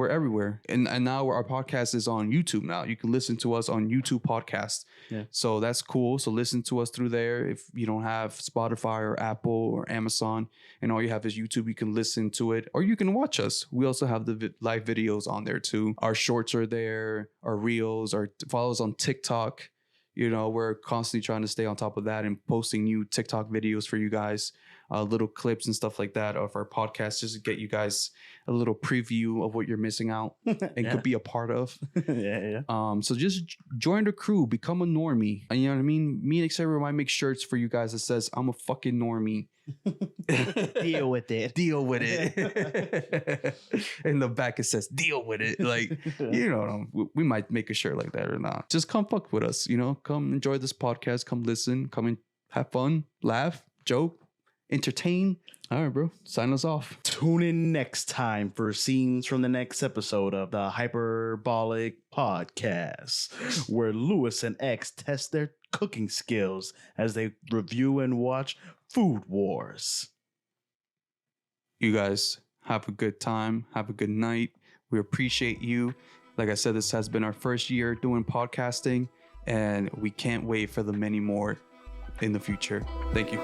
everywhere. And now our podcast is on YouTube now. You can listen to us on YouTube podcast. Yeah. So that's cool. So listen to us through there. If you don't have Spotify or Apple or Amazon and all you have is YouTube, you can listen to it or you can watch us. We also have the live videos on there too. Our shorts are there. Our reels, or follow us on TikTok. We're constantly trying to stay on top of that and posting new TikTok videos for you guys, little clips and stuff like that of our podcast, just to get you guys a little preview of what you're missing out and could be a part of. So just join the crew, become a normie. And you know what I mean? Me and Xavier might make shirts for you guys that says I'm a fucking normie. Deal with it. In the back it says deal with it. Like, we might make a shirt like that or not. Just come fuck with us, come enjoy this podcast, come listen, come and have fun, laugh, joke, entertain. All right, bro, sign us off. Tune in next time for scenes from the next episode of the Hyperbolic Podcast, where Lewis and X test their cooking skills as they review and watch Food Wars. You guys have a good time. Have a good night. We appreciate you. Like I said, this has been our first year doing podcasting, and we can't wait for the many more in the future. Thank you.